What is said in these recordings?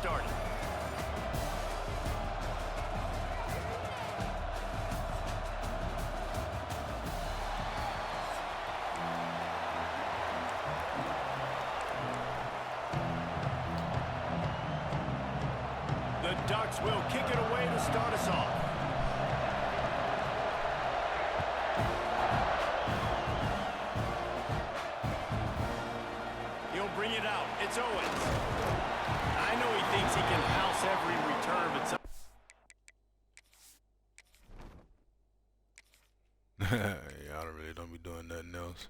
started. The Ducks will kick it away to start us off. He'll bring it out. It's Owens. I know he thinks he can house every return, but some y'all really don't be doing nothing else.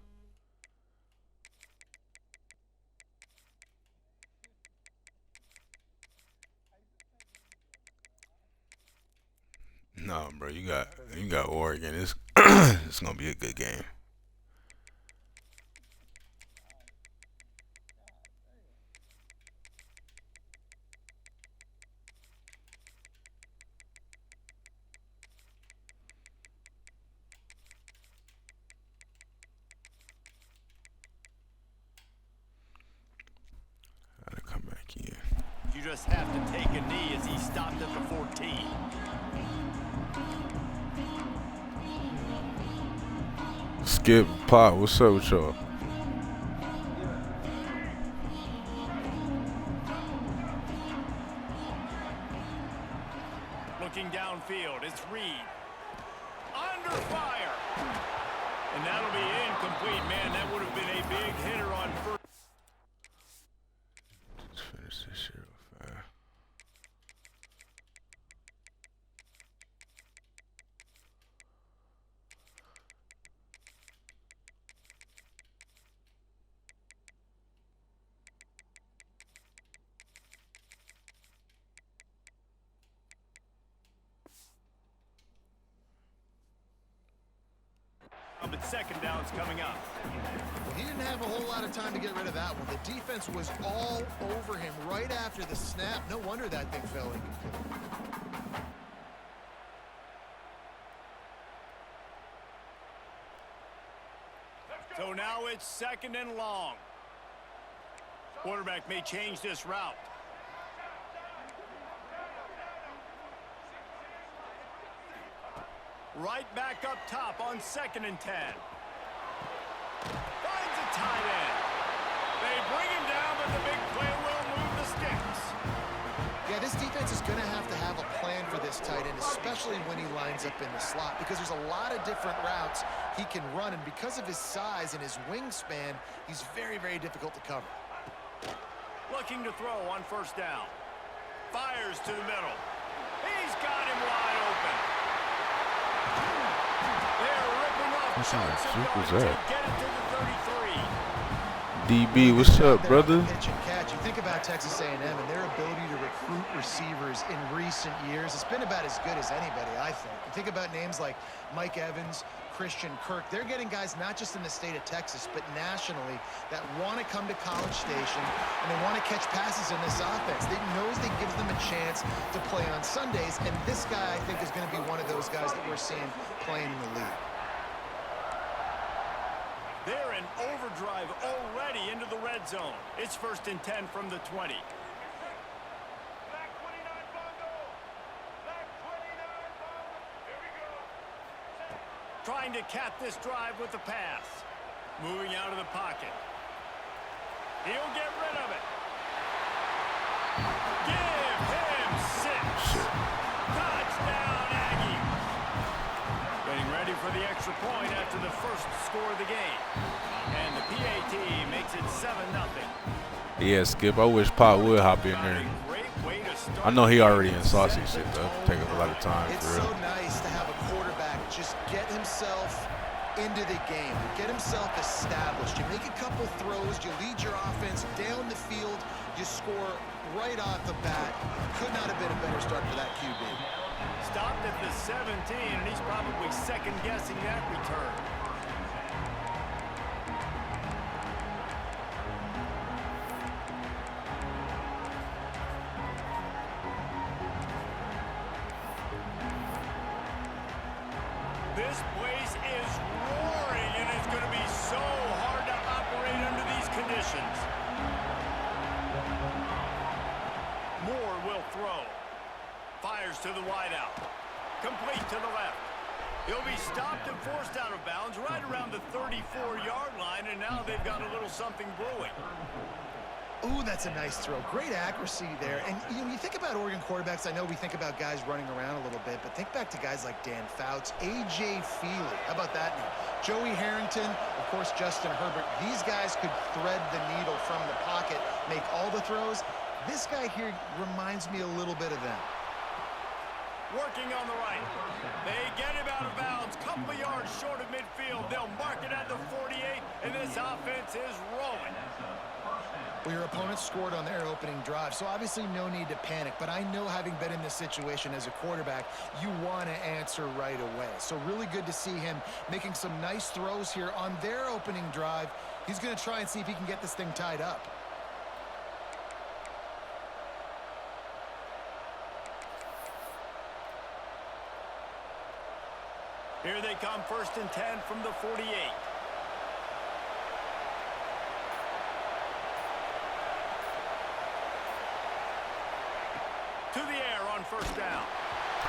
No, bro, you got Oregon. It's it's gonna be a good game. Gotta come back in. you just have to take a knee as he stopped at the 14. Skip, Pop, what's up with y'all? Looking downfield, it's Reed. Under fire. And that'll be incomplete, man. That would have been a big hitter on first. Let's finish this shit real fast. But second down's coming up. Well, he didn't have a whole lot of time to get rid of that one. The defense was all over him right after the snap. No wonder that thing fell incomplete. So now it's second and long. Quarterback may change this route. Right back up top on 2nd and 10. Finds a tight end. They bring him down, but the big play will move the sticks. Yeah, this defense is going to have a plan for this tight end, especially when he lines up in the slot, because there's a lot of different routes he can run, and because of his size and his wingspan, he's very, very difficult to cover. Looking to throw on 1st down. Fires to the middle. He's got him wide open. They're ripping off What kind of chunks juke was yards that? to get it to the 33. DB, what's up, brother? Pitch and catch. You think about Texas A&M and their ability to recruit receivers in recent years. It's been about as good as anybody, I think. You think about names like Mike Evans, Christian Kirk. They're getting guys not just in the state of Texas, but nationally that want to come to College Station and they want to catch passes in this offense. They knows they gives them a chance to play on Sundays, and this guy, I think, is going to be one of those guys that we're seeing playing in the league. They're in overdrive already into the red zone. It's 1st and 10 from the 20. Trying to cap this drive with the pass. Moving out of the pocket. He'll get rid of it. Give him 6. Touchdown, Aggies. Getting ready for the extra point after the first score of the game. And the PAT makes it 7-0. Yeah, Skip, I wish Pop would hop in there. I know he already in saucy shit, though. Take up a lot of time, It's for real. so nice to have a quarterback just get himself into the game, get himself established. You make a couple throws, you lead your offense down the field, you score right off the bat. Could not have been a better start for that QB. Stopped at the 17, and he's probably second-guessing that return. This place is roaring, and it's going to be so hard to operate under these conditions. Moore will throw. Fires to the wideout. Complete to the left. He'll be stopped and forced out of bounds right around the 34-yard line, and now they've got a little something brewing. Ooh, that's a nice throw. Great accuracy there. And you think about Oregon quarterbacks, I know we think about guys running around a little bit, but think back to guys like Dan Fouts, A.J. Feely. How about that name? Joey Harrington, of course, Justin Herbert. These guys could thread the needle from the pocket, make all the throws. This guy here reminds me a little bit of them. Working on the right. They get him out of bounds. Couple of yards short of midfield. They'll mark it at the 48, and this offense is rolling. Well, your opponent scored on their opening drive, so obviously no need to panic. But I know, having been in this situation as a quarterback, you want to answer right away. So really good to see him making some nice throws here on their opening drive. He's going to try and see if he can get this thing tied up. Here they come, 1st and 10 from the 48. To the air on 1st down.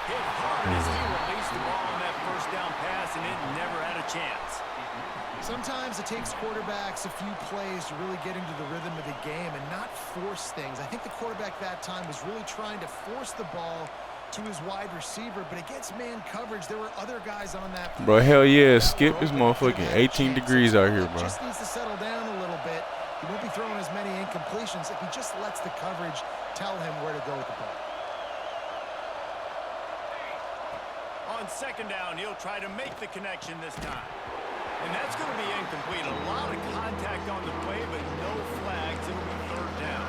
Hit hard as he released the ball on that 1st down pass, and it never had a chance. Sometimes it takes quarterbacks a few plays to really get into the rhythm of the game and not force things. I think the quarterback that time was really trying to force the ball to his wide receiver, but against man coverage, there were other guys on that. Bro, hell yeah, Skip is motherfucking 18 degrees out here, bro. Just needs to settle down a little bit. He won't be throwing as many incompletions if he just lets the coverage tell him where to go with the ball. On 2nd down, he'll try to make the connection this time. And that's going to be incomplete. A lot of contact on the play, but no flags. It'll be 3rd down.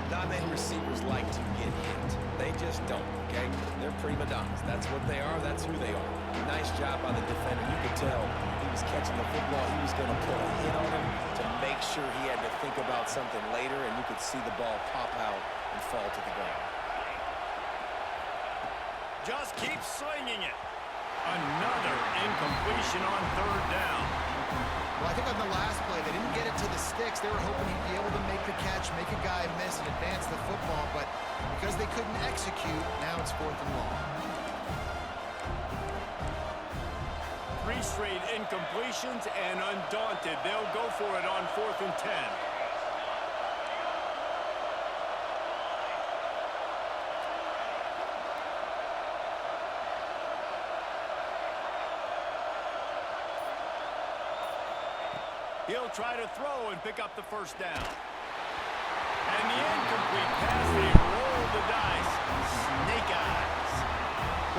Not many receivers like to get hit. They just don't, okay? They're prima donnas. That's what they are. That's who they are. Nice job by the defender. You could tell he was catching the football. He was going to put a hit on him to make sure he had to think about something later, and you could see the ball pop out and fall to the ground. Just keep slinging it. Another incompletion on 3rd down. Well, I think on the last play, they didn't get it to the sticks. They were hoping he'd be able to make the catch, make a guy miss, and advance the football. But because they couldn't execute, now it's 4th and long. 3 straight incompletions, and undaunted, they'll go for it on 4th and 10. He'll try to throw and pick up the 1st down. And the incomplete pass, they roll the dice. Snake eyes.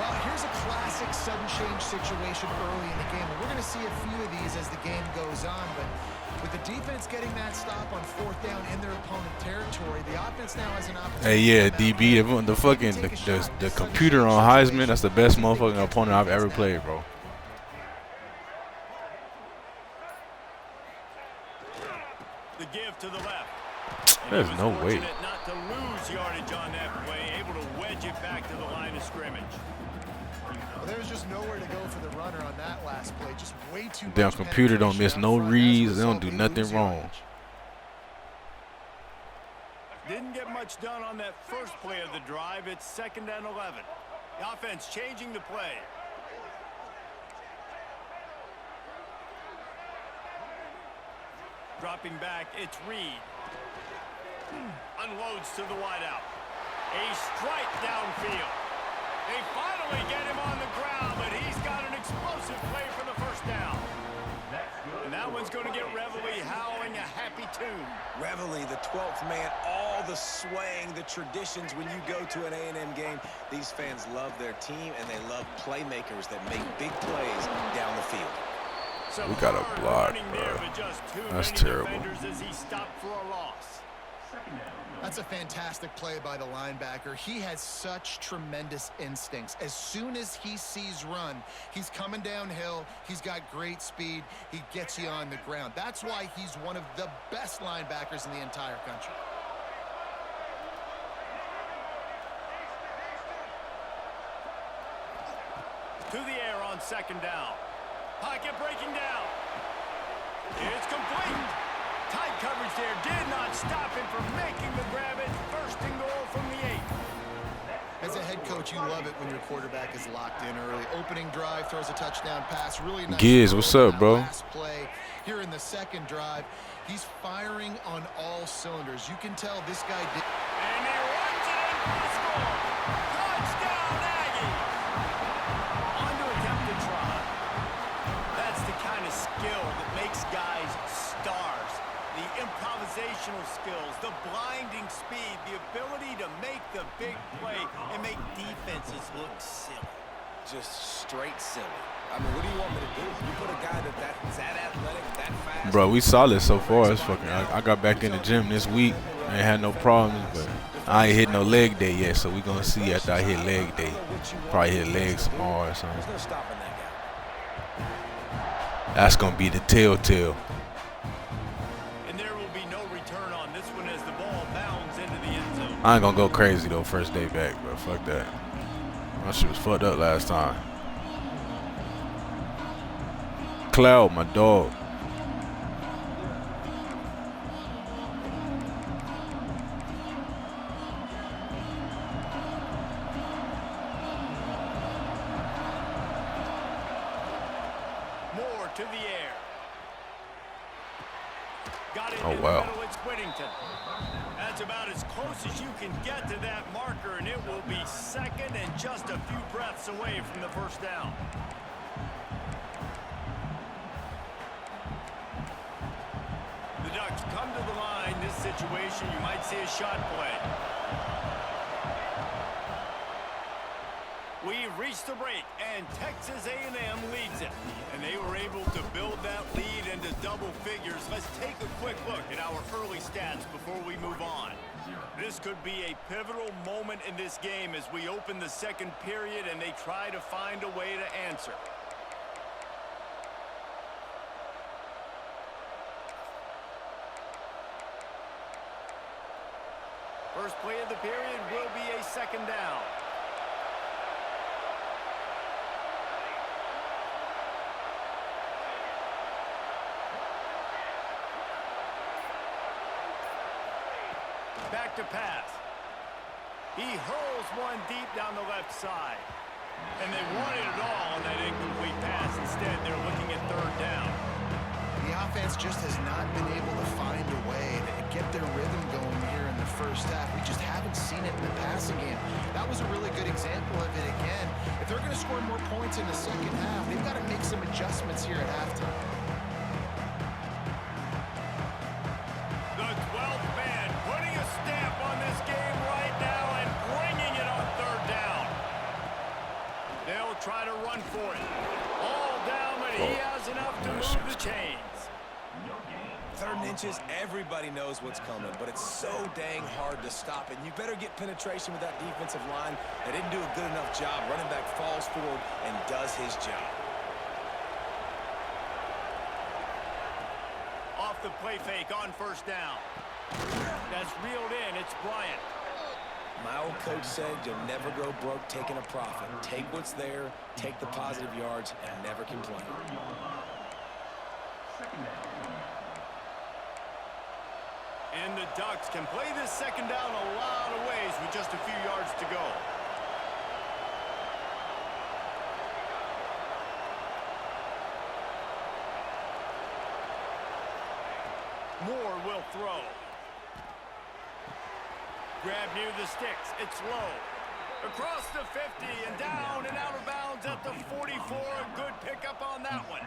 Well, here's a classic sudden change situation early in the game. And we're going to see a few of these as the game goes on. But with the defense getting that stop on 4th down in their opponent territory, the offense now has an opportunity. Hey, yeah, DB, the computer on Heisman, that's the best motherfucking opponent I've ever played, bro. The give to the left. There's no way. Not to lose yardage on that play, able to wedge it back to the line of scrimmage. Well, there's just nowhere to go for the runner on that last play. Just way too much. Damn computer don't miss no reads. They don't do nothing wrong. Didn't get much done on that first play of the drive. It's 2nd and 11. The offense changing the play. Dropping back, it's Reed. Unloads to the wideout. A strike downfield. They finally get him on the ground, but he's got an explosive play for the 1st down. And that one's going to get Reveille howling a happy tune. Reveille, the 12th man, all the swaying, the traditions when you go to an A&M game. These fans love their team, and they love playmakers that make big plays down the field. So we got a block, bro. That's terrible. As he stopped for a loss. That's a fantastic play by the linebacker. He has such tremendous instincts. As soon as he sees run, he's coming downhill. He's got great speed. He gets you on the ground. That's why he's one of the best linebackers in the entire country. To the air on 2nd down. Pocket breaking down. It's complete. Tight coverage there did not stop him from making the grab. It's 1st and goal from the 8. Coach, you love it when your quarterback is locked in early. Opening drive, throws a touchdown pass. Really nice. Giz, what's up, bro? Last play here in the second drive. He's firing on all cylinders. You can tell this guy did. And he runs it in for the score. Touchdown, Aggie. On to attempt to try. That's the kind of skill that makes guys stars. The improvisational skills, the blinding speed, the ability to make the big play and make defenses look silly. Just straight silly. I mean, what do you want me to do? You put a guy that's that athletic, that fast. Bro, we solid so far. It's fucking. I got back in the gym this week. I ain't had no problems, but I ain't hit no leg day yet. So we gonna see after I hit leg day. Probably hit legs tomorrow or something. There's no stopping that guy. That's gonna be the telltale. And there will be no return on this one as the ball bounds into the end zone. I ain't gonna go crazy though first day back, bro. Fuck that. My shit was fucked up last time. Cloud, my dog. Moore to the air. Got it Oh, in the wow. middle. It's Whittington. That's about as close as you can get to that marker, and it will be second and just a few breaths away from the first down. The Ducks come to the line. This situation, you might see a shot play. We've reached the break, and Texas A&M leads it. And they were able to build that lead into double figures. Let's take a quick look at our early stats before we move on. This could be a pivotal moment in this game as we open the second period and they try to find a way to answer. First play of the period will be a second down. Back to pass. He hurls one deep down the left side. And they wanted it all on that incomplete pass. Instead, they're looking at third down. The offense just has not been able to find a way to get their rhythm going here in the first half. We just haven't seen it in the passing game. That was a really good example of it again. If they're going to score more points in the second half, they've got to make some adjustments here at halftime. The 12th man putting a stamp on this game right now and bringing it on third down. They'll try to run for it. All down, but he has enough to move the chains. Third and inches, everybody knows what's coming, but it's so dang hard to stop it. You better get penetration with that defensive line. They didn't do a good enough job. Running back falls forward and does his job. Off the play fake on first down. That's reeled in. It's Bryant. My old coach said you'll never go broke taking a profit. Take what's there, take the positive yards, and never complain. And the Ducks can play this second down a lot of ways with just a few yards to go. Moore will throw. Grab near the sticks. It's low. Across the 50 and down and out of bounds at the 44. A good pickup on that one.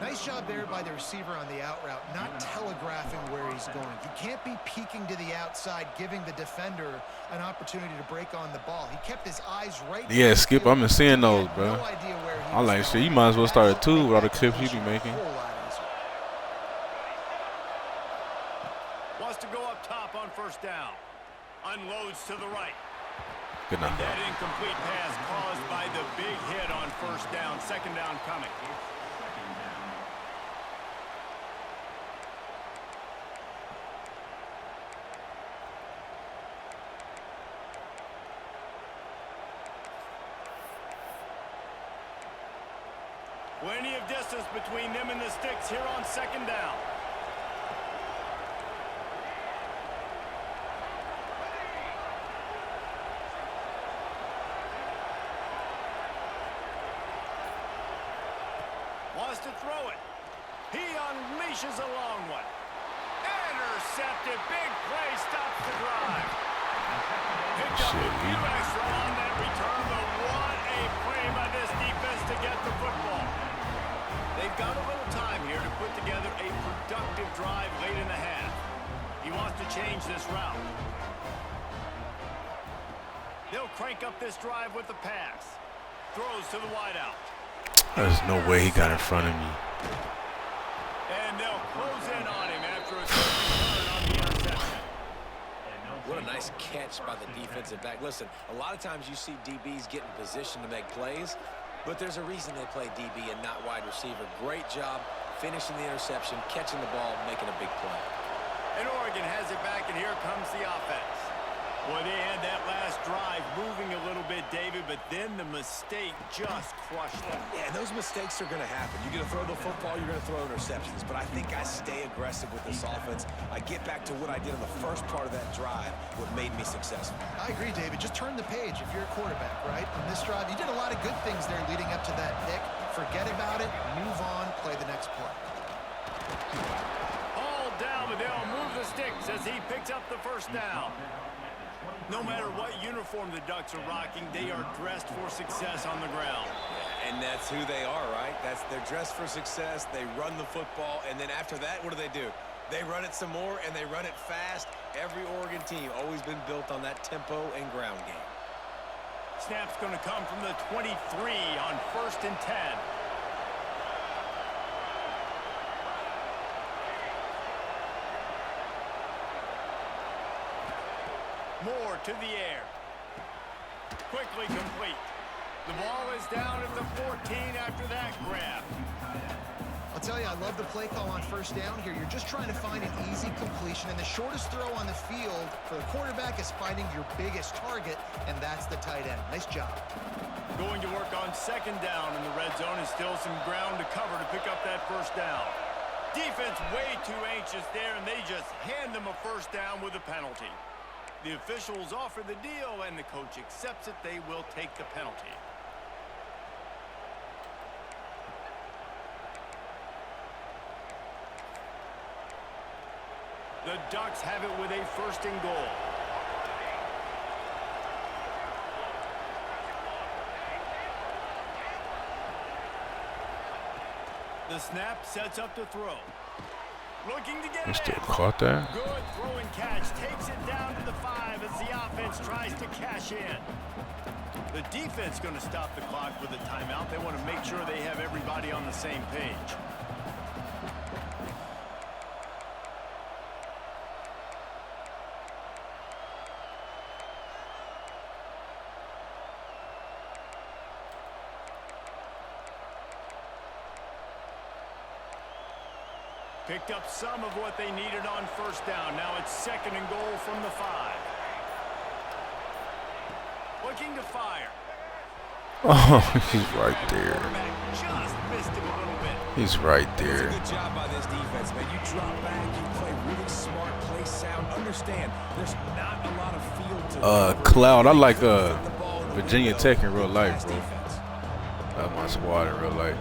Nice job there by the receiver on the out route, not telegraphing where he's going. He can't be peeking to the outside, giving the defender an opportunity to break on the ball. He kept his eyes right. Yeah, Skip, I've been seeing those, bro. No idea where he I'm was like, going. shit, you might as well start a two with all the clips you be making. Whole lot easier. Wants to go up top on first down. Unloads to the right. Good enough. That incomplete pass caused by the big hit on first down. Second down coming. Plenty of distance between them and the sticks here on second down. has to throw it. He unleashes a long one. Intercepted. Big play stops the drive. Picked up a few extra on that return, but what a play by this defense to get the football. They've got a little time here to put together a productive drive late in the half. He wants to change this route. They'll crank up this drive with the pass. Throws to the wideout. There's no way he got in front of me. And they'll close in on him after a good return on the interception. What a nice catch by the defensive back. Listen, a lot of times you see DBs get in position to make plays, but there's a reason they play DB and not wide receiver. Great job finishing the interception, catching the ball, making a big play. And Oregon has it back, and here comes the offense. Well, they had that last drive moving a little bit, David, but then the mistake just crushed them. Yeah, those mistakes are going to happen. You're going to throw the football, you're going to throw interceptions. But I think I stay aggressive with this offense. I get back to what I did in the first part of that drive, what made me successful. I agree, David. Just turn the page if you're a quarterback, right? On this drive, you did a lot of good things there leading up to that pick. Forget about it, move on, play the next play. All down, but they'll move the sticks as he picks up the first down. No matter what uniform the Ducks are rocking, they are dressed for success on the ground. Yeah, and that's who they are, right? They're dressed for success. They run the football, and then after that, what do? They run it some more, and they run it fast. Every Oregon team always been built on that tempo and ground game. Snap's going to come from the 23 on 1st and 10. Moore to the air. Quickly complete. The ball is down at the 14 after that grab. I'll tell you, I love the play call on first down here. You're just trying to find an easy completion, and the shortest throw on the field for the quarterback is finding your biggest target, and that's the tight end. Nice job. Going to work on 2nd down in the red zone, and still some ground to cover to pick up that first down. Defense way too anxious there, and they just hand them a first down with a penalty. The officials offer the deal, and the coach accepts it. They will take the penalty. The Ducks have it with a 1st and goal. The snap sets up the throw. Looking to get He it still in. caught that. Good throw and catch. Takes it down to the 5 as the offense tries to cash in. The defense going to stop the clock with a timeout. They want to make sure they have everybody on the same page. Picked up some of what they needed on first down. Now it's 2nd and goal from the 5. Looking to fire. Oh, he's right there. Just missed him a little bit. He's right there. Good job by this defense, man. You drop back, you play really smart, play sound. Understand, there's not a lot of field to Cloud, I like Virginia Tech in real life, bro. That's my squad in real life.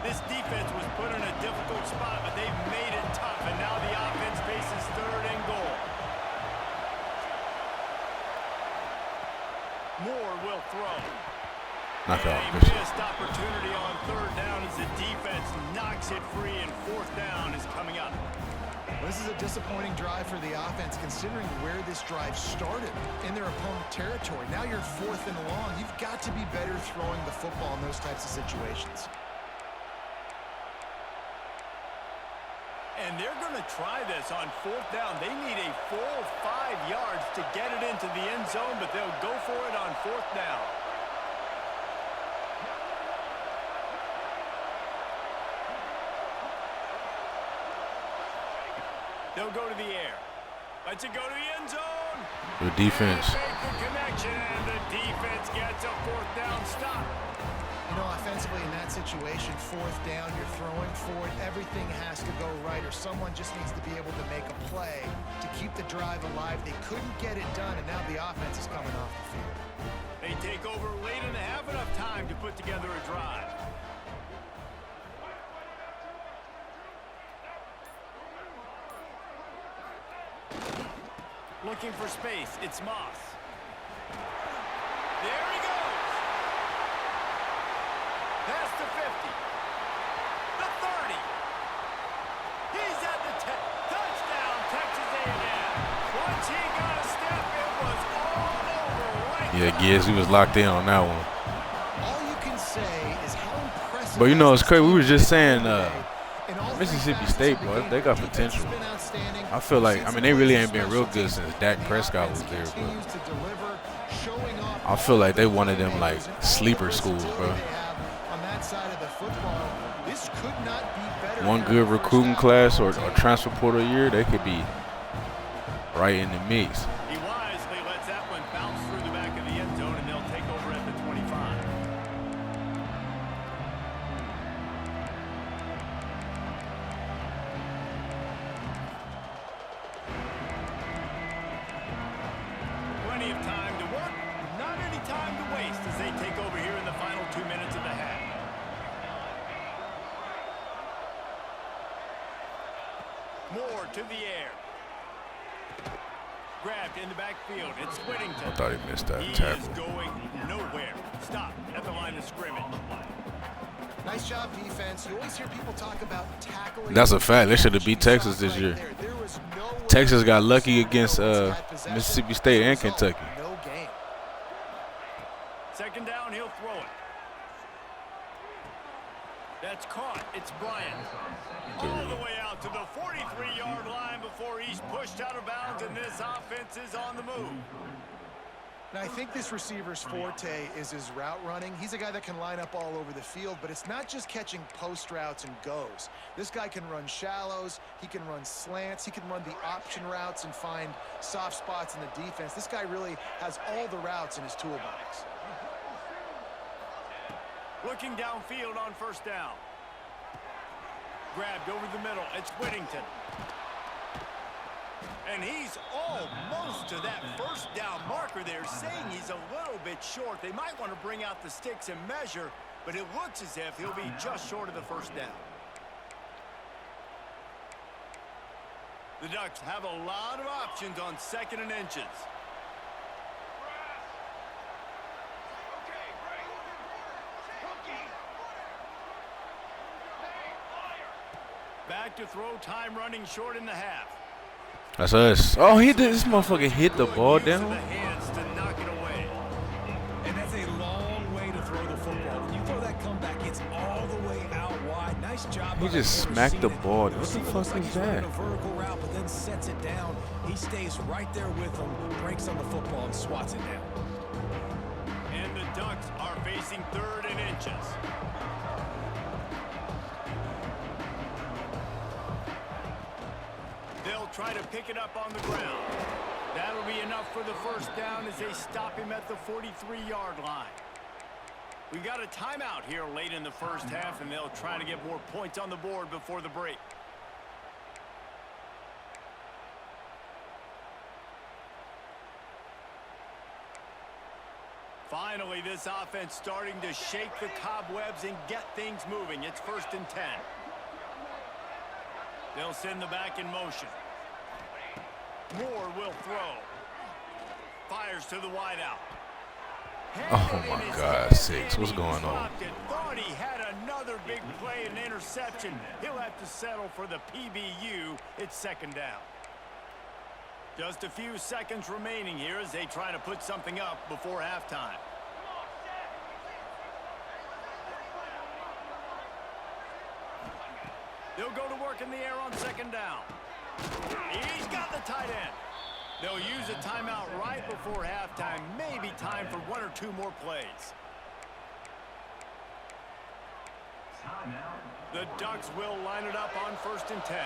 This defense was put in a difficult spot, but they've made it tough, and now the offense faces 3rd and goal. Moore will throw. Knockout. A missed opportunity on 3rd down as the defense knocks it free, and 4th down is coming up. Well, this is a disappointing drive for the offense, considering where this drive started, in their opponent territory. Now you're 4th and long. You've got to be better throwing the football in those types of situations. And they're going to try this on 4th down. They need a full 5 yards to get it into the end zone, but they'll go for it on 4th down. They'll go to the air. Let's it go to the end zone. Good defense. Make the connection, and the defense gets a 4th down stop. You know, offensively in that situation, fourth down, you're throwing forward, everything has to go right, or someone just needs to be able to make a play to keep the drive alive. They couldn't get it done, and now the offense is coming off the field. They take over late and have enough time to put together a drive. Looking for space, it's Moss. There he goes. Past the 50. The 30. He's at the 10. Touchdown, Texas A&M. Once he got a step, it was all over. Right. Yeah, Giz, he was locked in on that one. All you can say is how impressive. But you know, it's crazy. We were just saying Mississippi State, bro, they got potential. I feel like, I mean, they really ain't been real good since Dak Prescott was there, but I feel like they one of them, like, sleeper schools, bro. One good recruiting class or transfer portal year, they could be right in the mix. He wisely lets that one bounce through the back of the end zone, and they'll take over at the 25. Plenty of time to work, not any time to waste as they take over here in the final 2 minutes of the half. Moore to the air. Grabbed in the backfield. It's Whittington. I thought he missed that He tackle. is going nowhere. Stop at the line of scrimmage. Nice job, defense. You always hear people talk about tackling. That's a fact. They should have beat Texas this year. Texas got lucky against Mississippi State and Kentucky. No game. Second down, he'll throw it. That's caught. It's Bryant. All the way out to the 43-yard line before he's pushed out of bounds, and this offense is on the move. Now, I think this receiver's forte is his route running. He's a guy that can line up all over the field, but it's not just catching post routes and goes. This guy can run shallows, he can run slants, he can run the option routes and find soft spots in the defense. This guy really has all the routes in his toolbox. Looking downfield on first down. Grabbed over the middle. It's Whittington. And he's almost to that first down marker there, saying he's a little bit short. They might want to bring out the sticks and measure, but it looks as if he'll be just short of the first down. The Ducks have a lot of options on second and inches. Back to throw, time running short in the half. That's us. Oh, he did. This motherfucker hit the ball down. The hands to knock it away. And that's a long way to throw the football. When you throw that comeback, it's all the way out wide. Nice job. He just smacked the ball. What the fuck is that? A vertical route, but then sets it down. He stays right there with him, breaks on the football, and swats it down. And the Ducks are facing third and inches. They'll try to pick it up on the ground. That'll be enough for the first down as they stop him at the 43-yard line. We got a timeout here late in the first half, and they'll try to get more points on the board before the break. Finally, this offense starting to shake the cobwebs and get things moving. It's 1st and 10. They'll send the back in motion. Moore will throw. Fires to the wideout. Oh my God, 6. What's going on? Thought he had another big play and interception. He'll have to settle for the PBU. It's second down. Just a few seconds remaining here as they try to put something up before halftime. They'll go to work in the air on second down. He's got the tight end. They'll use a timeout right before halftime. Maybe time for 1 or 2 more plays. The Ducks will line it up on 1st and 10.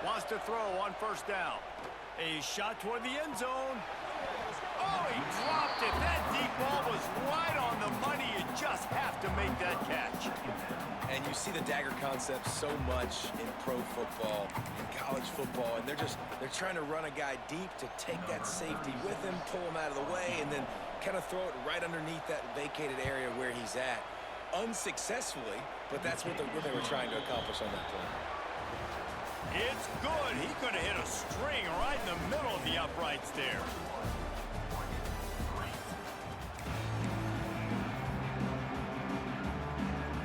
Wants to throw on first down. A shot toward the end zone. Oh, he dropped it. That deep ball was right on the money. You just have to make that catch. And you see the dagger concept so much in pro football, in college football, and they're trying to run a guy deep to take that safety with him, pull him out of the way, and then kind of throw it right underneath that vacated area where he's at. Unsuccessfully, but that's what they were trying to accomplish on that play. It's good. He could have hit a string right in the middle of the uprights there.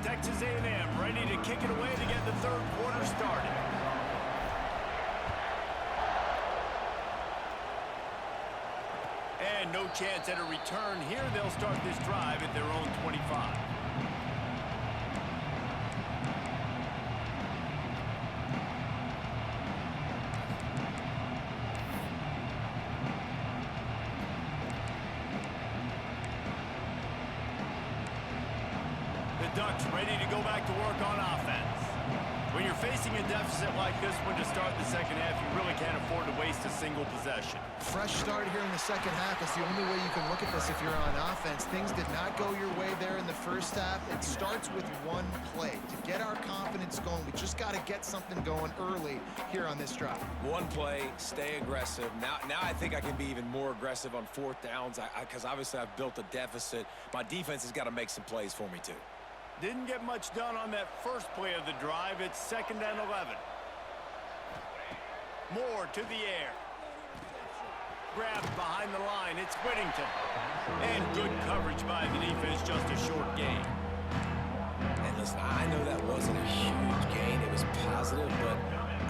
Texas A&M ready to kick it away to get the third quarter started. And no chance at a return here. They'll start this drive at their own 25. Ducks ready to go back to work on offense. When you're facing a deficit like this one to start the second half, you really can't afford to waste a single possession. Fresh start here in the second half is the only way you can look at this if you're on offense. Things did not go your way there in the first half. It starts with one play. To get our confidence going, we just got to get something going early here on this drive. One play, stay aggressive. Now I think I can be even more aggressive on fourth downs because obviously I've built a deficit. My defense has got to make some plays for me too. Didn't get much done on that first play of the drive. It's 2nd and 11. Moore to the air. Grabbed behind the line. It's Whittington. And good coverage by the defense. Just a short gain. And listen, I know that wasn't a huge gain. It was positive, but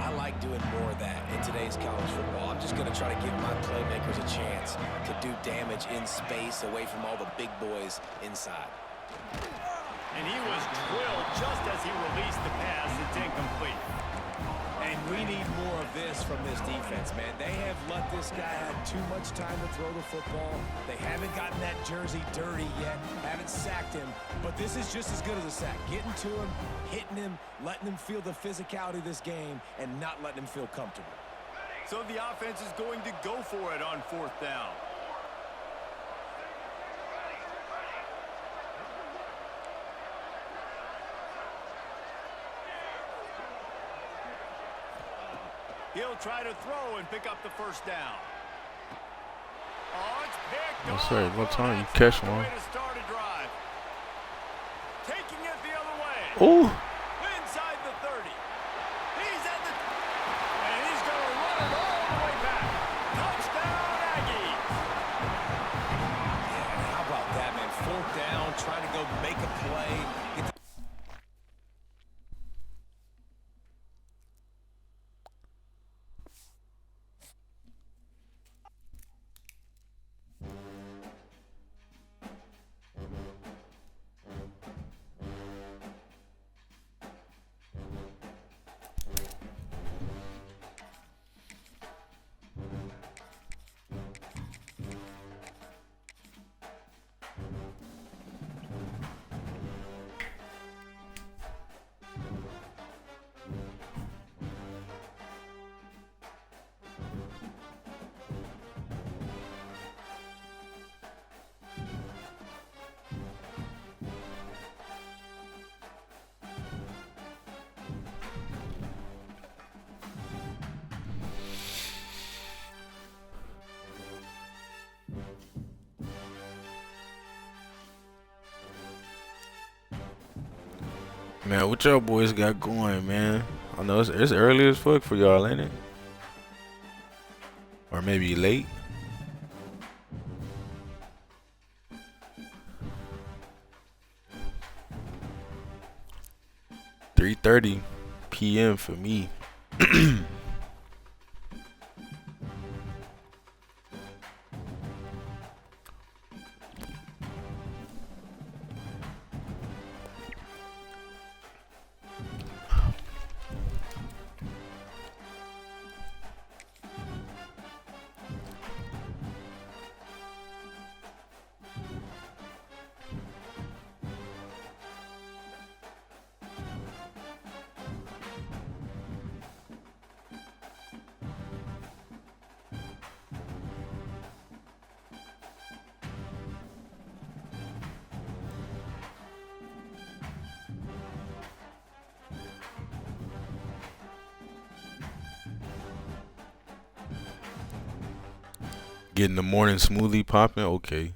I like doing more of that in today's college football. I'm just going to try to give my playmakers a chance to do damage in space away from all the big boys inside. And he was drilled just as he released the pass. It's incomplete. And we need more of this from this defense, man. They have let this guy have too much time to throw the football. They haven't gotten that jersey dirty yet, haven't sacked him. But this is just as good as a sack. Getting to him, hitting him, letting him feel the physicality of this game, and not letting him feel comfortable. So the offense is going to go for it on fourth down. He'll try to throw and pick up the first down. Oh, it's picked off. That's right. What time you catch one? Way to start a drive. Taking it the other way. Oh. Inside the 30. He's at the... And he's going to run it all the way back. Touchdown, Aggies. Yeah, how about that, man? Fourth down, trying to go make a play. Get the Man, what y'all boys got going, man? I know it's early as fuck for y'all, ain't it? Or maybe late. 3:30 p.m. for me. Getting the morning smoothie popping. Okay.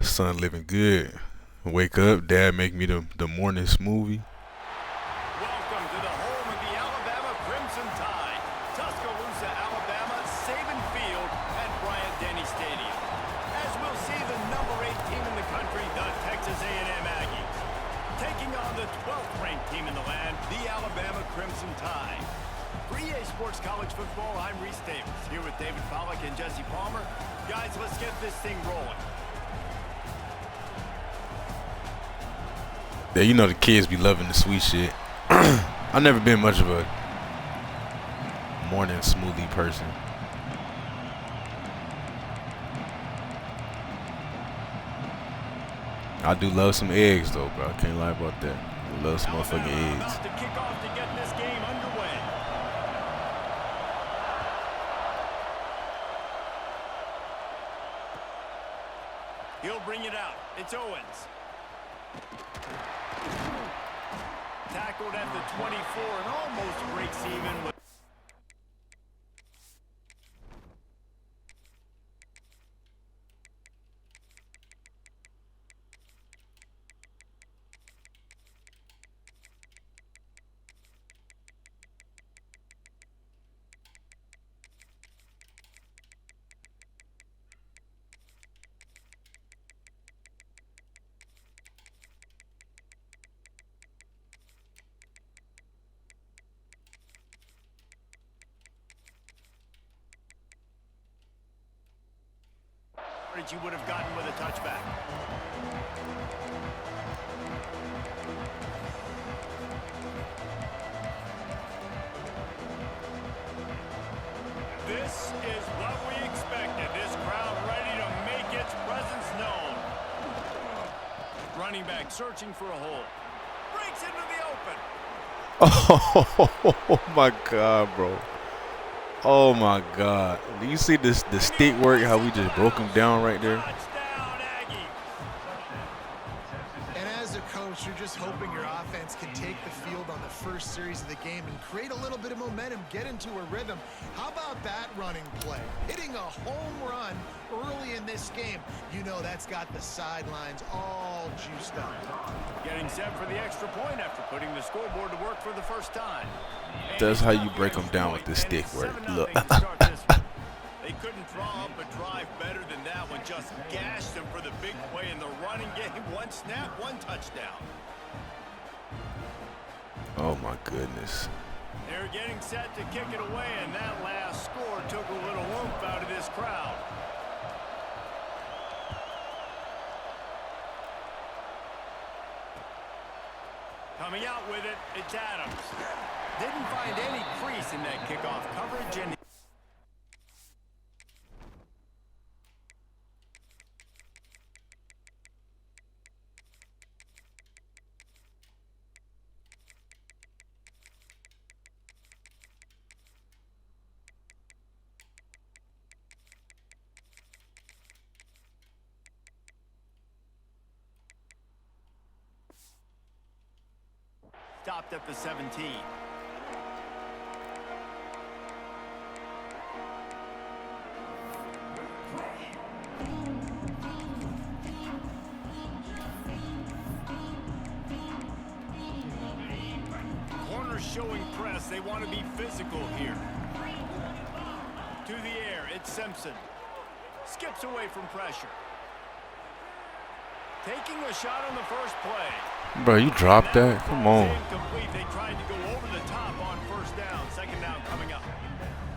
Son living good. Wake up, dad make me the morning smoothie. Welcome to the home of the Alabama Crimson Tide, Tuscaloosa, Alabama, Saban Field at Bryant-Denny Stadium. As we'll see, the number 8 team in the country, the Texas A&M Aggies, taking on the 12th ranked team in the land, the Alabama Crimson Tide. For EA Sports College Football, I'm Reese Davis, here with David Pollack and Jesse Palmer. Guys, let's get this thing rolling. Yeah, you know the kids be loving the sweet shit. I've never been much of a morning smoothie person. I do love some eggs though, bro. I can't lie about that. I love some motherfucking eggs. About to kick off to get this game underway. He'll bring it out. It's Owens. Tackled at the 24 and almost breaks even with. You would have gotten with a touchback. This is what we expected. This crowd ready to make its presence known. Running back searching for a hole. Breaks into the open. Oh my God, bro. Oh my God. Do you see this the stick work, how we just broke him down right there? Touchdown, Aggie. And as a coach, you're just hoping your offense can take the field on the first series of the game and create a little bit of momentum, get into a rhythm. How about that running play? Hitting a home run early in this game. You know that's got the sidelines all juiced up. Getting set for the extra point after putting the scoreboard to work for the first time. That's how you break them down with the stick work. Look. They couldn't draw up a drive better than that one. Just gashed them for the big play in the running game. One snap, one touchdown. Oh my goodness. They're getting set to kick it away, and that last score took a little oomph out of this crowd. Coming out with it, it's Adams. Didn't find any crease in that kickoff coverage, and stopped at the 17. Corners showing press. They want to be physical here. To the air, it's Simpson. Skips away from pressure. Taking a shot on the first play. Bro, you dropped that? Come on. Incomplete. They tried to go over the top on first down. Second down coming up.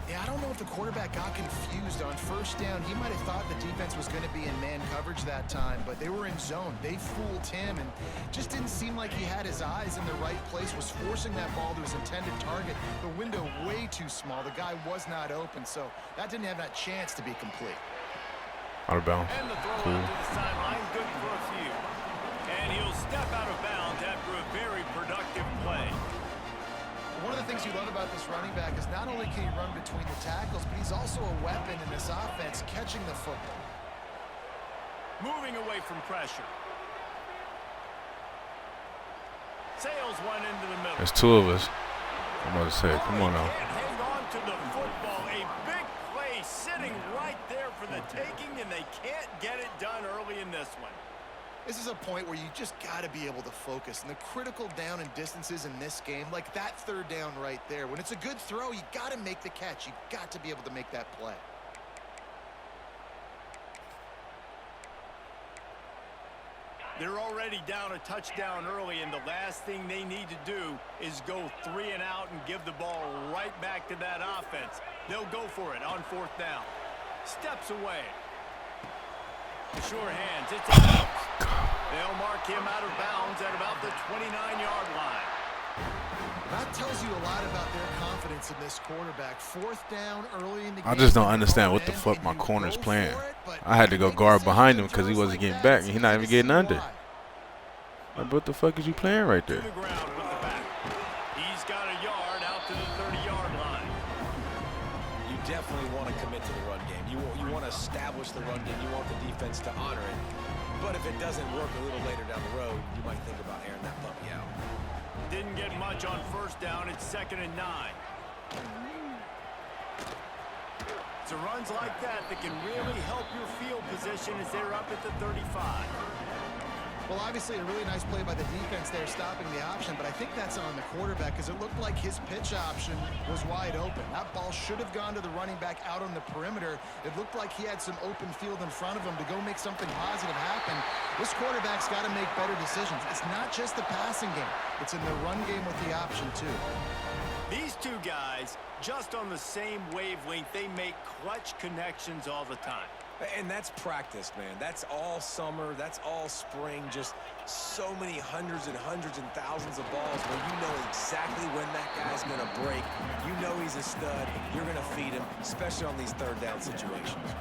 Yeah, I don't know if the quarterback got confused on first down. He might have thought the defense was going to be in man coverage that time, but they were in zone. They fooled him and just didn't seem like he had his eyes in the right place, was forcing that ball to his intended target. The window way too small. The guy was not open, so that didn't have that chance to be complete. Out of bounds. And the throw Cool. out to the sideline, good for a few. And he'll step out of bounds after a very productive play. One of the things you love about this running back is not only can he run between the tackles, but he's also a weapon in this offense, catching the football. Moving away from pressure. Sails one into the middle. There's two of us. I'm about to say, come on now. Can't hang on to the football. A big play sitting right there for the taking, and they can't get it done early in this one. This is a point where you just got to be able to focus. And the critical down and distances in this game, like that third down right there, when it's a good throw, you got to make the catch. You got to be able to make that play. They're already down a touchdown early, and the last thing they need to do is go 3 and out and give the ball right back to that offense. They'll go for it on 4th down. Steps away. Sure hands. It's out. They'll mark him out of bounds at about the 29-yard line. That tells you a lot about their confidence in this quarterback. 4th down early in the game. I just don't understand what the fuck my corner's playing. I had to go guard behind him because he wasn't getting back, and he's not even getting under. Like, what the fuck is you playing right there? To the ground with the back. He's got a yard out to the 30-yard line. You definitely want to commit to the run game. You want to establish the run game. You want the defense to honor it. But if it doesn't work a little later down the road, you might think about airing that puppy out. Didn't get much on 1st down. It's 2nd and 9. It's runs like that can really help your field position as they're up at the 35. Well, obviously a really nice play by the defense there stopping the option, but I think that's on the quarterback because it looked like his pitch option was wide open. That ball should have gone to the running back out on the perimeter. It looked like he had some open field in front of him to go make something positive happen. This quarterback's got to make better decisions. It's not just the passing game. It's in the run game with the option, too. These two guys, just on the same wavelength, they make clutch connections all the time. And that's practice, man. That's all summer. That's all spring. Just so many hundreds and thousands of balls where you know exactly when that guy's going to break. You know he's a stud. You're going to feed him, especially on these 3rd down situations.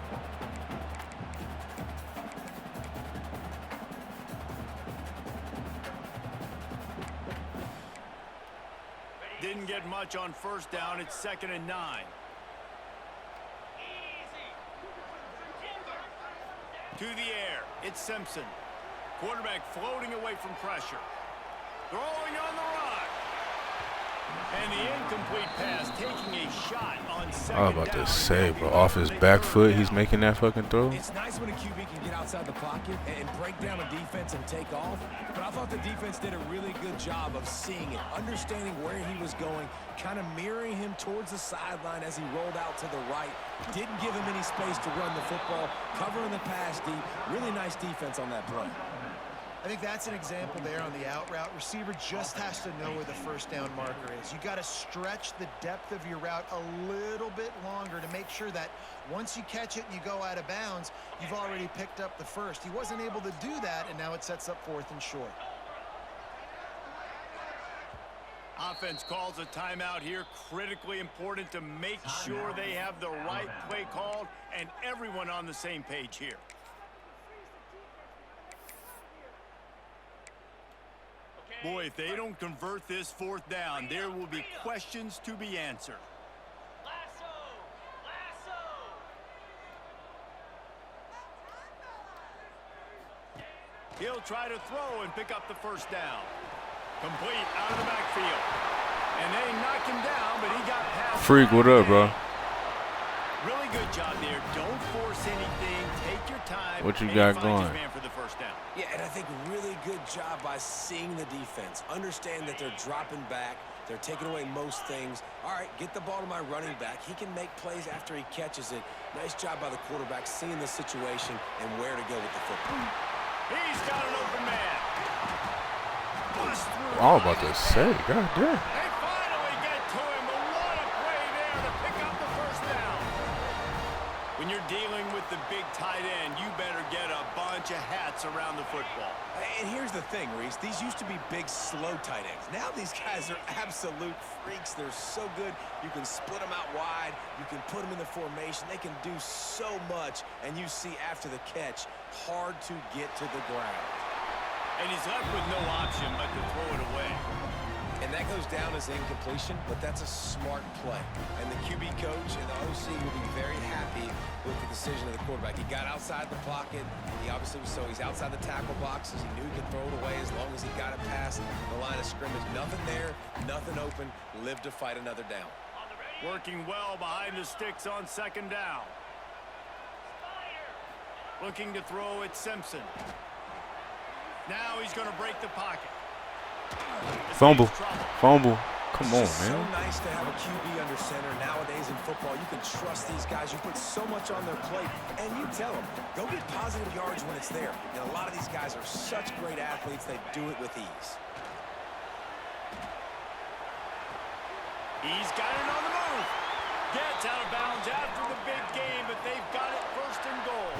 Didn't get much on 1st down. It's 2nd and 9. To the air, it's Simpson. Quarterback floating away from pressure. Throwing on the run. And the incomplete pass taking a shot on 2nd down. I was about to say, bro, off his back foot, he's making that fucking throw. It's nice when a QB can get outside the pocket and break down a defense and take off. But I thought the defense did a really good job of seeing it, understanding where he was going, kind of mirroring him towards the sideline as he rolled out to the right. Didn't give him any space to run the football, covering the pass deep. Really nice defense on that play. I think that's an example there on the out route. Receiver just has to know where the 1st down marker is. You got to stretch the depth of your route a little bit longer to make sure that once you catch it and you go out of bounds, you've already picked up the 1st. He wasn't able to do that, and now it sets up 4th and short. Offense calls a timeout here. Critically important to make sure they have the right play called and everyone on the same page here. Boy, if they don't convert this 4th down, there will be questions to be answered. He'll try to throw and pick up the 1st down. Complete out of the backfield. And they knock him down, but he got past. Freak, what up, bro? Really good job there. Don't force anything. Take your time. What you got going? Man for the 1st down. Yeah, and I think really good job by seeing the defense. Understand that they're dropping back. They're taking away most things. All right, get the ball to my running back. He can make plays after he catches it. Nice job by the quarterback seeing the situation and where to go with the football. He's got an open man. I was about to say, god damn. They finally get to him, but what a play there to pick up the 1st down. When you're dealing with the big tight end, you better get a bunch of hats around the football. And here's the thing, Reese. These used to be big, slow tight ends. Now these guys are absolute freaks. They're so good. You can split them out wide. You can put them in the formation. They can do so much. And you see after the catch, hard to get to the ground. And he's left with no option but to throw it away. And that goes down as incompletion, but that's a smart play. And the QB coach and the OC will be very happy with the decision of the quarterback. He got outside the pocket. He obviously was he's outside the tackle boxes. He knew he could throw it away as long as he got it past the line of scrimmage. Nothing there, nothing open. Live to fight another down. Working well behind the sticks on second down. Looking to throw at Simpson. Now he's going to break the pocket. Fumble. Fumble. Come on, man. It's so nice to have a QB under center. Nowadays in football, you can trust these guys. You put so much on their plate, and you tell them, go get positive yards when it's there. And a lot of these guys are such great athletes, they do it with ease. He's got it on the move. Gets out of bounds after the big game, but they've got it first and goal.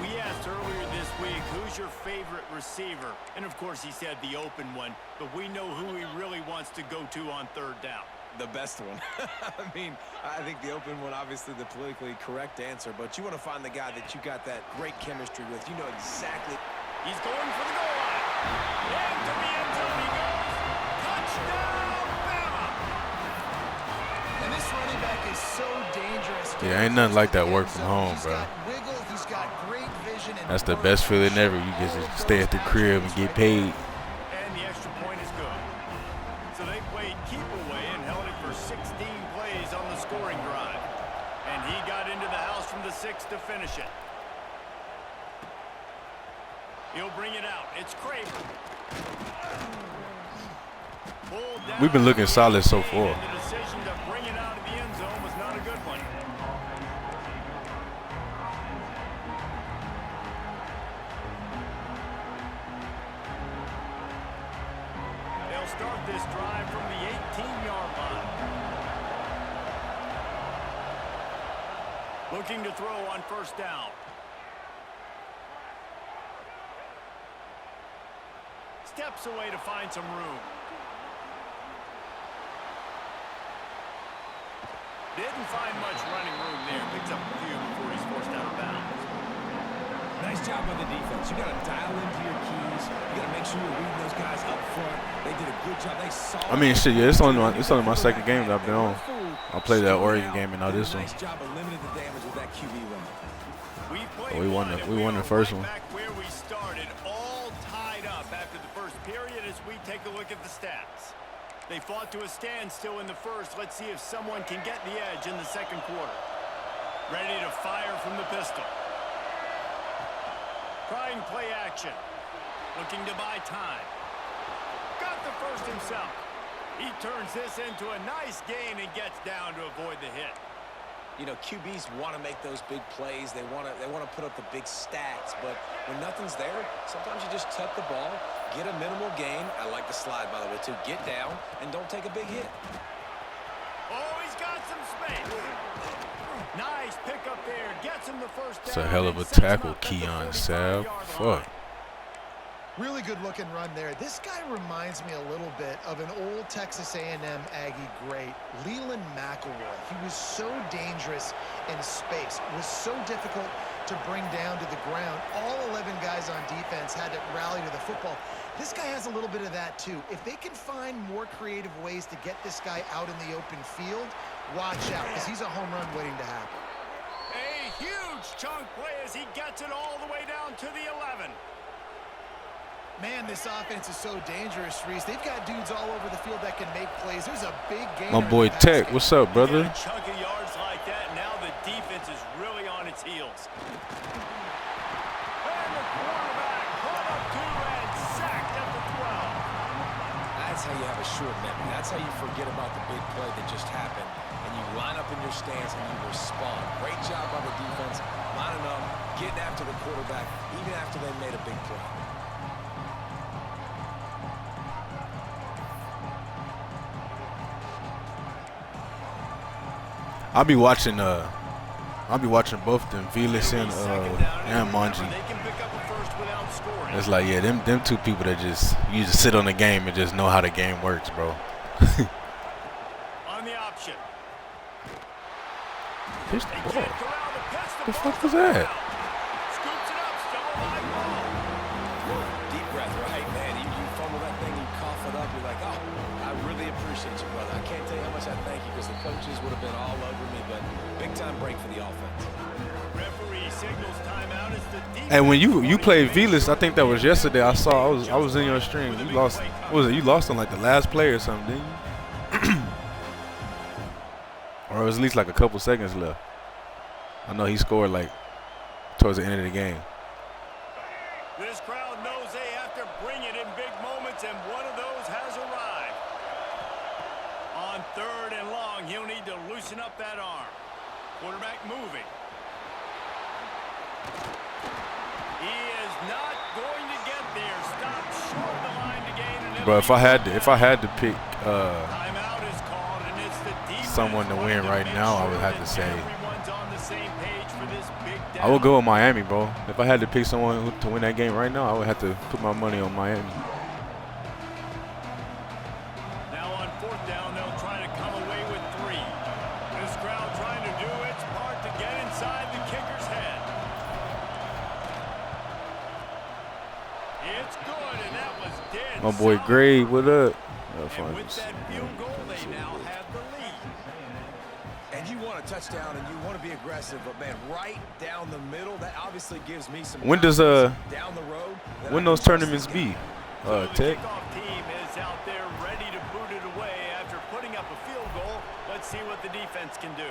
We asked earlier this week, who's your favorite receiver? And, of course, he said the open one, but we know who he really wants to go to on third down. The best one. I mean, I think the open one, obviously the politically correct answer, but you want to find the guy that you got that great chemistry with. You know exactly. He's going for the goal line. Into the end zone he goes. Touchdown, Bama! And this running back is so dangerous. Yeah, ain't nothing like that work from home, bro. That's the best feeling ever. You get to stay at the crib and get paid. And the extra point is good. So they played keep away and held it for 16 plays on the scoring drive. And he got into the house from the 6 to finish it. He'll bring it out. It's Kramer. We've been looking solid so far. The decision to bring it out of the end zone was not a good one. Start this drive from the 18-yard line. Looking to throw on first down. Steps away to find some room. Didn't find much running room there. Picks up a few before he's forced out of bounds. Nice job by the defense. You got to dial into your keys. You got to make sure you're reading those guys up front. They did a good job. They saw. I mean, shit, yeah, it's only my second game that I've been on. I played that Oregon game and now this one. Nice job of limiting the damage with that QB run. We won the first one. Back where we started, all tied up after the first period as we take a look at the stats. They fought to a standstill in the first. Let's see if someone can get the edge in the second quarter. Ready to fire from the pistol. Trying play action. Looking to buy time. Got the first himself. He turns this into a nice gain and gets down to avoid the hit. You know, QBs want to make those big plays. They want to put up the big stats. But when nothing's there, sometimes you just tuck the ball, get a minimal gain. I like the slide, by the way, too. Get down and don't take a big hit. Oh, he's got some space. Nice pick up there. Gets him the first down. It's a hell of a tackle, Keon Sal. Fuck. Really good looking run there. This guy reminds me a little bit of an old Texas A&M Aggie great, Leland McElroy. He was so dangerous in space. It was so difficult to bring down to the ground. All 11 guys on defense had to rally to the football. This guy has a little bit of that too. If they can find more creative ways to get this guy out in the open field, watch out, because he's a home run waiting to happen. A huge chunk play as he gets it all the way down to the 11. Man, this offense is so dangerous, Reese. They've got dudes all over the field that can make plays. There's a big game. My boy Tech, what's up, brother? A chunk of yards like that, now the defense is really on its heels. And the quarterback pulled up two and sacked at the 12. That's how you have a short memory. That's how you forget about the big play that just happened. And you line up in your stance and you respond. Great job by the defense, lining up, getting after the quarterback, even after they made a big play. I'll be watching both them, Velas and Monji. It's like, yeah, them two people that you just sit on the game and just know how the game works, bro. On the option. Pitch the ball. What the fuck was that? Scoops it up, still a live ball. Deep breath, right, man? You fumble that thing, you cough it up, you're like, oh, I really appreciate you, brother. I can't tell you how much I thank you, because the coaches would have been all over me, but big time break for the offense. Referee signals timeout as the defense. And when you played Velas, I think that was yesterday. I was in your stream. You lost. What was it? You lost on like the last play or something, didn't you? Or it was at least like a couple seconds left. I know he scored like towards the end of the game. This crowd knows they have to bring it in big moments, and one of those has arrived. On 3rd and long, he'll need to loosen up that arm. Quarterback moving. He is not going to get there. Stopped short of the line to gain an. But if I had to pick timeout is called, and it's the defense someone to win right now, I would have to say everyone's on the same page for this big down. I would go with Miami, bro. If I had to pick someone to win that game right now, I would have to put my money on Miami. Now on 4th down, they'll try to come away with 3. This crowd trying to do its part to get inside the kicker's head. It's good, and that was dead. My boy Gray, what up? And with that field goal, they now have the lead. And you want a touchdown, and you want to be aggressive, but man, right down the middle, that obviously gives me some. When does down the road? When those tournaments be? So the Tech? kickoff team is out there ready to boot it away after putting up a field goal. Let's see what the defense can do.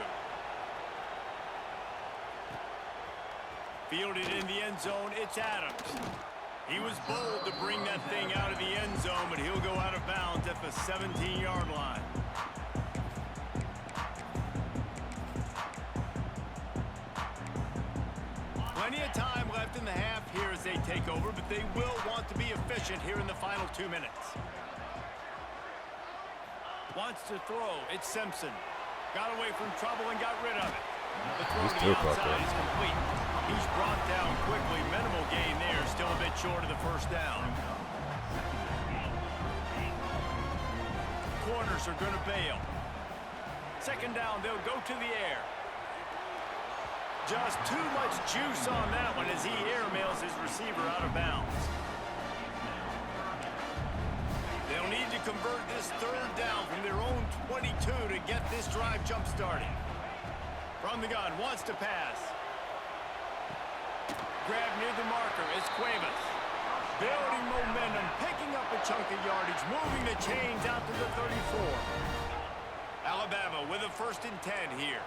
Fielded in the end zone, it's Adams. He was bold to bring that thing out of the end zone, but he'll go out of bounds at the 17-yard line. Plenty of time left in the half here as they take over, but they will want to be efficient here in the final 2 minutes. Wants to throw. It's Simpson. Got away from trouble and got rid of it. The throw to the outside is complete. He's brought down quickly. Minimal gain there. Still a bit short of the first down. Corners are going to bail. 2nd down, they'll go to the air. Just too much juice on that one as he airmails his receiver out of bounds. They'll need to convert this 3rd down from their own 22 to get this drive jump-started. From the gun, wants to pass. Grab near the marker, it's Cuevas. Building momentum, picking up a chunk of yardage, moving the chains out to the 34. Alabama with a 1st and 10 here.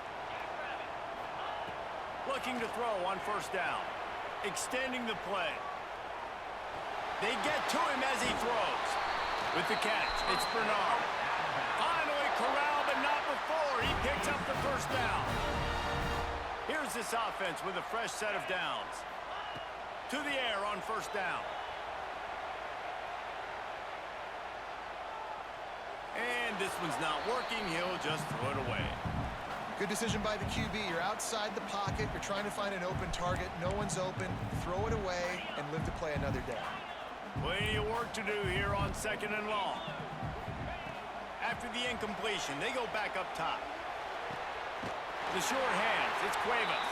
Looking to throw on 1st down. Extending the play. They get to him as he throws. With the catch, it's Bernard. Finally corralled, but not before. He picks up the 1st down. Here's this offense with a fresh set of downs. To the air on 1st down. And this one's not working. He'll just throw it away. Good decision by the QB. You're outside the pocket. You're trying to find an open target. No one's open. Throw it away and live to play another day. Plenty of work to do here on 2nd and long. After the incompletion, they go back up top. The short hands, it's Cuevas.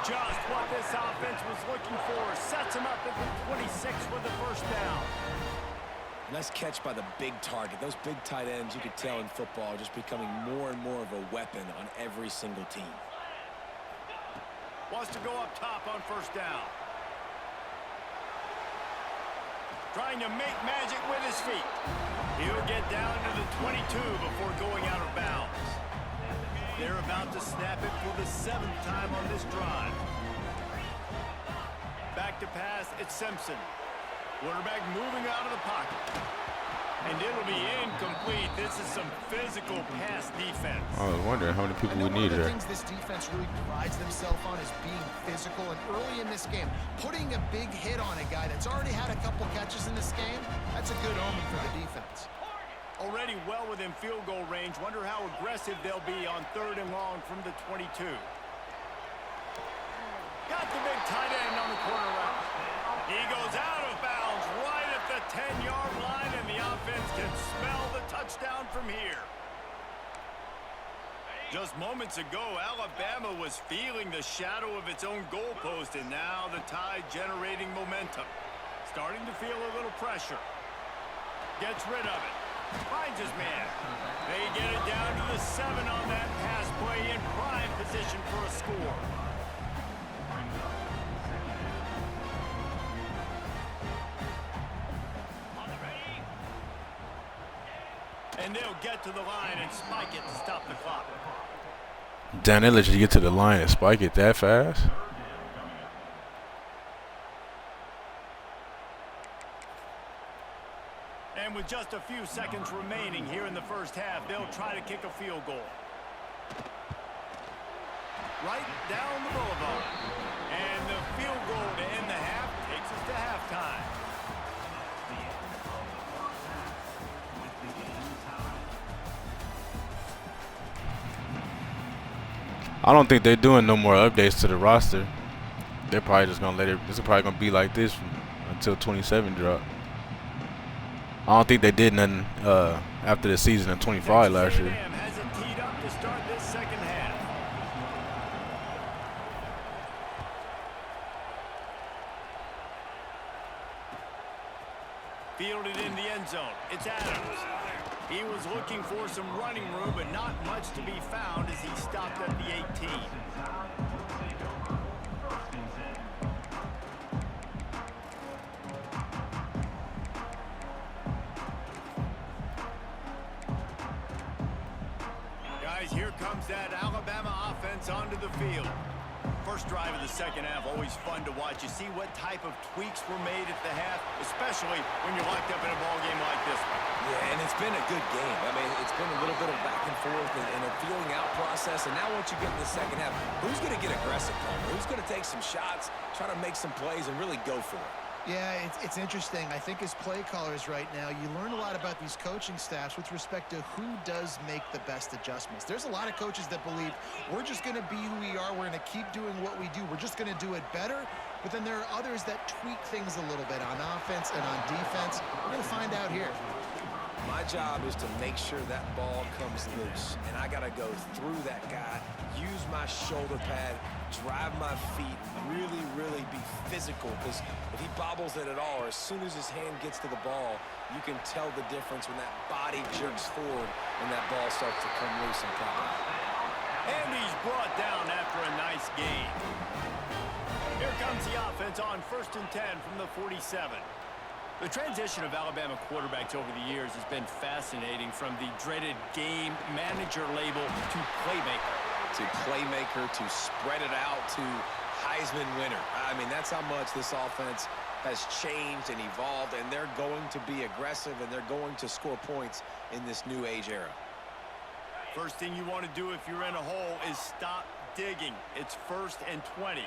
Just what this offense was looking for. Sets him up at the 26 with the 1st down. Nice catch by the big target. Those big tight ends, you could tell in football, are just becoming more and more of a weapon on every single team. Wants to go up top on 1st down. Trying to make magic with his feet. He'll get down to the 22 before going out of bounds. They're about to snap it for the 7th time on this drive. Back to pass, it's Simpson. Quarterback moving out of the pocket. And it'll be incomplete. This is some physical pass defense. I was wondering how many people we need there. One of the things this defense really prides themselves on is being physical. And early in this game, putting a big hit on a guy that's already had a couple catches in this game, that's a good omen for the defense. Already well within field goal range. Wonder how aggressive they'll be on 3rd and long from the 22. Got the big tight end on the corner route. He goes out of bounds right at the 10-yard line, and the offense can smell the touchdown from here. Just moments ago, Alabama was feeling the shadow of its own goalpost, and now the Tide generating momentum. Starting to feel a little pressure. Gets rid of it. Finds his man. They get it down to the 7 on that pass play in prime position for a score. And they'll get to the line and spike it to stop the clock. Damn, they let you get to the line and spike it that fast? And with just a few seconds remaining here in the first half, they'll try to kick a field goal. Right down the boulevard. And the field goal to end the half takes us to halftime. I don't think they're doing no more updates to the roster. They're probably just gonna let it. This is probably gonna be like this until 27 drop. I don't think they did nothing after the season in 25 last year. Has it teed up to start this second half. Fielded in the end zone. It's Adams. He was looking for some running room, but not much to be found as he stopped at the 18. Guys, here comes that Alabama offense onto the field. First drive of the second half, always fun to watch. You see what type of tweaks were made at the half, especially when you're locked up in a ball game like this one. Yeah, and it's been a good game. I mean, it's been a little bit of back and forth and a feeling out process. And now once you get in the second half, who's going to get aggressive, Palmer? Who's going to take some shots, try to make some plays, and really go for it? Yeah, it's interesting. I think as play callers right now, you learn a lot about these coaching staffs with respect to who does make the best adjustments. There's a lot of coaches that believe we're just going to be who we are. We're going to keep doing what we do. We're just going to do it better. But then there are others that tweak things a little bit on offense and on defense. We're going to find out here. My job is to make sure that ball comes loose, and I got to go through that guy, use my shoulder pad, drive my feet, really be physical, because if he bobbles it at all, or as soon as his hand gets to the ball, you can tell the difference when that body jerks forward and that ball starts to come loose and pop out. And he's brought down after a nice gain. Here comes the offense on 1st and 10 from the 47. The transition of Alabama quarterbacks over the years has been fascinating, from the dreaded game manager label to playmaker. To playmaker, to spread it out, to Heisman winner. I mean, that's how much this offense has changed and evolved, and they're going to be aggressive, and they're going to score points in this new age era. First thing you want to do if you're in a hole is stop digging. It's 1st and 20.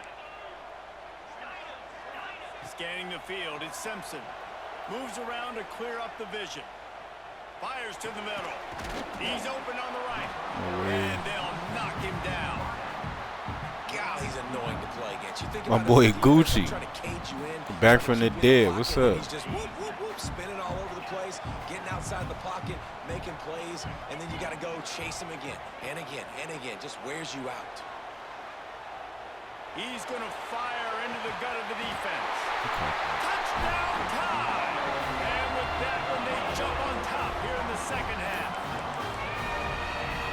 Scanning the field, it's Simpson. Moves around to clear up the vision. Fires to the middle. He's open on the right. And they'll knock him down. God, he's annoying to play against. You think my about boy Gucci. Back from the dead. What's up? He's just whoop, spinning all over the place, getting outside the pocket, making plays, and then you got to go chase him again and again and again. Just wears you out. He's going to fire into the gut of the defense. Touchdown time! And with that one, they jump on top here in the second half.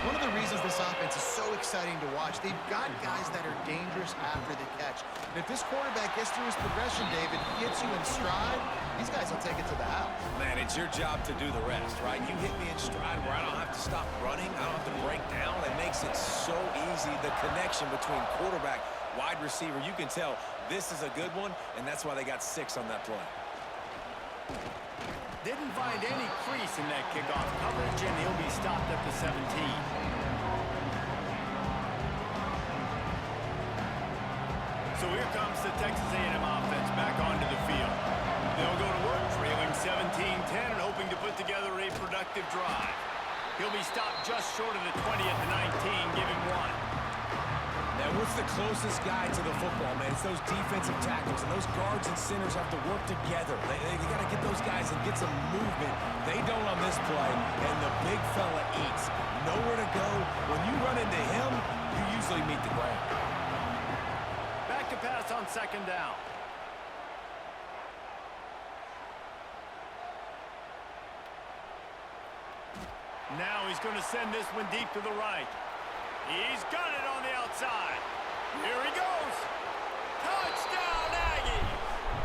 One of the reasons this offense is so exciting to watch, they've got guys that are dangerous after the catch. And if this quarterback gets through his progression, David, hits you in stride, these guys will take it to the house. Man, it's your job to do the rest, right? You hit me in stride where I don't have to stop running. I don't have to break down. It makes it so easy. The connection between quarterback, wide receiver, you can tell this is a good one, and that's why they got 6 on that play. Didn't find any crease in that kickoff coverage, and he'll be stopped at the 17. So here comes the Texas A&M offense back onto the field. They'll go to work, trailing 17-10 and hoping to put together a productive drive. He'll be stopped just short of the 20 at the 19, giving 1. Now, what's the closest guy to the football, man? It's those defensive tackles, and those guards and centers have to work together. They got to get those guys and get some movement. They don't on this play, and the big fella eats. Nowhere to go. When you run into him, you usually meet the ground. Back to pass on 2nd down. Now he's going to send this one deep to the right. He's got it on the outside. Here he goes. Touchdown, Aggies.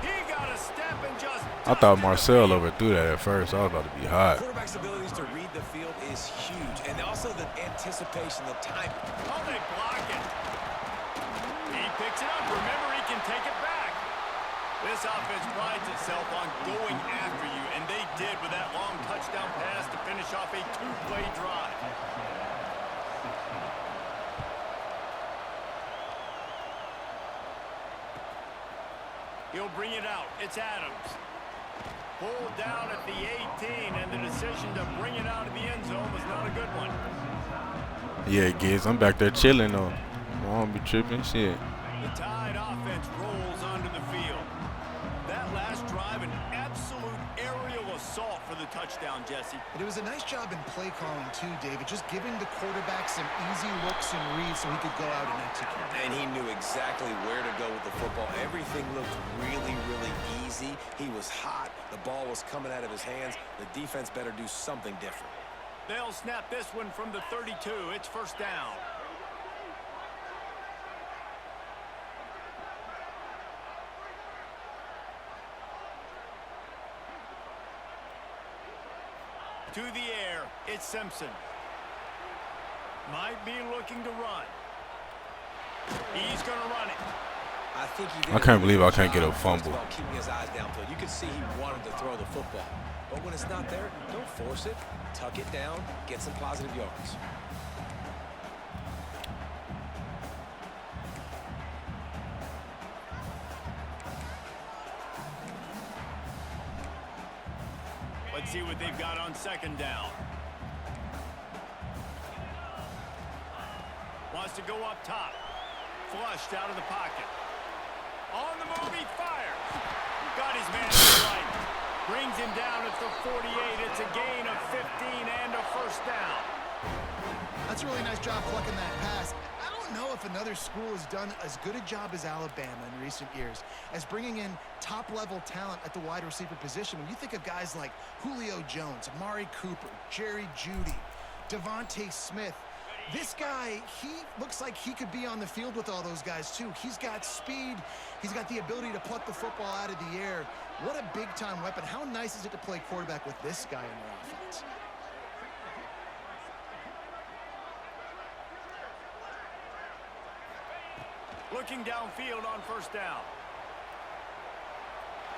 He got a step and just I thought Marcel overthrew that at first. I was about to be hot. Quarterback's abilities to read the field is huge, and also the anticipation, the timing. Oh, they block it. He picks it up. Remember, he can take it back. This offense prides itself on going after you, and they did with that long touchdown pass to finish off a two-play drive. He'll bring it out. It's Adams. Pulled down at the 18, and the decision to bring it out of the end zone was not a good one. Yeah, Gibbs, I'm back there chilling though. I don't be tripping shit. The Tide offense rolls onto the field. That last drive, an absolute aerial assault for the touchdown, Jesse. But it was a nice job in play calling too, David, just giving the quarterback some easy looks and reads so he could go out and execute. And he knew exactly where to go with the football. Everything looked really, really easy. He was hot. The ball was coming out of his hands. The defense better do something different. They'll snap this one from the 32. It's first down. To the air, it's Simpson. Might be looking to run. He's going to run it. I think he did I can't believe I can't get a fumble. Keeping his eyes downfield. You could see he wanted to throw the football. But when it's not there, don't force it. Tuck it down. Get some positive yards. Let's see what they've got on second down. Wants to go up top. Flushed out of the pocket. On the move, he fires. Got his man to the right. Brings him down at the 48. It's a gain of 15 and a first down. That's a really nice job plucking that pass. I don't know if another school has done as good a job as Alabama in recent years as bringing in top-level talent at the wide receiver position. When you think of guys like Julio Jones, Amari Cooper, Jerry Jeudy, Devontae Smith, this guy, he looks like he could be on the field with all those guys, too. He's got speed. He's got the ability to pluck the football out of the air. What a big-time weapon. How nice is it to play quarterback with this guy in their offense? Looking downfield on first down.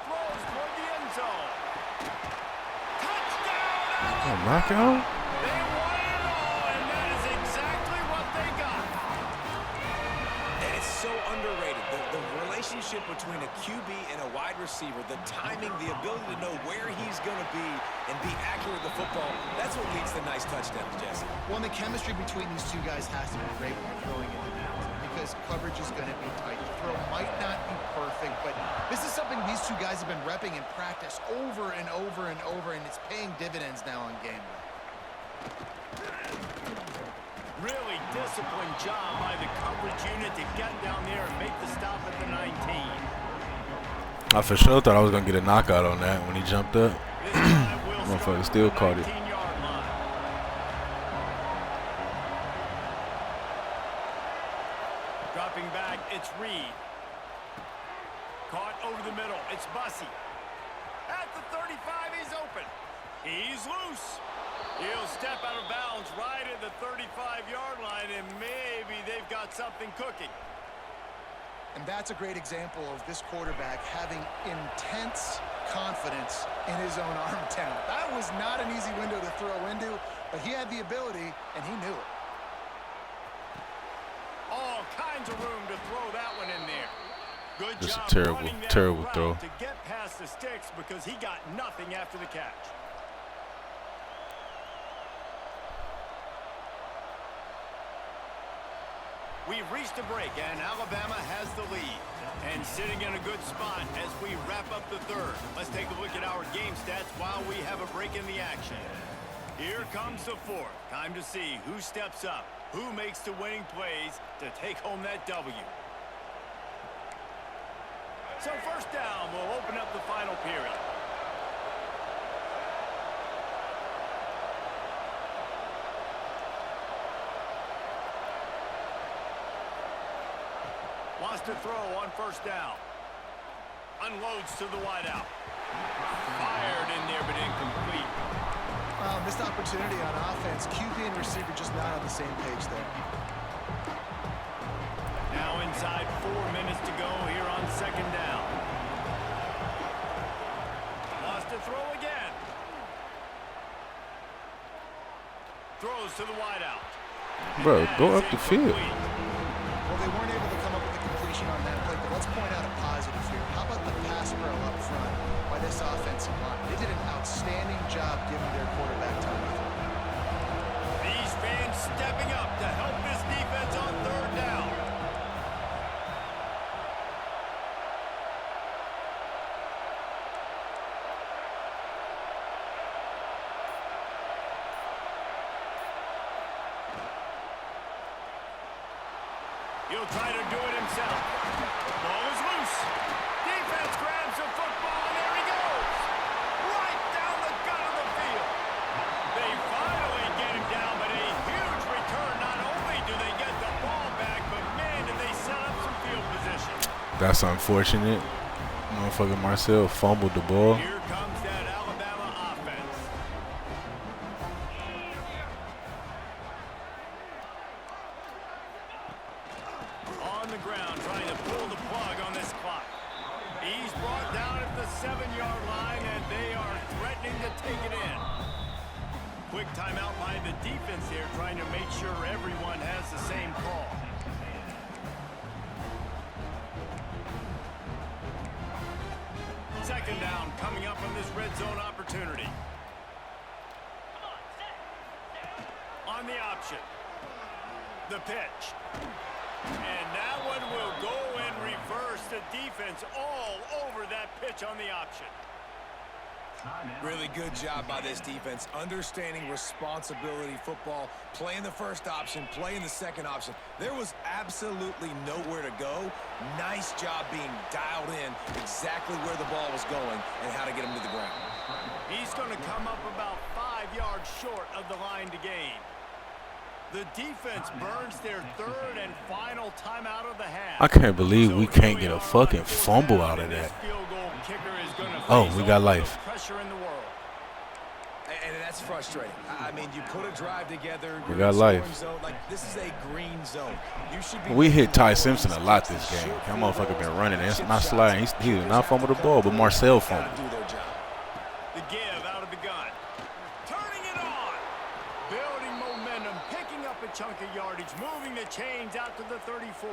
Throws toward the end zone. Touchdown! Oh, knockout? They won it all, and that is exactly what they got. And it's so underrated. The relationship between a QB and a wide receiver, the timing, the ability to know where he's going to be and be accurate with the football, that's what leads to nice touchdowns, Jesse. Well, and the chemistry between these two guys has to be great when they're throwing into the end zone because coverage is going to be tight. The throw might not be perfect, but this is something these two guys have been repping in practice over and over and over, and it's paying dividends now on game day. Really disciplined job by the coverage unit to get down there and make the stop at the 19. I for sure thought I was going to get a knockout on that when he jumped up. This time will Motherfucker start still at the caught it. 19-yard line. Dropping back, it's Reed. Caught over the middle, it's Bussey. At the 35, he's open. He's loose. He'll step out of bounds right at the 35-yard line, and maybe they've got something cooking. And that's a great example of this quarterback having intense confidence in his own arm talent. That was not an easy window to throw into, but he had the ability, and he knew it. All kinds of room to throw that one in there. Good Just a job terrible, running that terrible route throw. to get past the sticks because he got nothing after the catch. We've reached a break, and Alabama has the lead. And sitting in a good spot as we wrap up the third. Let's take a look at our game stats while we have a break in the action. Here comes the fourth. Time to see who steps up, who makes the winning plays to take home that W. So first down, we'll open up the final period. Wants to throw on first down. Unloads to the wideout. Fired in there, but incomplete. Missed opportunity on offense. QB and receiver just not on the same page there. Now inside 4 minutes to go here on second down. Lost to throw again. Throws to the wideout. Bro, go up the field. Well, they weren't able to come up with a completion on that play, but let's point out a positive here. How about the pass pro up front by this offensive line? They did an outstanding job giving their quarterback time. These fans stepping up to help this defense on third down. He'll try to do it himself. Ball is loose. Defense grabs the football, and there he goes. Right down the gut of the field. They finally get him down, but a huge return. Not only do they get the ball back, but man, did they set up some field position. That's unfortunate. Motherfucker Marcel fumbled the ball. Here comes that Alabama offense. On the ground, trying to pull the plug on this clock. He's brought down at the 7-yard line, and they are threatening to take it in. Quick timeout by the defense here, trying to make sure everyone has the same call. Second down coming up on this red zone opportunity. On the option. The pitch. And that one will go and reverse the defense all over that pitch on the option. Really good job by this defense, understanding responsibility football, playing the first option, playing the second option. There was absolutely nowhere to go. Nice job being dialed in exactly where the ball was going and how to get him to the ground. He's going to come up about 5 yards short of the line to gain. The defense burns their third and final timeout of the half. I can't believe we can't get a fucking fumble out of that. Oh, we got life. Pressure in the world. And that's frustrating. I mean, you put a drive together. We got life. Zone. Like, this is a green zone. You should be We hit Ty Simpson a lot this game. That motherfucker been running. That's not sliding. He did not fumble the ball, but Marcel fumbled. The give out of the gun. Turning it on. Building momentum. Picking up a chunk of yardage. Moving the chains out to the 34.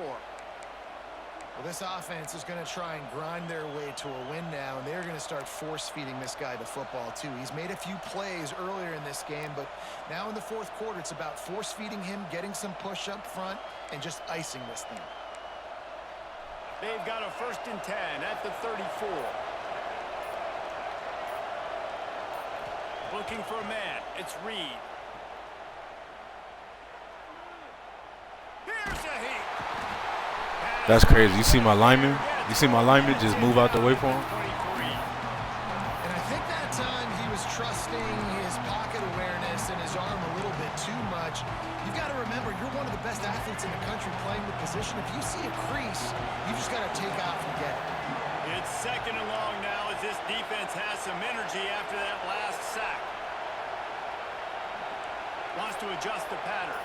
Well, this offense is going to try and grind their way to a win now, and they're going to start force-feeding this guy the football, too. He's made a few plays earlier in this game, but now in the fourth quarter, it's about force-feeding him, getting some push up front, and just icing this thing. They've got a 1st and 10 at the 34. Looking for a man. It's Reed. Here's a heat. That's crazy. You see my lineman? You see my lineman just move out the way for him? And I think that time he was trusting his pocket awareness and his arm a little bit too much. You've got to remember, you're one of the best athletes in the country playing the position. If you see a crease, you just got to take off and get it. It's 2nd and long now as this defense has some energy after that last sack. Wants to adjust the pattern.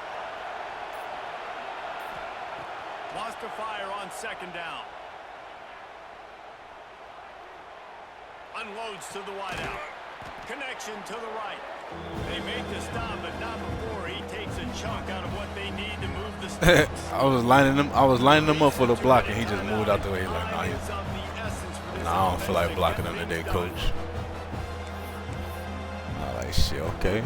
Wants to fire on 2nd down. Unloads to the wideout. Connection to the right. They make the stop, but not before he takes a chunk out of what they need to move the sticks. I was lining them up for the block, and he just moved out the way. Like, nah, I don't feel like blocking them today, coach. Not like shit. Okay.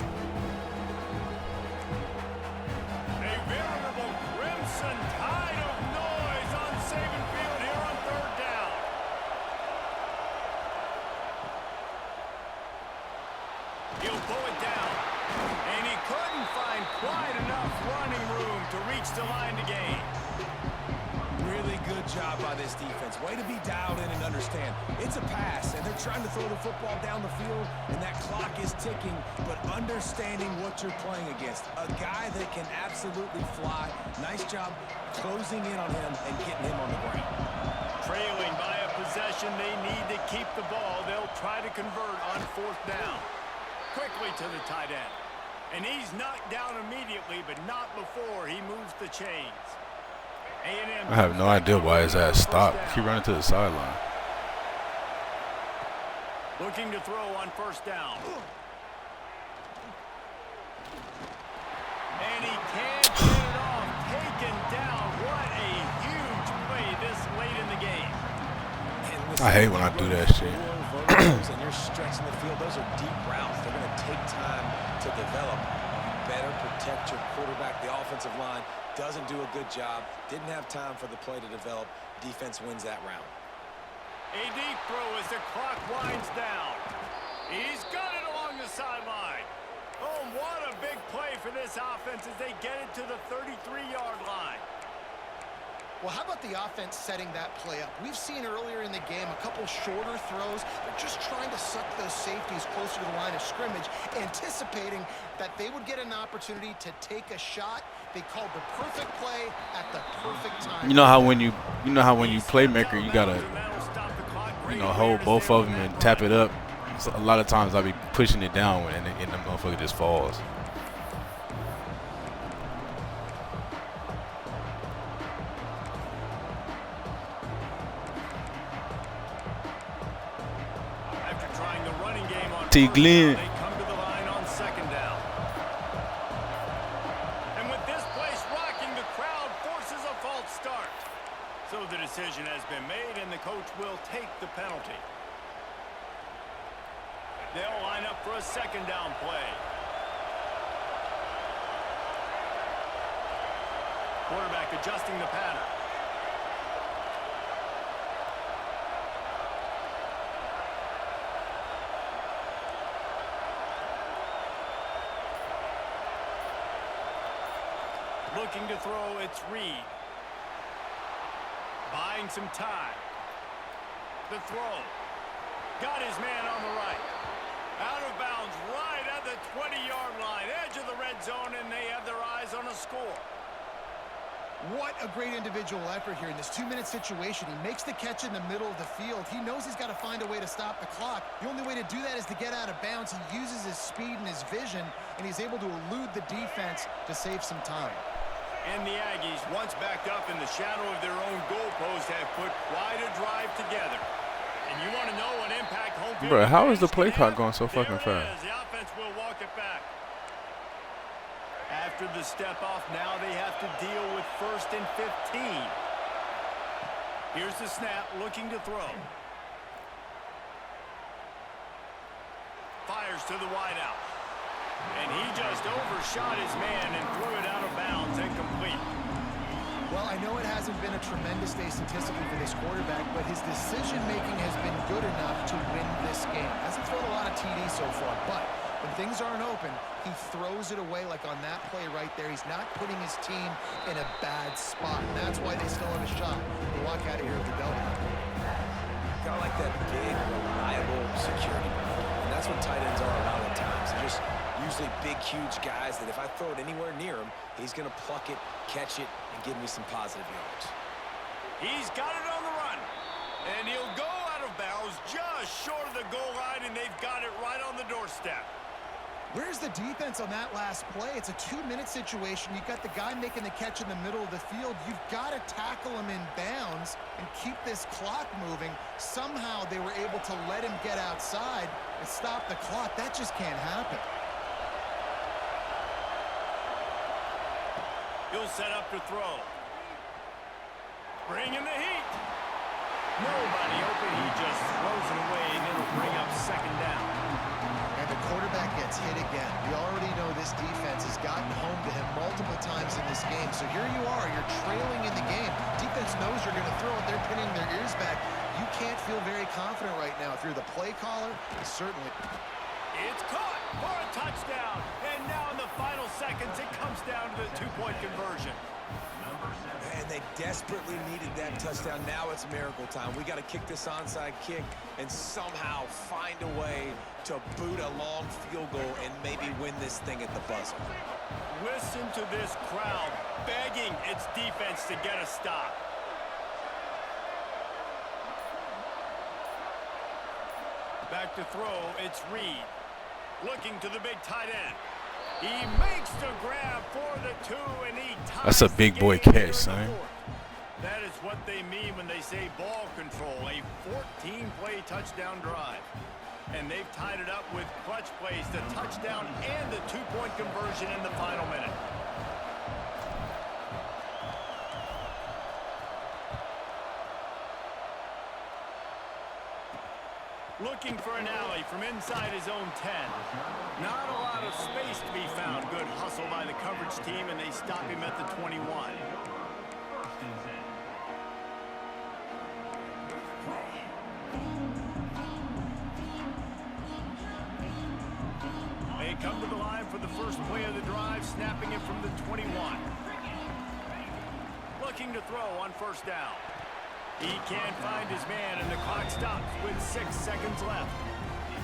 He'll pull it down, and he couldn't find quite enough running room to reach the line to gain. Really good job by this defense. Way to be dialed in and understand. It's a pass, and they're trying to throw the football down the field, and that clock is ticking, but understanding what you're playing against. A guy that can absolutely fly. Nice job closing in on him and getting him on the ground. Trailing by a possession. possession. They need to keep the ball. They'll try to convert on 4th down. Quickly to the tight end. And he's knocked down immediately, but not before he moves the chains. A&M I have no idea why his ass stopped. Keep running to the sideline. Looking to throw on 1st down. And he can't get it off. Taken down. What a huge play this late in the game. I hate when I do that shit. And you're stretching the field. Those are deep routes. They're going to take time to develop. You better protect your quarterback. The offensive line doesn't do a good job. Didn't have time for the play to develop. Defense wins that round. A deep throw as the clock winds down. He's got it along the sideline. Oh, what a big play for this offense as they get it to the 33-yard line. Well, how about the offense setting that play up? We've seen earlier in the game a couple shorter throws. They're just trying to suck those safeties closer to the line of scrimmage, anticipating that they would get an opportunity to take a shot. They called the perfect play at the perfect time. You know how when you playmaker, you gotta hold both of them and tap it up. So a lot of times I'll be pushing it down and the motherfucker just falls. T. Glenn. They come to the line on 2nd down. And with this place rocking, the crowd forces a false start. So the decision has been made, and the coach will take the penalty. They'll line up for a 2nd down play. Quarterback adjusting the pattern. Looking to throw, it's Reed. Buying some time. The throw. Got his man on the right. Out of bounds right at the 20-yard line. Edge of the red zone, and they have their eyes on a score. What a great individual effort here in this 2-minute situation. He makes the catch in the middle of the field. He knows he's got to find a way to stop the clock. The only way to do that is to get out of bounds. He uses his speed and his vision, and he's able to elude the defense to save some time. And the Aggies, once backed up in the shadow of their own goalpost, have put quite a drive together. And you want to know what impact home field... Bro, how is the play clock going so fucking fast? The offense will walk it back. After the step off, now they have to deal with 1st and 15. Here's the snap, looking to throw. Fires to the wideout. And he just overshot his man and threw it out of bounds, incomplete. Well, I know it hasn't been a tremendous day statistically for this quarterback, but his decision-making has been good enough to win this game. Hasn't thrown a lot of TDs so far, but when things aren't open, he throws it away like on that play right there. He's not putting his team in a bad spot, and that's why they still have a shot to walk out of here with the W. Got like that big, reliable security. And that's what tight ends are a lot of times. They're just usually big, huge guys that if I throw it anywhere near him, he's going to pluck it, catch it, and give me some positive yards. He's got it on the run. And he'll go out of bounds just short of the goal line, and they've got it right on the doorstep. Where's the defense on that last play? It's a 2-minute situation. You've got the guy making the catch in the middle of the field. You've got to tackle him in bounds and keep this clock moving. Somehow they were able to let him get outside and stop the clock. That just can't happen. He'll set up to throw. Bring in the heat. Nobody open. He just throws it away, and it'll bring up 2nd down. And the quarterback gets hit again. We already know this defense has gotten home to him multiple times in this game. So here you are. You're trailing in the game. Defense knows you're going to throw it. They're pinning their ears back. You can't feel very confident right now. If you're the play caller, certainly. It's caught for a touchdown. And now in the final seconds, it comes down to the 2-point conversion. Man, they desperately needed that touchdown. Now it's miracle time. We got to kick this onside kick and somehow find a way to boot a long field goal and maybe win this thing at the buzzer. Listen to this crowd begging its defense to get a stop. Back to throw, it's Reed. Looking to the big tight end. He makes the grab for the 2, and he ties That's a big boy catch, son. That is what they mean when they say ball control. A 14-play touchdown drive. And they've tied it up with clutch plays, the touchdown and the 2-point conversion in the final minute. Looking for an alley from inside his own 10. Not a lot of space to be found. Good hustle by the coverage team, and they stop him at the 21. They come to the line for the first play of the drive, snapping it from the 21. Looking to throw on first down. He can't find his man, and the clock stops with 6 seconds left.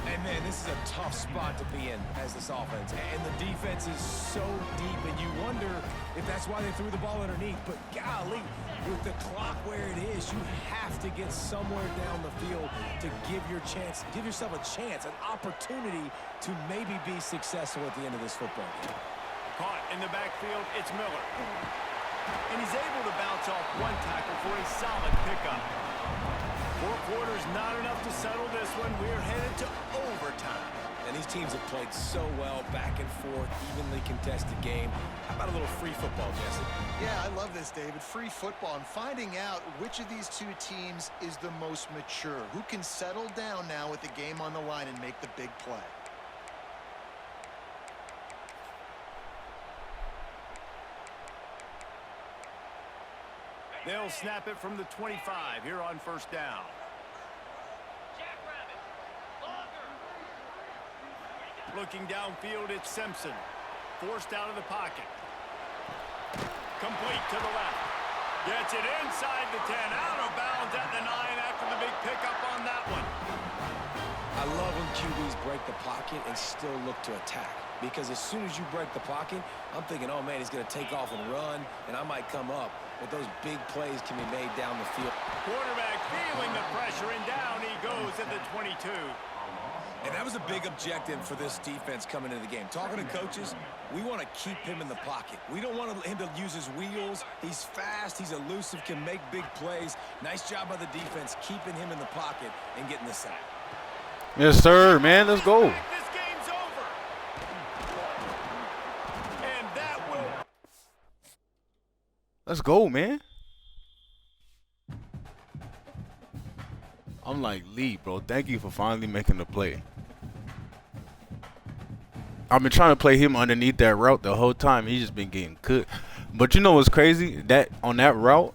And, man, this is a tough spot to be in as this offense. And the defense is so deep, and you wonder if that's why they threw the ball underneath. But, golly, with the clock where it is, you have to get somewhere down the field to give yourself a chance, an opportunity to maybe be successful at the end of this football game. Caught in the backfield, it's Miller. And he's able to bounce off one tackle for a solid pickup. 4 quarters not enough to settle this one. We're headed to overtime. And these teams have played so well, back and forth, evenly contested game. How about a little free football, Jesse? Yeah, I love this, David. Free football and finding out which of these two teams is the most mature. Who can settle down now with the game on the line and make the big play. They'll snap it from the 25 here on first down. Looking downfield, it's Simpson. Forced out of the pocket. Complete to the left. Gets it inside the 10. Out of bounds at the 9 after the big pickup on that one. I love when QBs break the pocket and still look to attack. Because as soon as you break the pocket, I'm thinking, oh, man, he's going to take off and run, and I might come up. But those big plays can be made down the field. Quarterback feeling the pressure, and down he goes at the 22. And that was a big objective for this defense coming into the game. Talking to coaches, we want to keep him in the pocket. We don't want him to use his wheels. He's fast. He's elusive, can make big plays. Nice job by the defense keeping him in the pocket and getting the sack. Yes, sir, man. Let's go. This game's over. And that will... Let's go, man. I'm like, Lee, bro, thank you for finally making the play. I've been trying to play him underneath that route the whole time. He's just been getting cooked. But you know what's crazy? That on that route,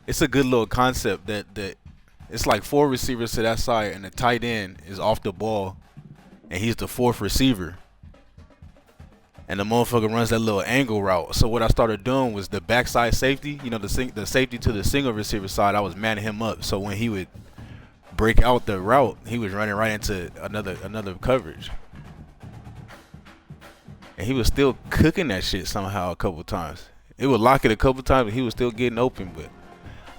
it's a good little concept that it's like 4 receivers to that side, and the tight end is off the ball, and he's the 4th receiver. And the motherfucker runs that little angle route. So what I started doing was the backside safety, you know, the safety to the single receiver side, I was manning him up. So when he would break out the route, he was running right into another coverage. And he was still cooking that shit somehow a couple times. It would lock it a couple times, but he was still getting open. But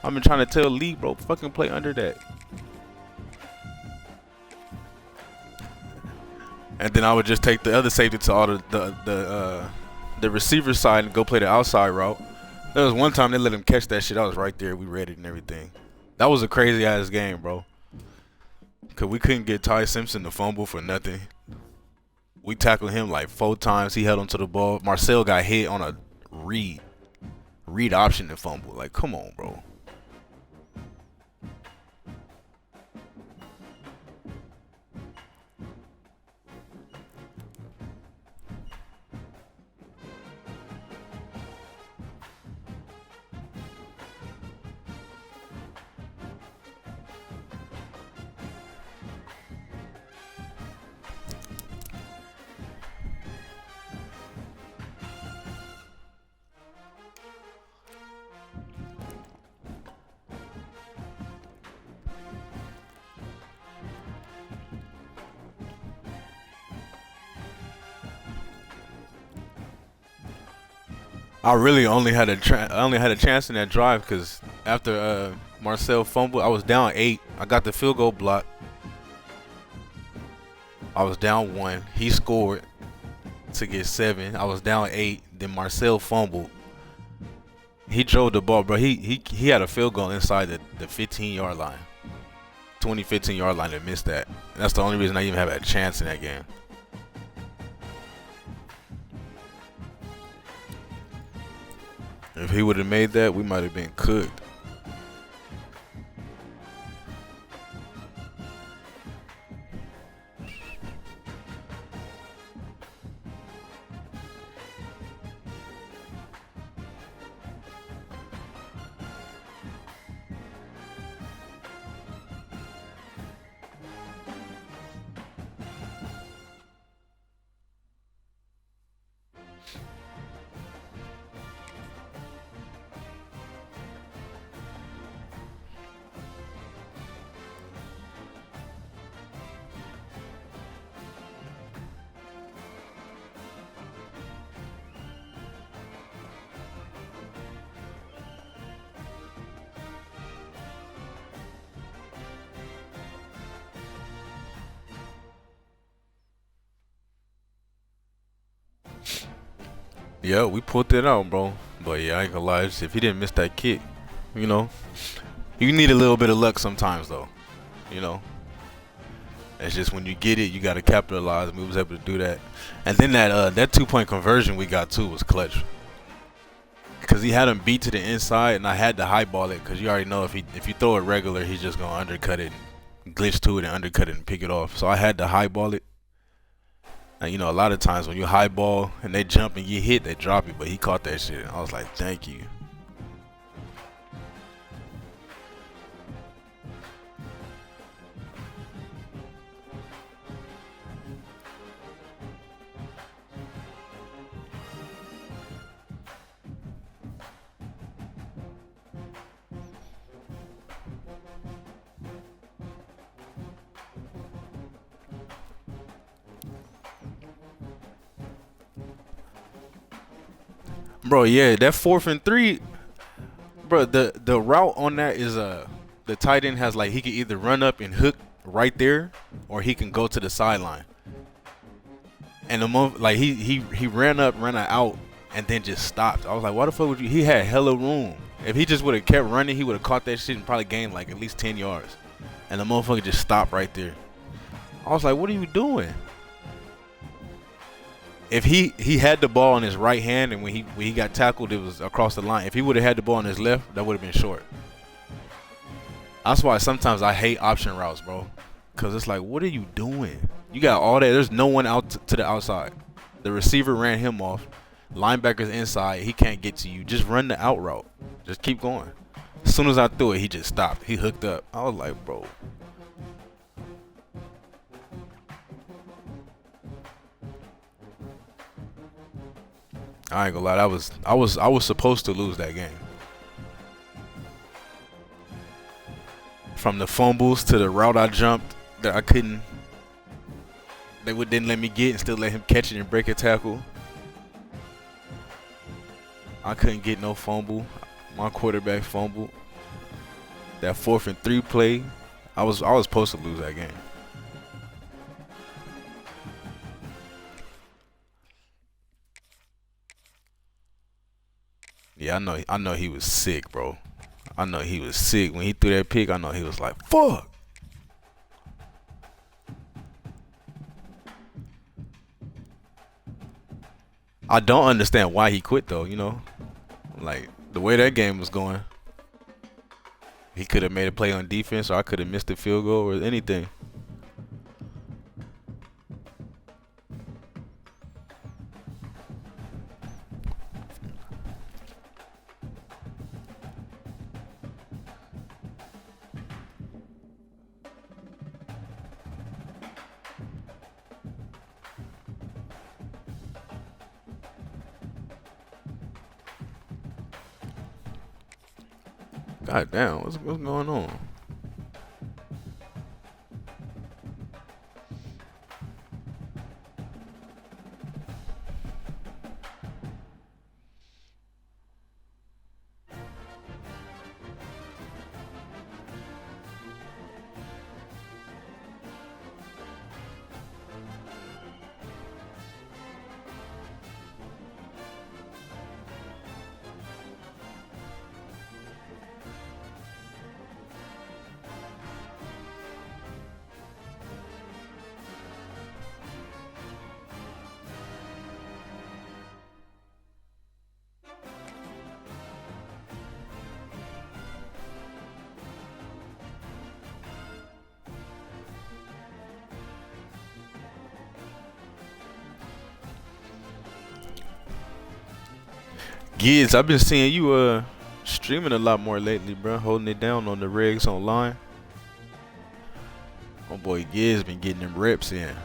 I've been trying to tell Lee, bro, fucking play under that. And then I would just take the other safety to all the receiver side and go play the outside route. There was one time they let him catch that shit. I was right there. We read it and everything. That was a crazy ass game, bro. Cause we couldn't get Ty Simpson to fumble for nothing. We tackled him like 4 times. He held on to the ball. Marcel got hit on a read option to fumble. Like, come on, bro. I really only had a chance in that drive because after Marcel fumbled. I was down 8. I got the field goal block. I was down 1. He scored to get 7. I was down 8. Then Marcel fumbled. He drove the ball, bro. He had a field goal inside the 15-yard line. 15-yard line and missed that. And that's the only reason I even have a chance in that game. If he would have made that, we might have been cooked. Yeah, we pulled it out, bro. But yeah, I ain't gonna lie. If he didn't miss that kick, you know, you need a little bit of luck sometimes, though. You know, it's just when you get it, you gotta capitalize. And we was able to do that. And then that 2-point conversion we got too was clutch. Cause he had him beat to the inside, and I had to highball it. Cause you already know if you throw it regular, he's just gonna undercut it, and glitch to it, and undercut it and pick it off. So I had to highball it. And you know, a lot of times when you high ball and they jump and get hit, they drop it. But he caught that shit. I was like, thank you. Bro, yeah, that 4th and 3, bro. The route on that is the tight end has like he can either run up and hook right there, or he can go to the sideline. And the moment like he ran up, ran out, and then just stopped. I was like, why the fuck would you? He had hella room. If he just would have kept running, he would have caught that shit and probably gained like at least 10 yards. And the motherfucker just stopped right there. I was like, what are you doing? If he had the ball in his right hand, and when he got tackled, it was across the line. If he would have had the ball in his left, that would have been short. That's why sometimes I hate option routes, bro. Because it's like, what are you doing? You got all that. There's no one out to the outside. The receiver ran him off. Linebacker's inside. He can't get to you. Just run the out route. Just keep going. As soon as I threw it, he just stopped. He hooked up. I was like, bro. I ain't gonna lie, I was supposed to lose that game. From the fumbles to the route I jumped that I couldn't, didn't let me get, and still let him catch it and break a tackle. I couldn't get no fumble. My quarterback fumbled. That 4th and 3 play, I was supposed to lose that game. Yeah, I know he was sick, bro. I know he was sick. When he threw that pick, I know he was like, fuck. I don't understand why he quit, though, you know? Like, the way that game was going, he could have made a play on defense, or I could have missed a field goal or anything. God damn, what's going on? Gids, I've been seeing you streaming a lot more lately, bro. Holding it down on the rigs online. Oh boy, Gids been getting them reps in.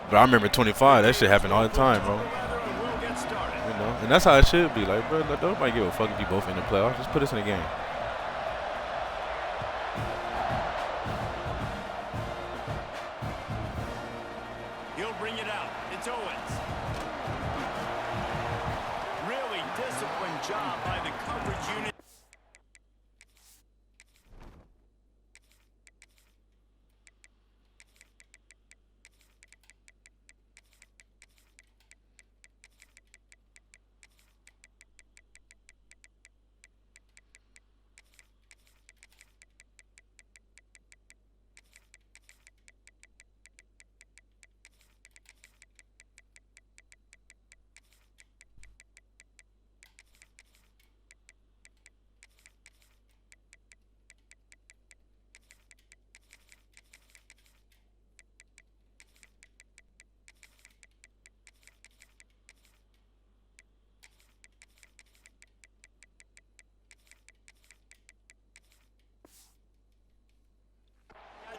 But I remember 25. That shit happened all the time, bro. You know, and that's how it should be. Like, bro, nobody give a fuck if you both in the playoffs. Just put us in the game. He'll bring it out. It's Owens. Really disciplined job by the coverage unit.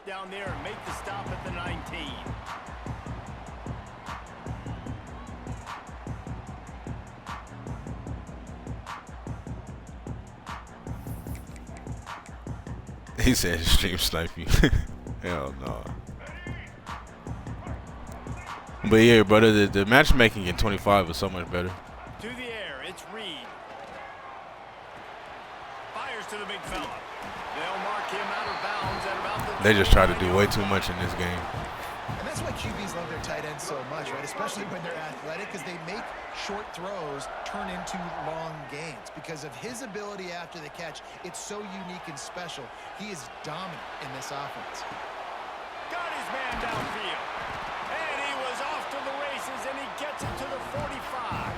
Down there and make the stop at the 19. He said stream snipe you. Hell no. But yeah, brother, the matchmaking in 25 was so much better. To the air, it's Reed. Fires to the big fella. They'll mark him out of bounds at about the They just try to do way too much in this game. And that's why QBs love their tight ends so much, right? Especially when they're athletic, because they make short throws turn into long gains. Because of his ability after the catch, it's so unique and special. He is dominant in this offense. Got his man downfield. And he was off to the races, and he gets it to the 45.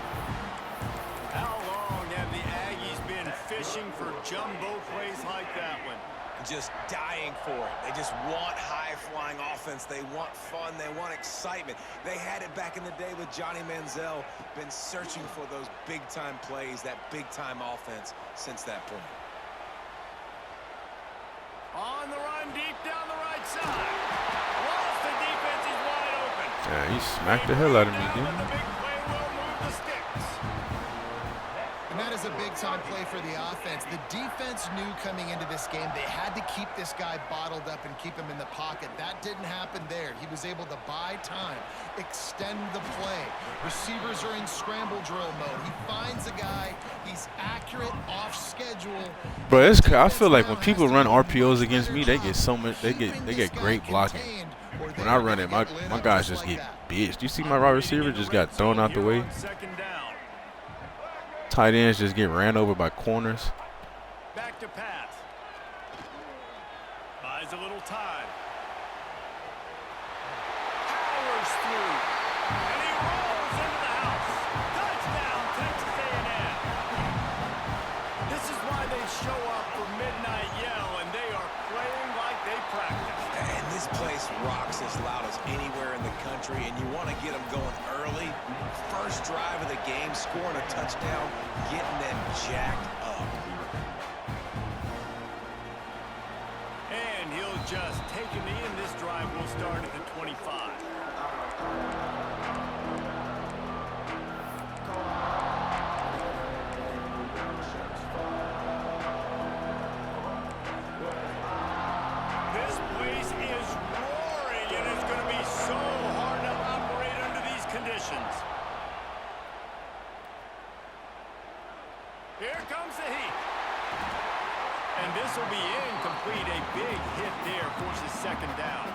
How long have the Aggies been fishing for jumbo plays like that one? Just dying for it. They just want high-flying offense. They want fun. They want excitement. They had it back in the day with Johnny Manziel. Been searching for those big-time plays, that big-time offense since that point. On the run, deep down the right side. Lost, the defense is wide open. Yeah, he smacked the hell out of me, didn't The he? big play will move the sticks. And that is a big-time play for the offense. The defense knew coming into this game they had to keep this guy bottled up and keep him in the pocket. That didn't happen there. He was able to buy time, extend the play. Receivers are in scramble drill mode. He finds a guy. He's accurate, off schedule. Bro, it's, I feel like when people run RPOs against me, they get so much. They get great blocking. When I run it, my guys just get bitched. You see my wide receiver just got thrown out the way. Second down. Tight ends just get ran over by corners. Back to pass. Buys a little time. Powers through. And he rolls into the house. Touchdown, Texas A&M. This is why they show up for Midnight Yell, and they are playing like they practice. And this place rocks as loud as anywhere in the country, and you want to get them going early. First drive of the game, scoring a touchdown, getting them jacked up. And he'll just take a knee, and this drive will start at the 25. This place is roaring, and it's going to be so hard to operate under these conditions. Here comes the heat. And this will be incomplete. A big hit there forces second down.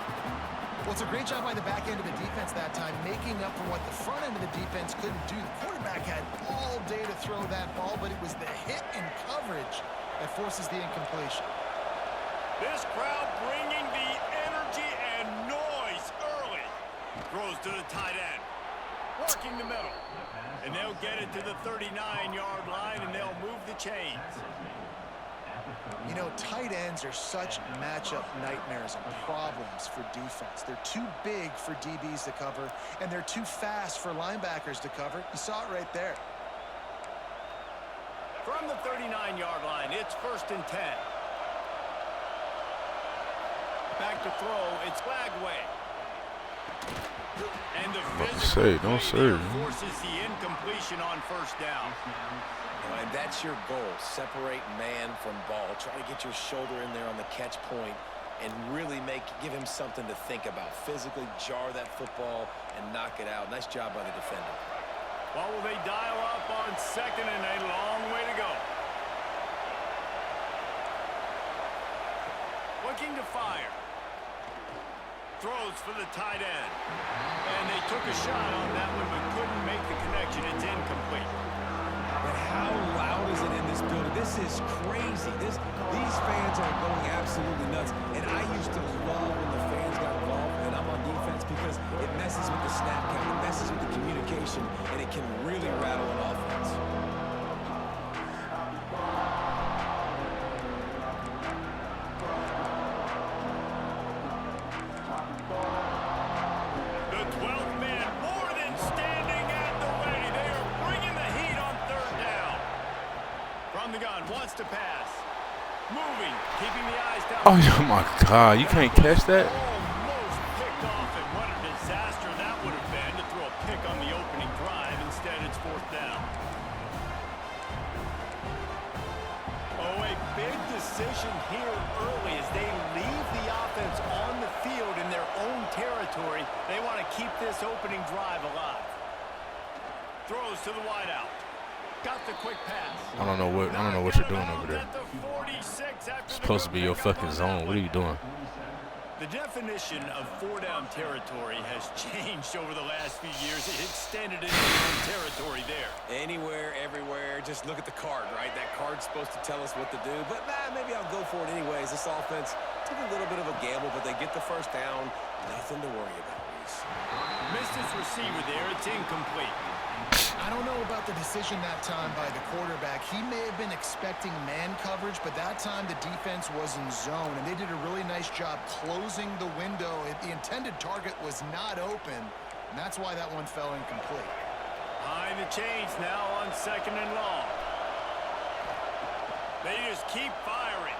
Well, it's a great job by the back end of the defense that time, making up for what the front end of the defense couldn't do. The quarterback had all day to throw that ball, but it was the hit and coverage that forces the incompletion. This crowd bringing the energy and noise early. Throws to the tight end. Working the middle. And they'll get it to the 39-yard line, and they'll move the chains. You know, tight ends are such matchup nightmares and problems for defense. They're too big for DBs to cover, and they're too fast for linebackers to cover. You saw it right there. From the 39-yard line, it's 1st and 10. Back to throw, it's Flagway. And the physical Don't say. forces the incompletion on 1st down. And that's your goal. Separate man from ball. Try to get your shoulder in there on the catch point and really give him something to think about. Physically jar that football and knock it out. Nice job by the defender. Well, will they dial up on 2nd and a long way to go? Looking to fire. Throws for the tight end. And they took a shot on that one but couldn't make the connection. It's incomplete. But how loud is it in this building? This is crazy. These fans are going absolutely nuts. And I used to love when the fans got involved, and I'm on defense, because it messes with the snap count, it messes with the communication, and it can really rattle an offense. The 12th man more than standing at the ready. They are bringing the heat on 3rd down. From the gun, wants to pass. Moving, keeping the eyes down. Oh my God, you can't catch that? Almost picked off, and what a disaster that would have been to throw a pick on the opening drive. Instead, it's 4th down. Oh, a big decision here early as they leave the offense on the field in their own territory. They want to keep this opening drive alive. Throws to the wideout. Got the quick pass. I don't know what you're doing over there. It's supposed to be your fucking zone. What are you doing? The definition of four-down territory has changed over the last few years. It extended into your own territory there. Anywhere, everywhere, just look at the card, right? That card's supposed to tell us what to do, but maybe I'll go for it anyways. This offense took a little bit of a gamble, but they get the first down. Nothing to worry about, Reese. Missed his receiver there. It's incomplete. I don't know about the decision that time by the quarterback. He may have been expecting man coverage, but that time the defense was in zone, and they did a really nice job closing the window. The intended target was not open, and that's why that one fell incomplete. Behind the chains now on 2nd and long. They just keep firing.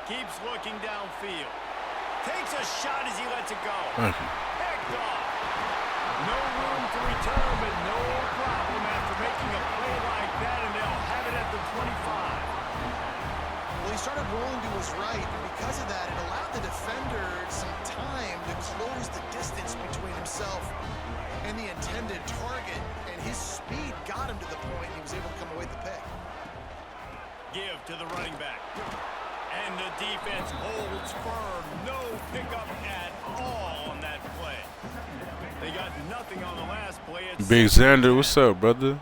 Keeps looking downfield. Takes a shot as he lets it go. Hecked off. No room to return, but no problem after making a play like that, and they'll have it at the 25. Well, he started rolling to his right, and because of that, it allowed the defender some time to close the distance between himself and the intended target, and his speed got him to the point he was able to come away with the pick. Give to the running back. And the defense holds firm. No pickup at all on that play. They got nothing on the last play. Big Xander, what's up, brother?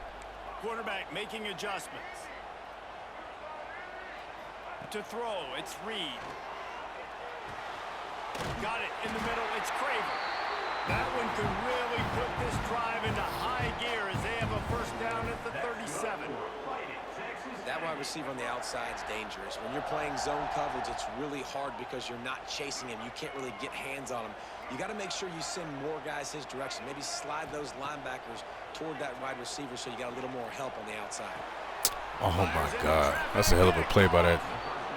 Quarterback making adjustments. To throw, it's Reed. Got it in the middle, it's Craven. That one could really put this drive into high gear as they have a first down at the 37. That wide receiver on the outside is dangerous. When you're playing zone coverage, it's really hard because you're not chasing him. You can't really get hands on him. You got to make sure you send more guys his direction. Maybe slide those linebackers toward that wide receiver so you got a little more help on the outside. Oh, my God. That's a hell of a play by that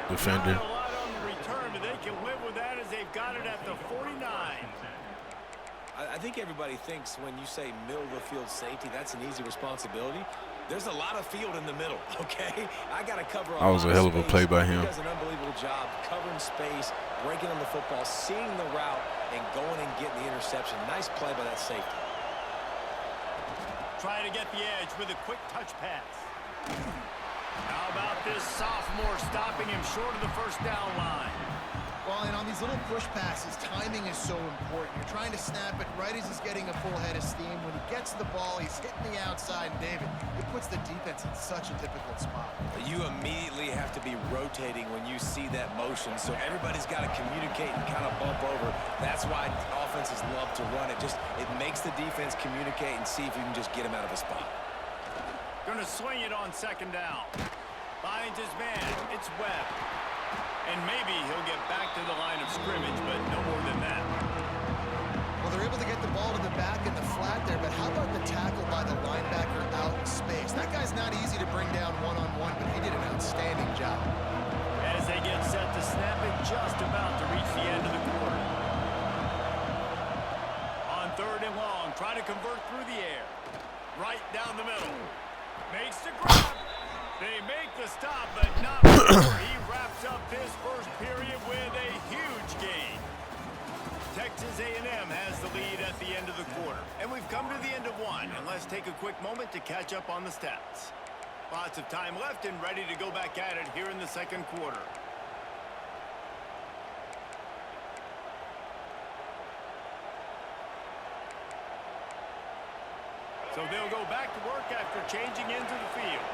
defender. A lot on the return, but they can live with that as they've got it at the 49. I think everybody thinks when you say middle of the field safety, that's an easy responsibility. There's a lot of field in the middle, okay? I got to cover That was a hell of a play by him. He does an unbelievable job covering space, breaking on the football, seeing the route, and going and getting the interception. Nice play by that safety. Trying to get the edge with a quick touch pass. How about this sophomore stopping him short of the first down line? Well, and on these little push passes, timing is so important. You're trying to snap it right as he's getting a full head of steam. When he gets the ball, he's hitting the outside, and David, it puts the defense in such a difficult spot. You immediately have to be rotating when you see that motion, so everybody's got to communicate and kind of bump over. That's why offenses love to run it. It makes the defense communicate and see if you can just get him out of a spot. Gonna swing it on 2nd down. Finds his man. It's Webb. And maybe he'll get back to the line of scrimmage, but no more than that. Well, they're able to get the ball to the back in the flat there, but how about the tackle by the linebacker out in space? That guy's not easy to bring down one-on-one, but he did an outstanding job. As they get set to snap it, just about to reach the end of the quarter. On 3rd and long, try to convert through the air. Right down the middle. Makes the grab. They make the stop, but not before he wraps up his first period with a huge gain. Texas A&M has the lead at the end of the quarter. And we've come to the end of one. And let's take a quick moment to catch up on the stats. Lots of time left and ready to go back at it here in the 2nd quarter. So they'll go back to work after changing into the field.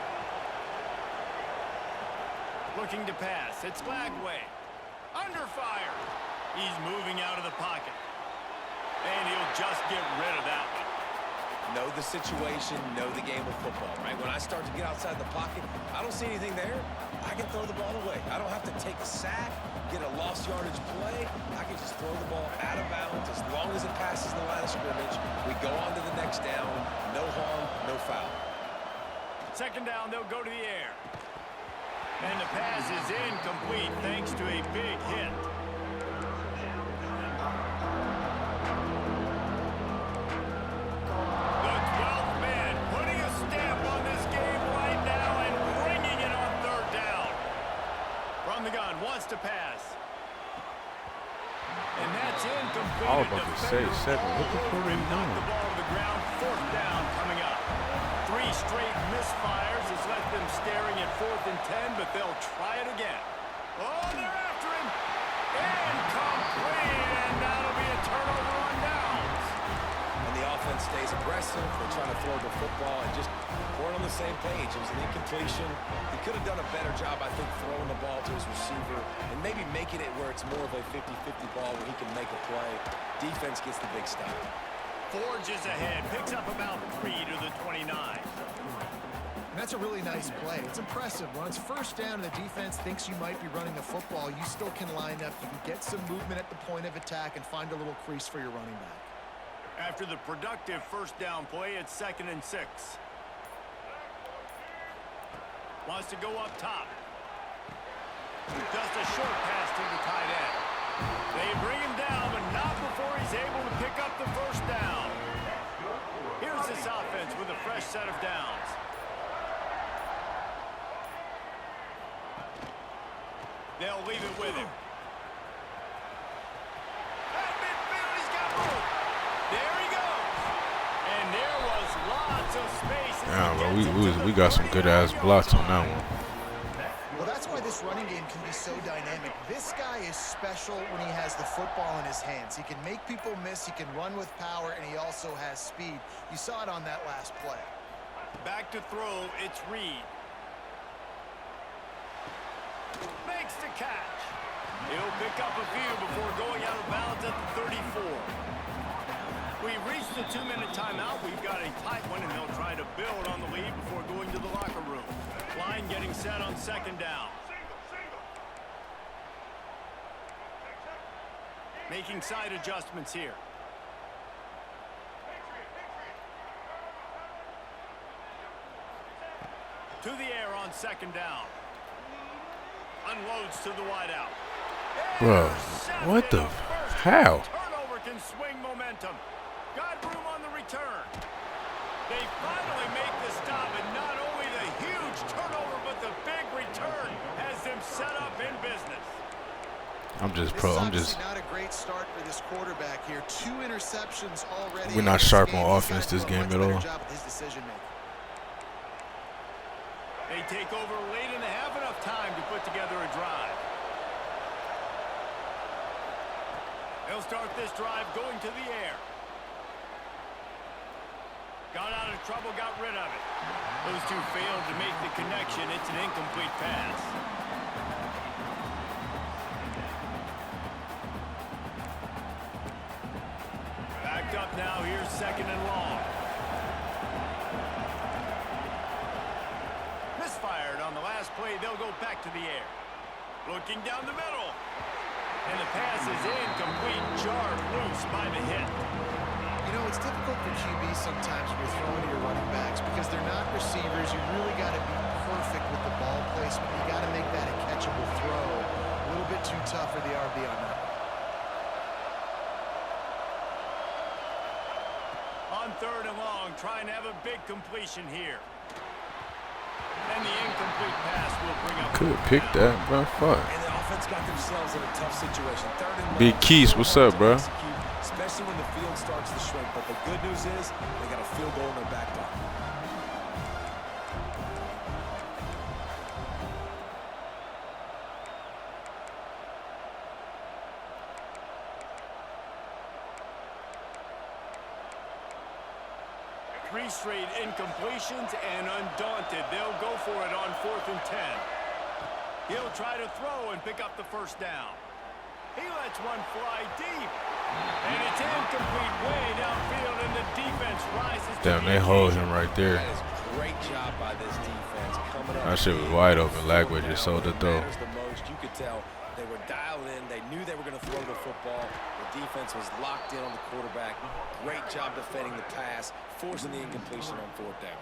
Looking to pass. It's Lagway. Under fire. He's moving out of the pocket. And he'll just get rid of that one. Know the situation, know the game of football, right? When I start to get outside the pocket, I don't see anything there. I can throw the ball away. I don't have to take a sack, get a lost yardage play. I can just throw the ball out of bounds as long as it passes the line of scrimmage. We go on to the next down. No harm, no foul. 2nd down, they'll go to the air. And the pass is incomplete thanks to a big hit. The 12th man putting a stamp on this game right now and bringing it on 3rd down. From the gun, wants to pass. And that's incomplete. I was about to say 7. What the fuck are you doing? The ball to the ground, 4th down coming up. 3 straight misfires has left them staring at 4th and 10, but they'll try it again. Oh, they're after him. Incomplete, and that'll be a turnover on downs. And the offense stays aggressive. They're trying to throw the football and just weren't on the same page. It was an incompletion. He could have done a better job, I think, throwing the ball to his receiver and maybe making it where it's more of a 50-50 ball where he can make a play. Defense gets the big stop. Forges ahead, picks up about 3 to the 29. And that's a really nice play. It's impressive. When it's 1st down and the defense thinks you might be running the football, you still can line up. You can get some movement at the point of attack and find a little crease for your running back. After the productive 1st down play, it's 2nd and 6. Wants to go up top. Just a short pass to the tight end. They bring him down, but not before he's able to pick up the 1st down. Here's this offense with a fresh set of downs. They'll leave it with him. At midfield, he's got room. There he goes. And there was lots of space. Yeah, bro, we got some good ass blocks on that one. Well, that's why this running game can be so dynamic. This guy is special when he has the football in his hands. He can make people miss, he can run with power, and he also has speed. You saw it on that last play. Back to throw, it's Reed. Makes the catch. He'll pick up a few before going out of bounds at the 34. We reached the 2-minute timeout. We've got a tight one, and they'll try to build on the lead before going to the locker room. Line getting set on 2nd down. Making side adjustments here. To the air on 2nd down. Unloads to the wideout. Bro, what the? How? Turnover can swing momentum. Got room on the return. They finally make the stop, and not only the huge turnover, but the big return has them set up in business. I'm just not a great start for this quarterback here. 2 interceptions already. We're not sharp on offense this game at all. They take over late and have enough time to put together a drive. They'll start this drive going to the air. Got out of trouble, got rid of it. Those two failed to make the connection. It's an incomplete pass. Backed up now. Here's 2nd and long. Misfired on the last play. They'll go back to the air. Looking down the middle. And the pass is incomplete. Jarred loose by the hit. You know, it's difficult for QBs sometimes when you're throwing to your running backs because they're not receivers. You really got to be perfect with the ball placement. You got to make that a catchable throw. A little bit too tough for the RB on that. On 3rd and long, trying to have a big completion here. And the incomplete pass will bring up. Could have picked that, bro. Fuck. And the offense got themselves in a tough situation. 3rd and long. Big Keys, what's up, bro? Especially when the field starts to shrink. But the good news is they got a field goal in their back pocket. Three straight incompletions, and undaunted, they'll go for it on 4th and 10. He'll try to throw and pick up the 1st down. He lets one fly deep. And it's incomplete way downfield, and the defense rises. Damn, they hold him right there. That is a great job by this defense. Coming up. That shit was wide open. Lagway just sold the throw. The most. You could tell they were dialed in. They knew they were going to throw the football. The defense was locked in on the quarterback. Great job defending the pass, forcing the incompletion on 4th down.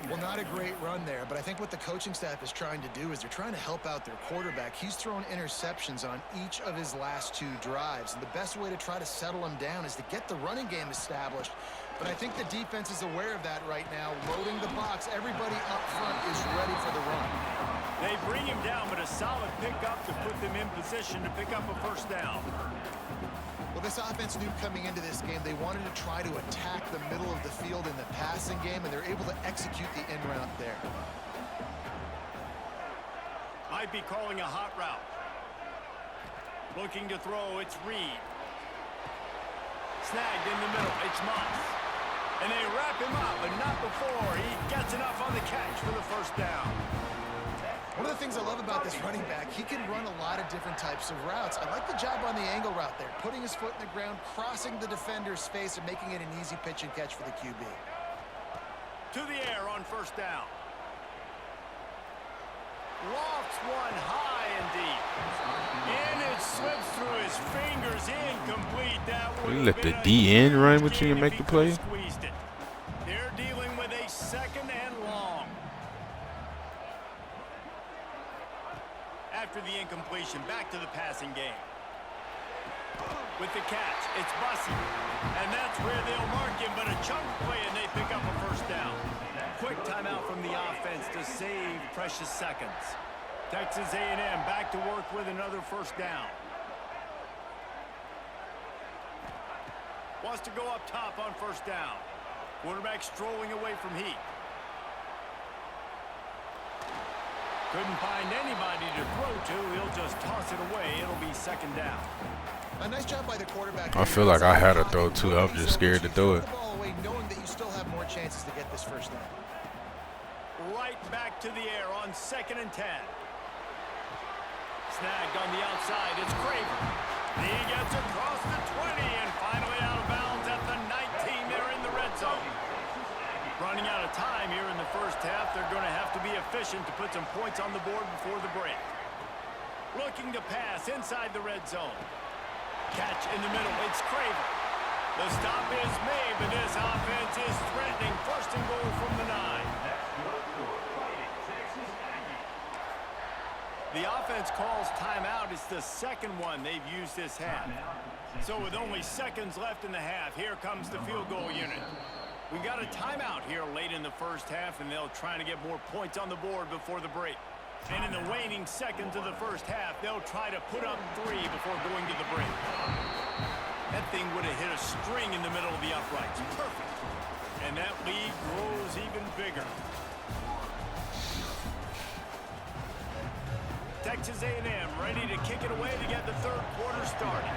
Well, not a great run there, but I think what the coaching staff is trying to do is they're trying to help out their quarterback. He's thrown interceptions on each of his last 2 drives, and the best way to try to settle him down is to get the running game established. But I think the defense is aware of that right now, loading the box. Everybody up front is ready for the run. They bring him down, but a solid pickup to put them in position to pick up a first down. Well, this offense knew coming into this game they wanted to try to attack the middle of the field in the passing game, and they're able to execute the in route there. Might be calling a hot route. Looking to throw, it's Reed. Snagged in the middle, it's Moss. And they wrap him up, but not before he gets enough on the catch for the first down. One of the things I love about this running back, he can run a lot of different types of routes. I like the job on the angle route there, putting his foot in the ground, crossing the defender's face, and making it an easy pitch and catch for the QB. To the air on first down. Lofts one high and deep. And it slips through his fingers, incomplete. That You let the DN run with you and make the play? They're dealing with a second and long. After the incompletion, back to the passing game. With the catch, it's Bussey. And that's where they'll mark him, but a chunk play and they pick up a first down. Quick timeout from the offense to save precious seconds. Texas A&M back to work with another first down. Wants to go up top on first down. Quarterback strolling away from Heat. Couldn't find anybody to throw to. He'll just toss it away. It'll be second down. A nice job by the quarterback. I feel like I had to throw too. I'm just scared to throw it. Knowing that you still have more chances to get this first down. Right back to the air on 2nd and 10. Snagged on the outside. It's Craver. He gets across the 20 and finally out of bounds at the 19. They're in the red zone. Running out of time here in the first half. They're going to have to be efficient to put some points on the board before the break. Looking to pass inside the red zone. Catch in the middle. It's Craver. The stop is made, but this offense is threatening. First and goal from the 9. The offense calls timeout. It's the second one they've used this half. So with only seconds left in the half, here comes the field goal unit. We got a timeout here late in the first half, and they'll try to get more points on the board before the break. And in the waning seconds of the first half, they'll try to put up 3 before going to the break. That thing would have hit a string in the middle of the uprights. Perfect. And that lead grows even bigger. Texas A&M ready to kick it away to get the third quarter started.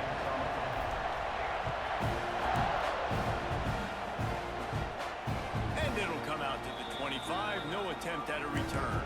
And it'll come out to the 25. No attempt at a return.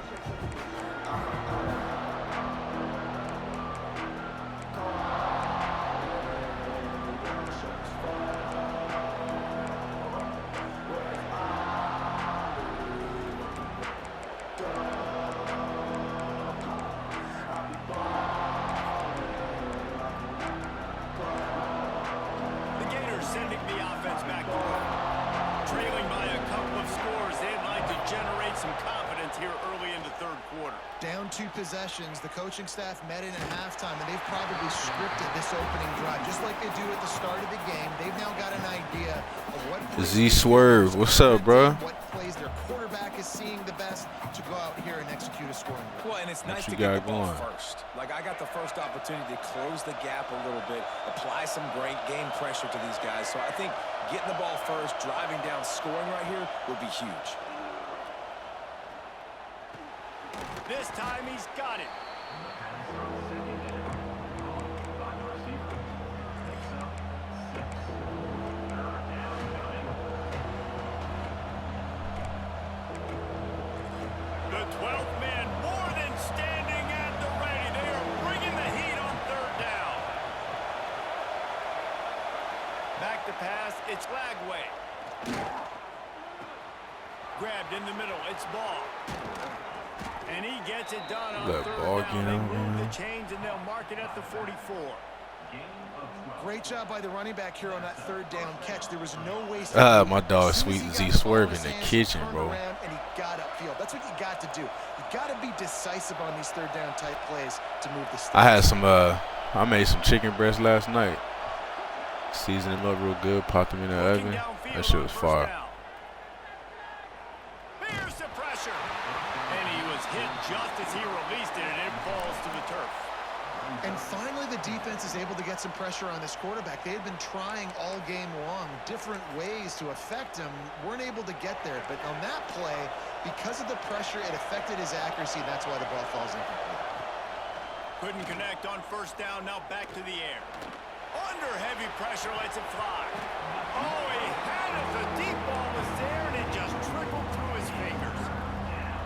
Down 2 possessions, the coaching staff met in at halftime, and they've probably scripted this opening drive just like they do at the start of the game. They've now got an idea of what Z Swerve, what's up, bro? What plays their quarterback is seeing the best to go out here and execute a scoring drive. Well, and it's nice to get the ball first. Like, I got the first opportunity to close the gap a little bit, apply some great game pressure to these guys. So I think getting the ball first, driving down, scoring right here would be huge. This time he's got it. The 12th man more than standing at the ready. They are bringing the heat on third down. Back to pass. It's Lagway. Grabbed in the middle. It's Ball. And he gets it done on third down. They move the chains, and they'll mark it at the 44. Great job by the running back here on that third down catch. There was no waste. My dog Sweet Z Swerve in the kitchen, bro. And he got upfield. That's what you got to do. You got to be decisive on these third down type plays to move the sticks. I had some I made some chicken breast last night. Seasoned them up real good, popped them in the oven. That shit was fire. Here's the pressure. And he was hit just as he released And finally, the defense is able to get some pressure on this quarterback. They had been trying all game long different ways to affect him, weren't able to get there. But on that play, because of the pressure, it affected his accuracy, and that's why the ball falls incomplete. Couldn't connect on first down, now back to the air. Under heavy pressure, lets it fly. Oh, he had it. The deep ball was there, and it just trickled through his fingers.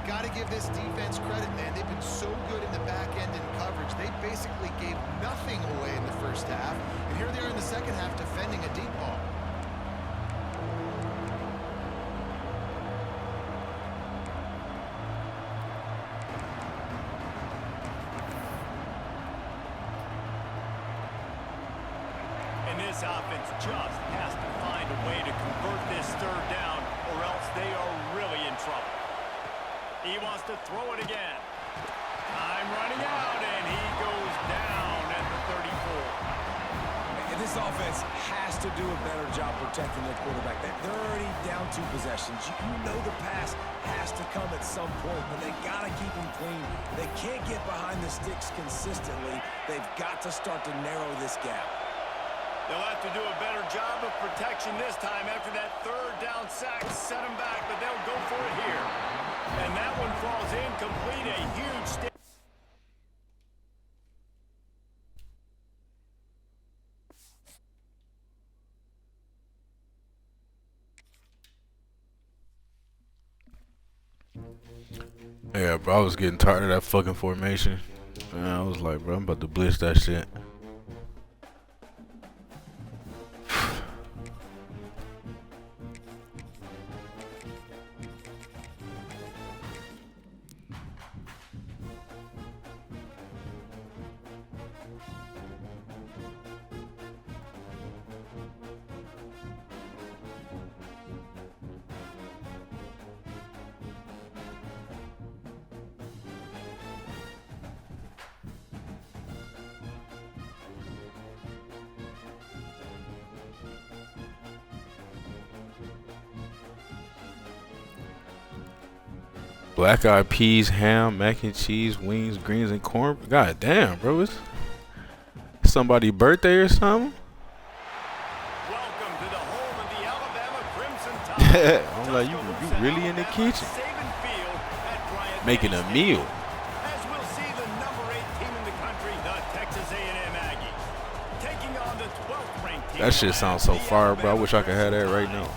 Got to give this defense credit, man. They've been so good in the back end in coverage. They basically gave nothing away in the first half. And here they are in the second half defending a deep ball. And this offense just has to find a way to convert this third down, or else they are really in trouble. He wants to throw it again. Time running out, and he goes down at the 34. And this offense has to do a better job protecting their quarterback. They're already down 2 possessions. You know the pass has to come at some point, but they got to keep him clean. They can't get behind the sticks consistently. They've got to start to narrow this gap. They'll have to do a better job of protection this time after that third down sack set them back, but they'll go for it here. And that one falls incomplete, a huge step. Yeah, bro, I was getting tired of that fucking formation. And I was like, bro, I'm about to blitz that shit. Black eyed peas, ham, mac and cheese, wings, greens, and corn. God damn, bro. It's somebody's birthday or something? Welcome to the home of the Alabama Crimson Tide. I'm like, you really in the kitchen. Making a meal. As we'll see the number 8 team in the country, the Texas A&M Aggies, taking on the 12th ranked team. That shit sounds so fire, bro. I wish I could have that right now.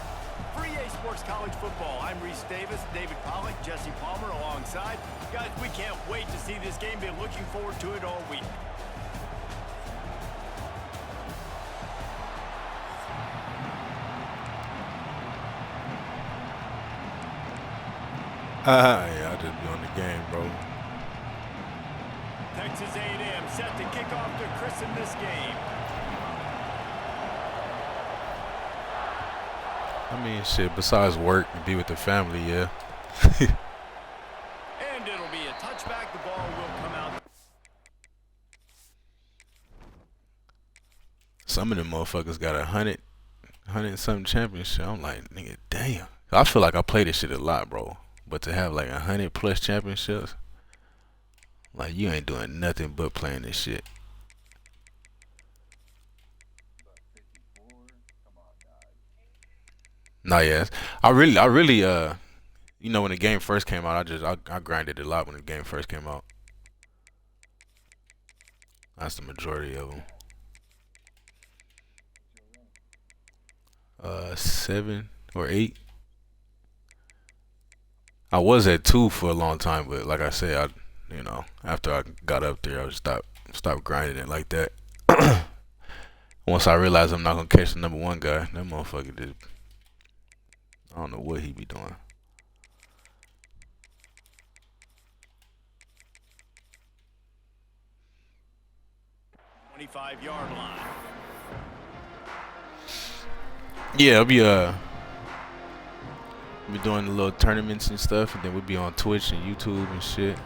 For easports college football, I'm Reese Davis, David Pollack, Jesse Palmer alongside. Guys, we can't wait to see this game. Been looking forward to it all week. Yeah, I just be on the game, bro. Texas A&M set to kick off to christen this game. I mean, shit, besides work and be with the family, yeah. And it'll be a touchback. The ball will come out. Some of them motherfuckers got 100 and something championship. I'm like, nigga, damn. I feel like I play this shit a lot, bro. But to have like 100 plus championships, like you ain't doing nothing but playing this shit. Nah, yes. I really, you know, when the game first came out, I grinded a lot when the game first came out. That's the majority of them. 7 or 8. I was at 2 for a long time, but like I said, you know, after I got up there, I just stopped grinding it like that. Once I realized I'm not gonna catch the number 1 guy, that motherfucker just, I don't know what he be doing. Yard line. Yeah, I'll be doing the little tournaments and stuff, and then we'll be on Twitch and YouTube and shit.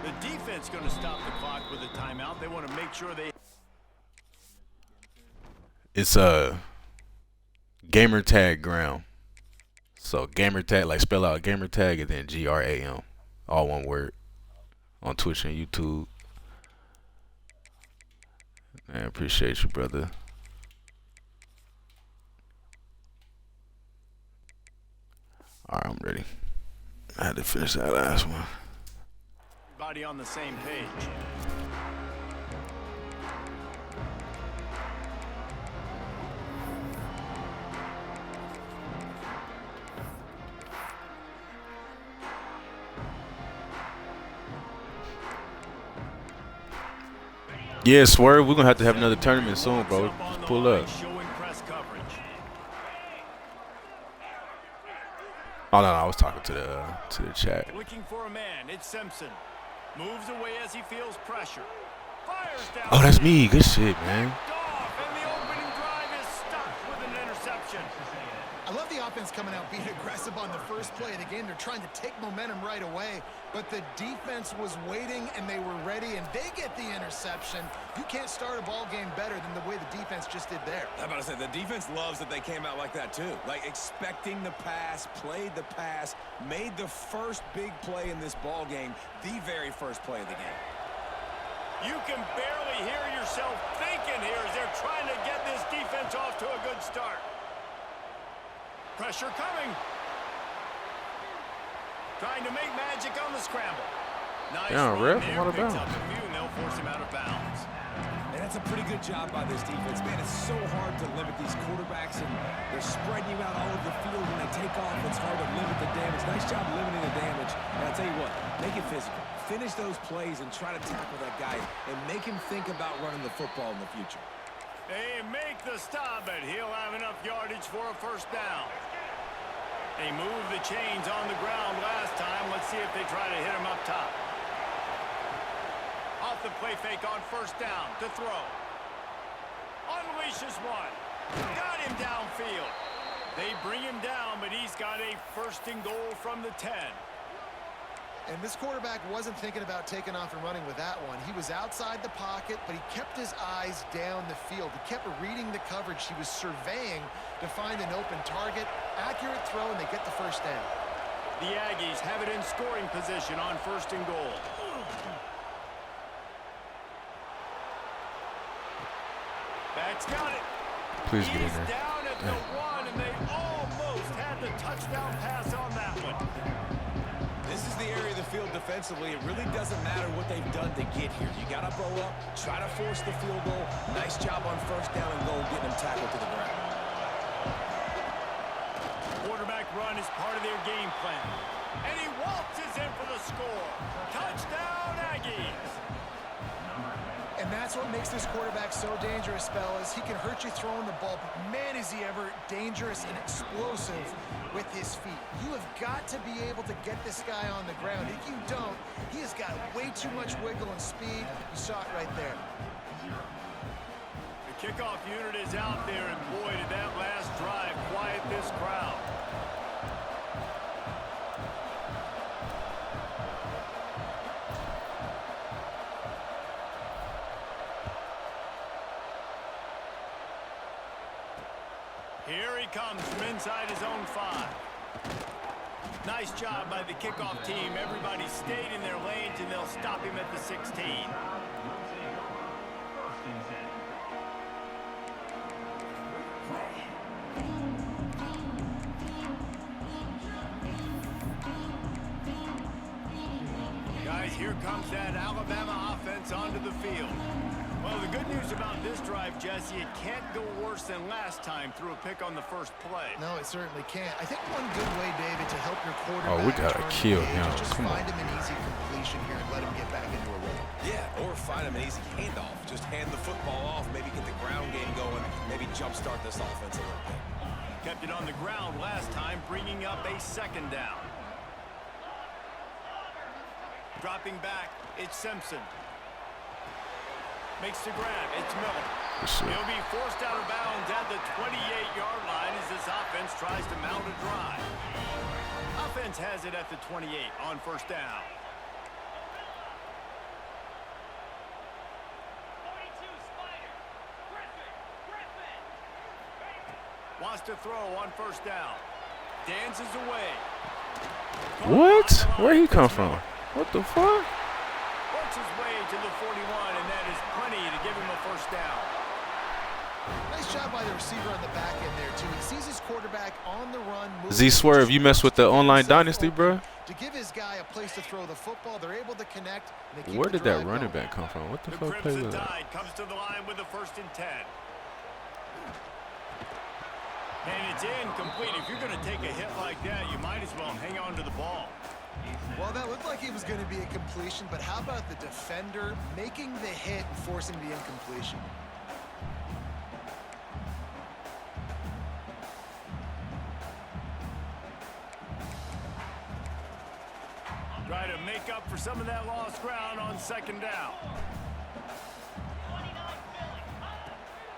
The defense going to stop the clock with a timeout. They want to make sure they. It's gamer tag ground. So gamer tag, like spell out gamer tag and then GRAM, all one word, on Twitch and YouTube. Man, appreciate you, brother. All right, I'm ready. I had to finish that last one. Everybody on the same page. Yeah, Swerve, we're going to have another tournament soon, bro. Just pull up. Oh, no, I was talking to the chat. Looking for a man, it's Simpson. Moves away as he feels pressure. Fires down. Oh, that's me. Good shit, man. And the opening drive is stopped with an interception. I love the offense coming out being aggressive on the first play of the game. They're trying to take momentum right away, but the defense was waiting and they were ready, and they get the interception. You can't start a ball game better than the way the defense just did there. I'm about to say, the defense loves that they came out like that too. Like expecting the pass, played the pass, made the first big play in this ball game, the very first play of the game. You can barely hear yourself thinking here as they're trying to get this defense off to a good start. Pressure coming. Trying to make magic on the scramble. Nice run there. what Picks about? up a few, and they'll force him out of bounds. And that's a pretty good job by this defense. Man, it's so hard to limit these quarterbacks, and they're spreading you out all over the field. When they take off, it's hard to limit the damage. Nice job limiting the damage. And I'll tell you what, make it physical. Finish those plays and try to tackle that guy and make him think about running the football in the future. They make the stop, but he'll have enough yardage for a first down. They moved the chains on the ground last time. Let's see if they try to hit him up top. Off the play fake on first down to throw. Unleashes one. Got him downfield. They bring him down, but he's got a first and goal from the 10. And this quarterback wasn't thinking about taking off and running with that one. He was outside the pocket, but he kept his eyes down the field. He kept reading the coverage. He was surveying to find an open target. Accurate throw, and they get the first down. The Aggies have it in scoring position on first and goal. Back's got it. Please get in He's there. down at the 1, and they almost had the touchdown pass on that one. This is the area of the field defensively. It really doesn't matter what they've done to get here. You got to bow up, try to force the field goal. Nice job on first down and goal, getting them tackled to the ground. Quarterback run is part of their game plan. And he waltzes in for the score. Touchdown, Aggies. And that's what makes this quarterback so dangerous, fellas. He can hurt you throwing the ball, but man, is he ever dangerous and explosive with his feet. You have got to be able to get this guy on the ground. If you don't, he has got way too much wiggle and speed. You saw it right there. The kickoff unit is out there, and boy, did that last drive quiet this crowd. Here he comes from inside his own 5. Nice job by the kickoff team. Everybody stayed in their lanes, and they'll stop him at the 16. Guys, here comes that Alabama offense onto the field. Well, the good news about this drive, Jesse, it can't go worse than last time through a pick on the first play. No, it certainly can't. I think one good way, David, to help your quarterback Oh, we gotta turn the kill page him. is just Come on. find him an easy completion here and let him get back into a rhythm. Yeah, or find him an easy handoff. Just hand the football off, maybe get the ground game going, maybe jumpstart this offense a little bit. Kept it on the ground last time, bringing up a second down. Dropping back, it's Simpson. Makes the grab, it's Miller. He'll be forced out of bounds at the 28-yard line as this offense tries to mount a drive. Offense has it at the 28 on first down. Wants to throw on first down. Dances away. What? Where he come from? What the fuck? Works his way to the 41, and that is plenty to give him a first down. Nice job by the receiver on the back end there, too. He sees his quarterback on the run. Z Swerve, you mess with the online dynasty, bro? To give his guy a place to throw the football, they're able to connect. Where did that running back come from? What the fuck play was that? Tide comes to the line with the 1st and 10. And it's incomplete. If you're going to take a hit like that, you might as well hang on to the ball. Well, that looked like it was going to be a completion, but how about the defender making the hit and forcing the incompletion? Try to make up for some of that lost ground on 2nd down.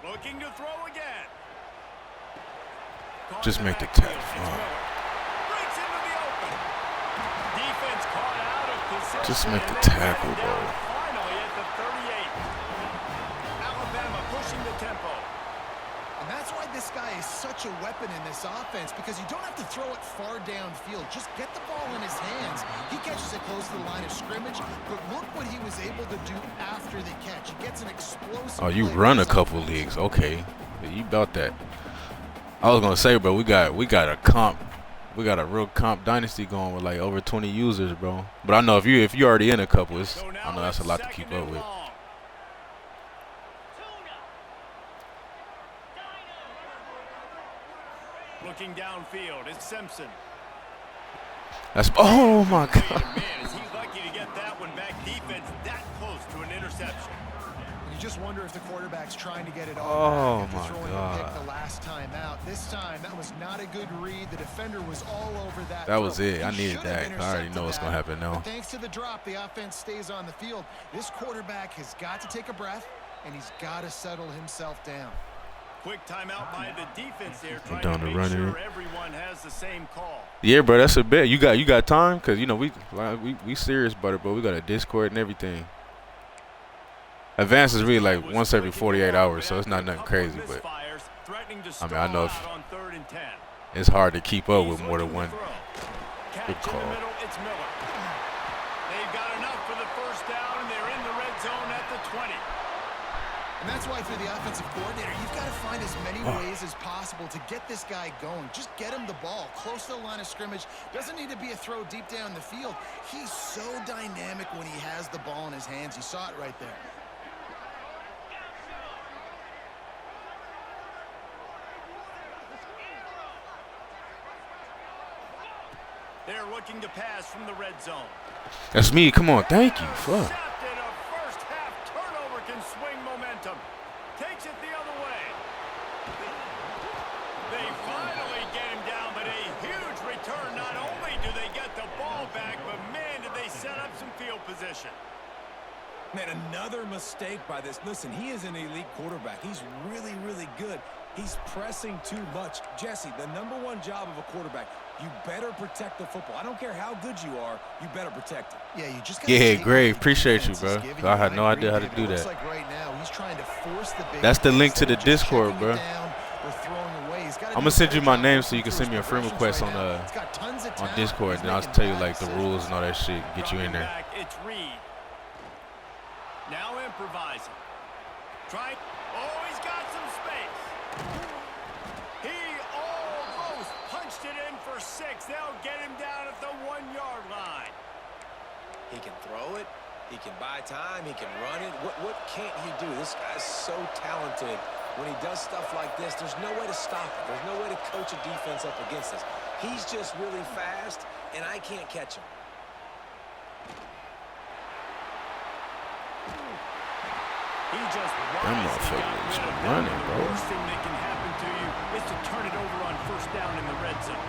Looking to throw again. Just make the tackle. Breaks into the open. Defense caught out of position. Just make the tackle, bro. Finally at the 38. Alabama pushing the tempo. And that's why this guy is such a weapon in this offense, because you don't have to throw it far downfield. Just get the ball in his hands. He catches it close to the line of scrimmage, but look what he was able to do after the catch. He gets an explosive. Oh, you run a couple leagues. Okay. You about that. I was gonna say, bro, we got a real comp dynasty going with like over 20 users, bro. But I know if you already in a couple, I know that's a lot to keep up with. Looking downfield, it's Simpson. That's oh my God. Man, is he lucky to get that one back? Defense that close to an interception. You just wonder if the quarterback's trying to get it Oh all back after my throwing God. a pick the last time out. This time, that was not a good read. The defender was all over that. That was throw. it. I He needed should have that. I already know what's gonna happen now. But thanks to the drop, the offense stays on the field. This quarterback has got to take a breath, and he's got to settle himself down. Quick timeout by the defense there, trying Down to the make running. sure everyone has the same call. Yeah, bro, that's a bet. You got time? Cause you know we serious about it, but we got a Discord and everything. Advance is really like once every 48 hours, so it's not nothing crazy. But I mean, I know if it's hard to keep up with more than one good call. They've got enough for the 1st down, and they're in the red zone at the 20. And that's why, for the offensive coordinator, you've got to find as many ways as possible to get this guy going. Just get him the ball close to the line of scrimmage. Doesn't need to be a throw deep down the field. He's so dynamic when he has the ball in his hands. You saw it right there. They're looking to pass from the red zone. That's me. Come on, thank you. Fuck. Intercepted. A first-half turnover can swing momentum. Takes it the other way. They finally get him down, but a huge return. Not only do they get the ball back, but man, did they set up some field position. Man, another mistake by this. Listen, he is an elite quarterback. He's really, really good. He's pressing too much. Jesse, the #1 job of a quarterback, you better protect the football. I don't care how good you are, you better protect it. Yeah, you just Yeah, great. Appreciate you, bro. I had no idea how to do that. Like right now, he's trying to force the big That's the link to the just Discord, checking bro. it down or throwing away. He's gotta I'm do gonna a send you better my job name of so you can send me a friend progressions request right on now. He's got tons of talent. Discord, He's and I'll making tell you bad like the rules and all that shit. Get you in there. Back, it's Reed. Now improvising. Try. Oh, he's got some space. He almost punched it in for 6. They'll get him down at the 1-yard line. He can throw it. He can buy time. He can run it. What can't he do? This guy's so talented. When he does stuff like this, there's no way to stop it. There's no way to coach a defense up against this. He's just really fast, and I can't catch him. He just That motherfucker is running, bro. The worst thing that can happen to you is to turn it over on 1st down in the red zone.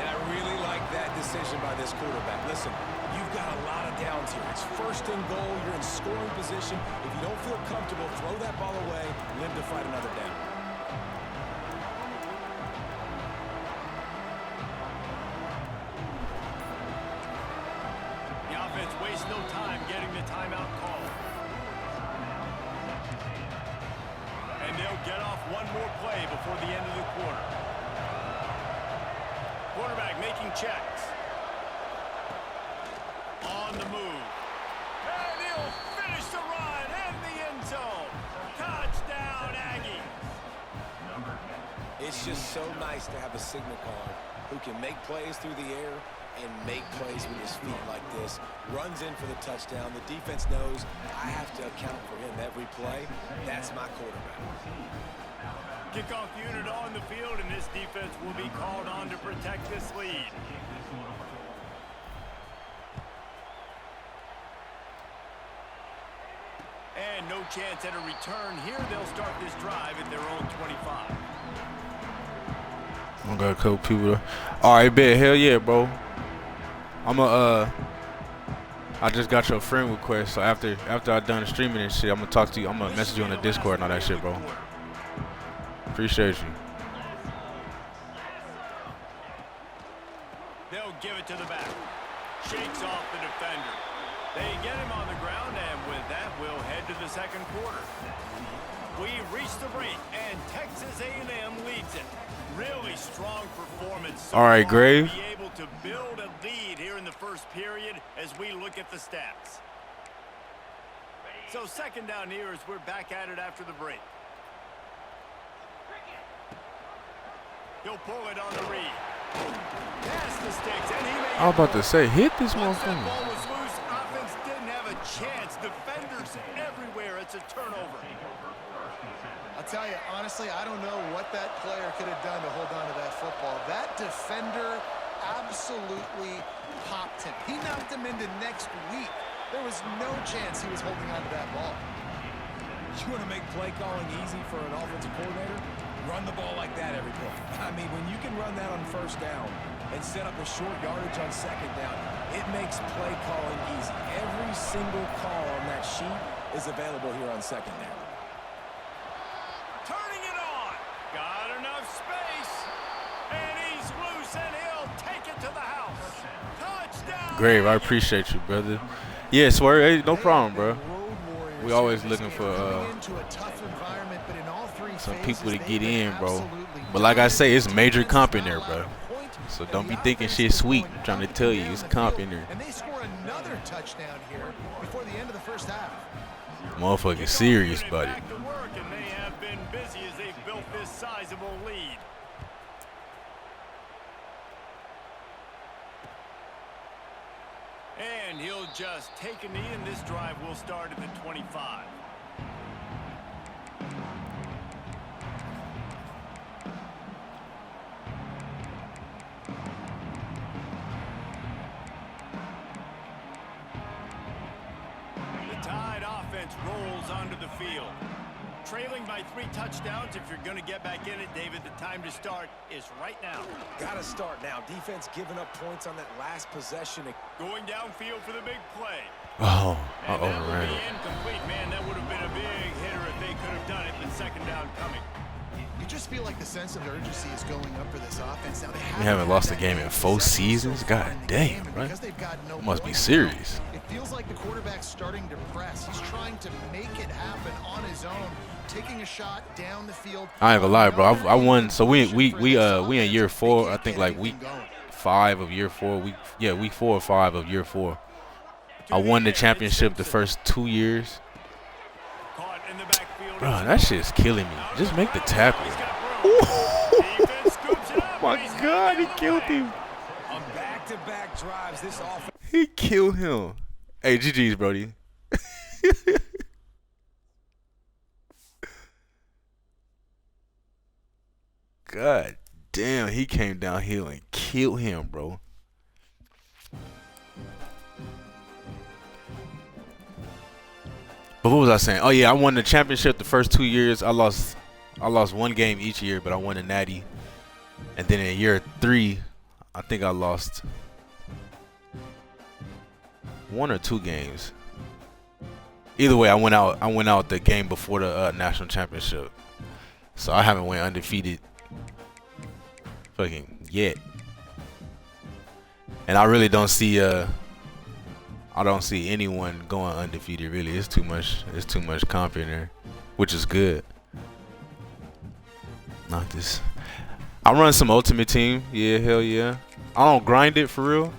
And I really like that decision by this quarterback. Listen, you've got a lot of downs here. It's 1st and goal. You're in scoring position. If you don't feel comfortable, throw that ball away. Live to fight another down. The offense wastes no time getting the timeout call. And they'll get off one more play before the end of the quarter. Quarterback making checks. On the move. And he'll finish the run in the end zone. It's just so nice to have a signal caller who can make plays through the air and make plays with his feet like this. Runs in for the touchdown. The defense knows I have to account for him every play. That's my quarterback. Kickoff unit on the field, and this defense will be called on to protect this lead. And no chance at a return here. They'll start this drive at their own 25. I got a couple people. All right, bet. Hell yeah, bro. I just got your friend request. So after I done streaming and shit, I'm gonna talk to you. I'm gonna message you on the Discord and all that shit, bro. Appreciate you. They'll give it to the back. Shakes off the defender. They get him on the ground, and with that, we'll head to the second quarter. We've reached the break, and Texas A&M leads it. Really strong performance. So all right, Grave. Be able to build a lead here in the first period as we look at the stats. So second down here as we're back at it after the break. He'll pull it on the read. Pass the sticks, and he made I was about to say, hit this Once that motherfucker. ball was loose, offense didn't have a chance. Defenders everywhere. It's a turnover. I'll tell you, honestly, I don't know what that player could have done to hold on to that football. That defender absolutely popped him. He knocked him into next week. There was no chance he was holding on to that ball. You want to make play calling easy for an offensive coordinator? Run the ball like that every play. I mean, when you can run that on first down and set up a short yardage on second down, it makes play calling easy. Every single call on that sheet is available here on second down. Turning it on. Got enough space. And he's loose, and he'll take it to the house. Touchdown. Grave, I appreciate you, brother. Yeah, swear, hey, no problem, bro. We always looking for some people to get in, bro. But like I say, it's major comp in there, bro. So don't be thinking shit sweet. I'm trying to tell you, it's comp in there. And they score another touchdown here before the end of the first half. Motherfucking serious, buddy. Back to work, and they have been busy as they've built this sizable lead. And he'll just take a knee, and this drive will start at the 25. The Tide offense rolls onto the field. Trailing by 3 touchdowns. If you're going to get back in it, David, the time to start is right now. Got to start now. Defense giving up points on that last possession. Going downfield for the big play. Oh, And that would overran be it. incomplete. Man, that would have been a big hitter if they could have done it, but second down coming. You just feel like the sense of urgency is going up for this offense. Now We haven't lost a game in 4 seasons? God damn, bro. Must be serious. It feels like the quarterback's starting to press. He's trying to make it happen on his own, taking a shot down the field. I ain't gonna lie, bro. I won. So we in year 4. I think like week 5 of year 4. Week 4 or 5 of year 4. I won the championship the first 2 years. Caught in the backfield. Bro, that shit's killing me. Just make the tackle. Defense scoops it up. My God, he killed him. On back-to-back drives, this offense. He killed him. Hey, GG's, Brody. God damn, he came downhill and killed him, bro. But what was I saying? Oh yeah, I won the championship the first 2 years. I lost 1 game each year, but I won the Natty. And then in year 3, I think I lost 1 or 2 games. Either way, I went out the game before the national championship. So I haven't went undefeated fucking yet. And I really don't see anyone going undefeated really. It's too much comp in there, which is good. Not this. I run some ultimate team. Yeah, hell yeah. I don't grind it for real.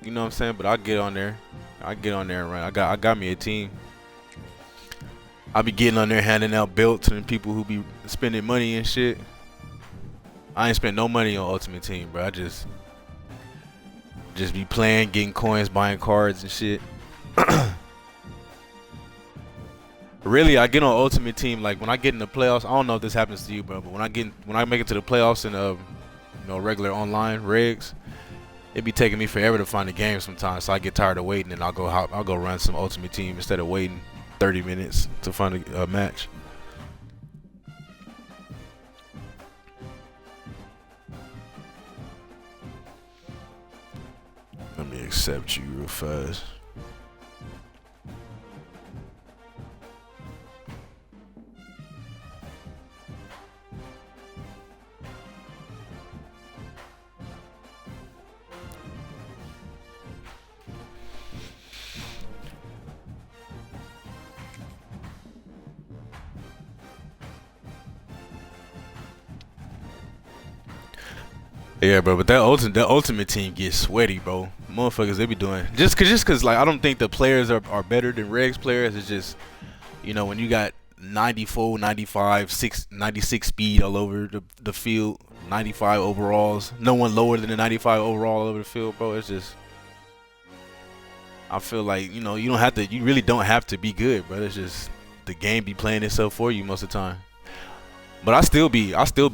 You know what I'm saying? But I get on there. And run. I got me a team. I be getting on there handing out belts to the people who be spending money and shit. I ain't spent no money on Ultimate Team, bro. I just be playing, getting coins, buying cards and shit. Really, I get on Ultimate Team like when I get in the playoffs. I don't know if this happens to you, bro, but when I make it to the playoffs in regular online regs, it be taking me forever to find a game sometimes. So I get tired of waiting, and I'll go run some Ultimate Team instead of waiting 30 minutes to find a match. Let me accept you real fast. Yeah, bro, but that ultimate team gets sweaty, bro. Motherfuckers, they be doing just cause like I don't think the players are better than regs players. It's just, when you got 94, 95, 96 speed all over the field, 95 overalls, no one lower than the 95 overall all over the field, bro. It's just, I feel like you really don't have to be good, bro. It's just the game be playing itself for you most of the time. But I still be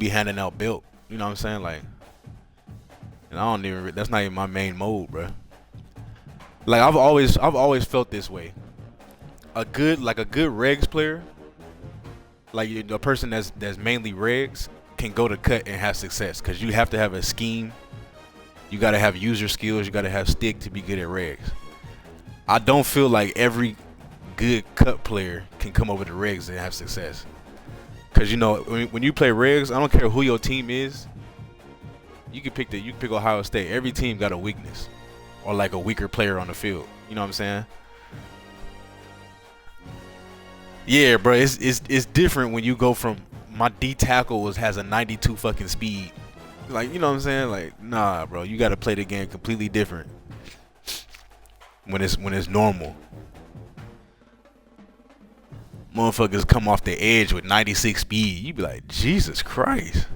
handing out belt. You know what I'm saying, like. And that's not even my main mode, bro. Like I've always felt this way. A good regs player, like a person that's mainly regs, can go to cut and have success, because you have to have a scheme. You got to have user skills. You got to have stick to be good at regs. I don't feel like every good cut player can come over to regs and have success. Because when you play regs, I don't care who your team is. You can pick Ohio State. Every team got a weakness or like a weaker player on the field. You know what I'm saying? Yeah, bro. It's different when you go from my D tackle has a 92 fucking speed. Like, you know what I'm saying? Like, nah, bro. You got to play the game completely different when it's normal. Motherfuckers come off the edge with 96 speed. You be like, Jesus Christ.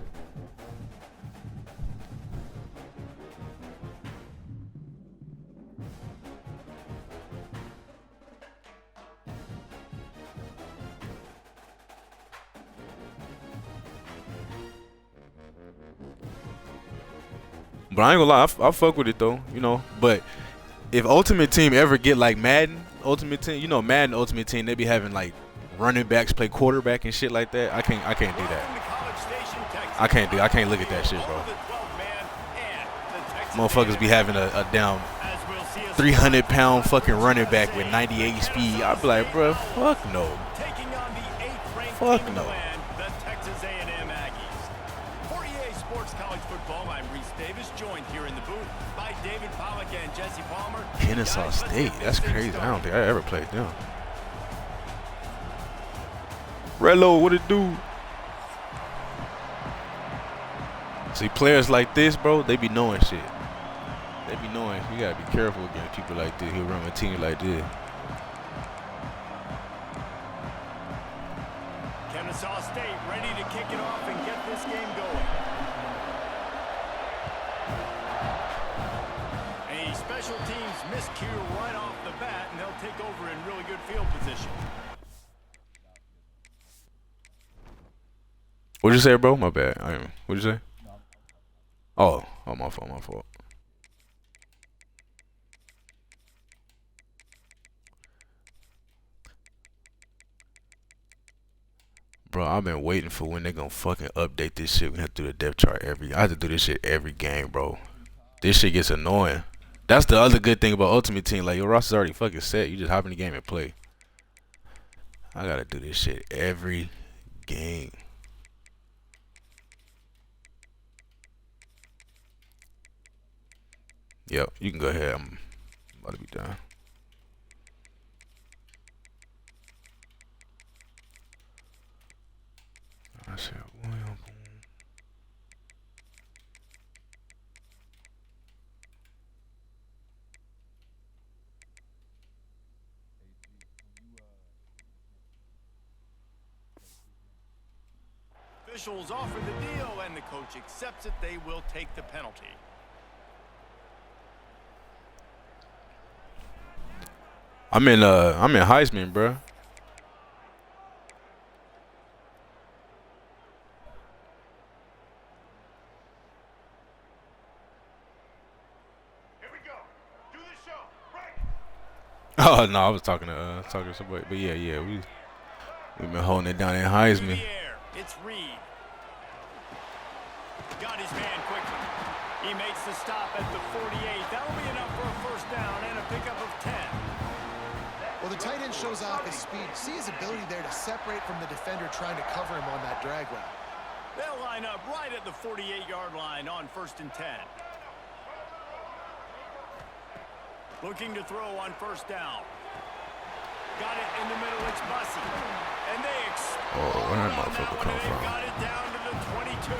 But I ain't gonna lie, I fuck with it though, But if Ultimate Team ever get like Madden Ultimate Team, Madden Ultimate Team, they be having like running backs play quarterback and shit like that. I can't do that. I can't look at that shit, bro. Motherfuckers be having a down 300-pound fucking running back with 98 speed. I'd be like, bro, fuck no. Fuck no. Kennesaw State, that's crazy. I don't think I ever played them. Relo, what it do? See, players like this, bro, they be knowing shit. They be knowing. You gotta be careful against people like this who run a team like this. Kennesaw State ready to kick it off and get this game going. A special teams miscue right off the bat, and they'll take over in really good field position. What'd you say, bro? My bad. What'd you say? Oh, my fault. Bro, I've been waiting for when they gonna fucking update this shit. We have to do the depth chart I have to do this shit every game, bro. This shit gets annoying. That's the other good thing about Ultimate Team. Like, your roster's already fucking set. You just hop in the game and play. I gotta do this shit every game. Yep, you can go ahead. I'm about to be done. I said, Officials offer the deal, and the coach accepts it. They will take the penalty. I'm in Heisman, bro. Here we go. Do the show. Right. Oh no, I was talking to somebody, but yeah, we've been holding it down in Heisman. It's Reed. Got his man quickly. He makes the stop at the 48. That'll be enough for a first down and a pickup of 10. Well, the tight end shows off his speed. See his ability there to separate from the defender trying to cover him on that drag route. They'll line up right at the 48-yard line on 1st and 10. Looking to throw on first down. Got it in the middle. It's Bussy. And they explode where on that that motherfucker one, come and they've from? got it down to the 22.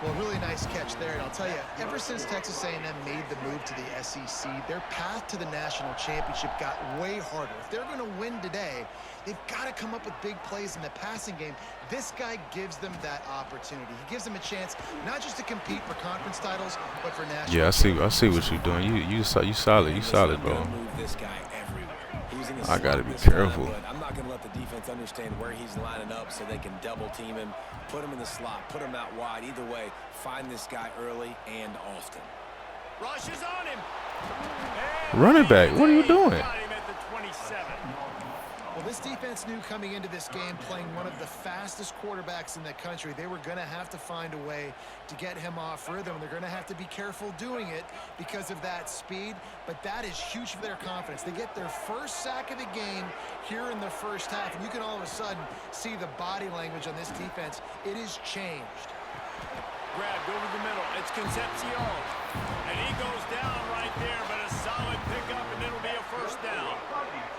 Well, really nice catch there, and I'll tell you, ever since Texas A&M made the move to the SEC, their path to the national championship got way harder. If they're going to win today, they've got to come up with big plays in the passing game. This guy gives them that opportunity. He gives them a chance not just to compete for conference titles, but for national. Yeah, I see what you're doing. You solid, bro. Move this guy everywhere. I gotta be careful. But I'm not gonna let the defense understand where he's lining up so they can double team him, put him in the slot, put him out wide. Either way, find this guy early and often. Rush is on him. Running back, what are you doing? Got him at the 27. Well, this defense knew coming into this game, playing one of the fastest quarterbacks in the country, they were going to have to find a way to get him off rhythm. They're going to have to be careful doing it because of that speed, but that is huge for their confidence. They get their first sack of the game here in the first half, and you can all of a sudden see the body language on this defense. It is changed. Grabbed over the middle. It's Concepcion. And he goes down right there, but a solid pickup, and it'll be a first down.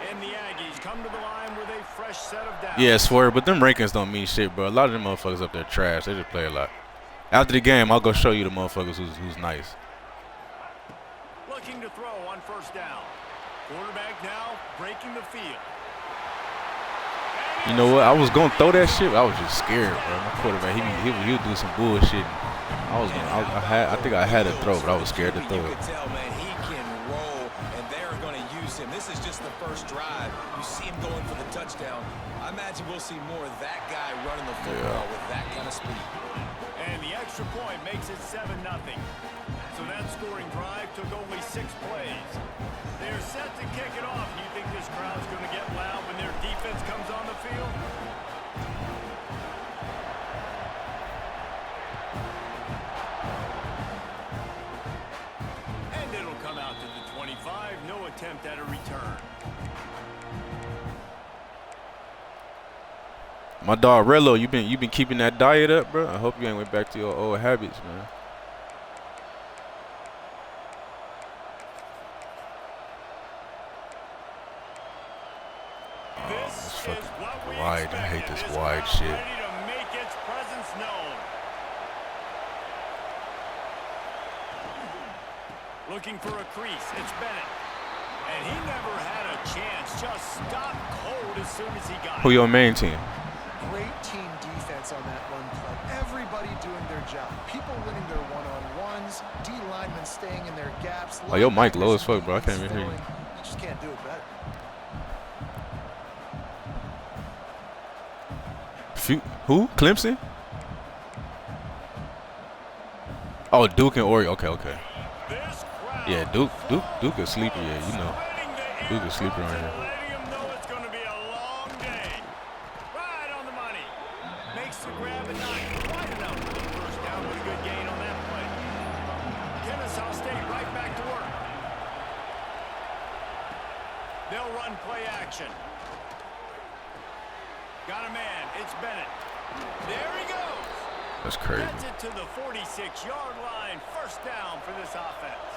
And the Aggies come to the line with a fresh set of downs. Yeah, swear, but them rankings don't mean shit, bro. A lot of them motherfuckers up there trash. They just play a lot. After the game, I'll go show you the motherfuckers who's nice. Looking to throw on first down. Quarterback now breaking the field. You know what? I was gonna throw that shit, but I was just scared, bro. My quarterback, he would do some bullshit. I think I had to throw, but I was scared to throw You it. can tell, man, he can roll, and they're going to use him. This is just the first drive. You see him going for the touchdown. I imagine we'll see more of that guy running the football with that kind of speed. And the extra point makes it 7-0. So that scoring drive took only 6 plays. They're set to kick it off. Do you think this crowd's going to get loud when their defense comes on the field? And it'll come out to the 25. No attempt at a return. My dog Rello, you been keeping that diet up, bro? I hope you ain't went back to your old habits, man. This fucking wide. I hate this wide shit. Ready to make its presence known. Looking for a crease. It's Bennett. And he never had a chance. Just stopped cold as soon as he got it. Who your main team? Great team defense on that run play. Everybody doing their job. People winning their one-on-ones. D linemen staying in their gaps. Oh, your mic low as fuck, bro. I can't even hear you. You just can't do it better. Who? Clemson? Oh, Duke and Ori. Okay. Yeah, Duke is sleeper. Yeah, you know, Duke is sleeper on here. Letting him know it's going to be a long day. Right on the money. Makes the grab and not quite enough for the first down, but a good gain on that play. Kennesaw State right back to work. They'll run play action. Got a man. It's Bennett. There he goes. That's crazy. Gets it to the 46-yard line. First down for this offense.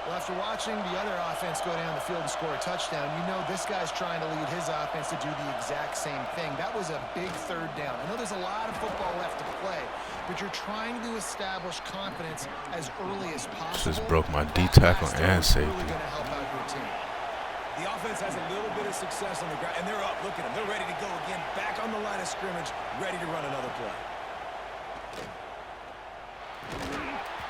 Well, after watching the other offense go down the field and score a touchdown, you know this guy's trying to lead his offense to do the exact same thing. That was a big third down. I know there's a lot of football left to play, but you're trying to establish confidence as early as possible. Just broke my D tackle and safety. Really going to help out your team. The offense has a little bit of success on the ground, and they're up. Look at them. They're ready to go again. Back on the line of scrimmage, ready to run another play.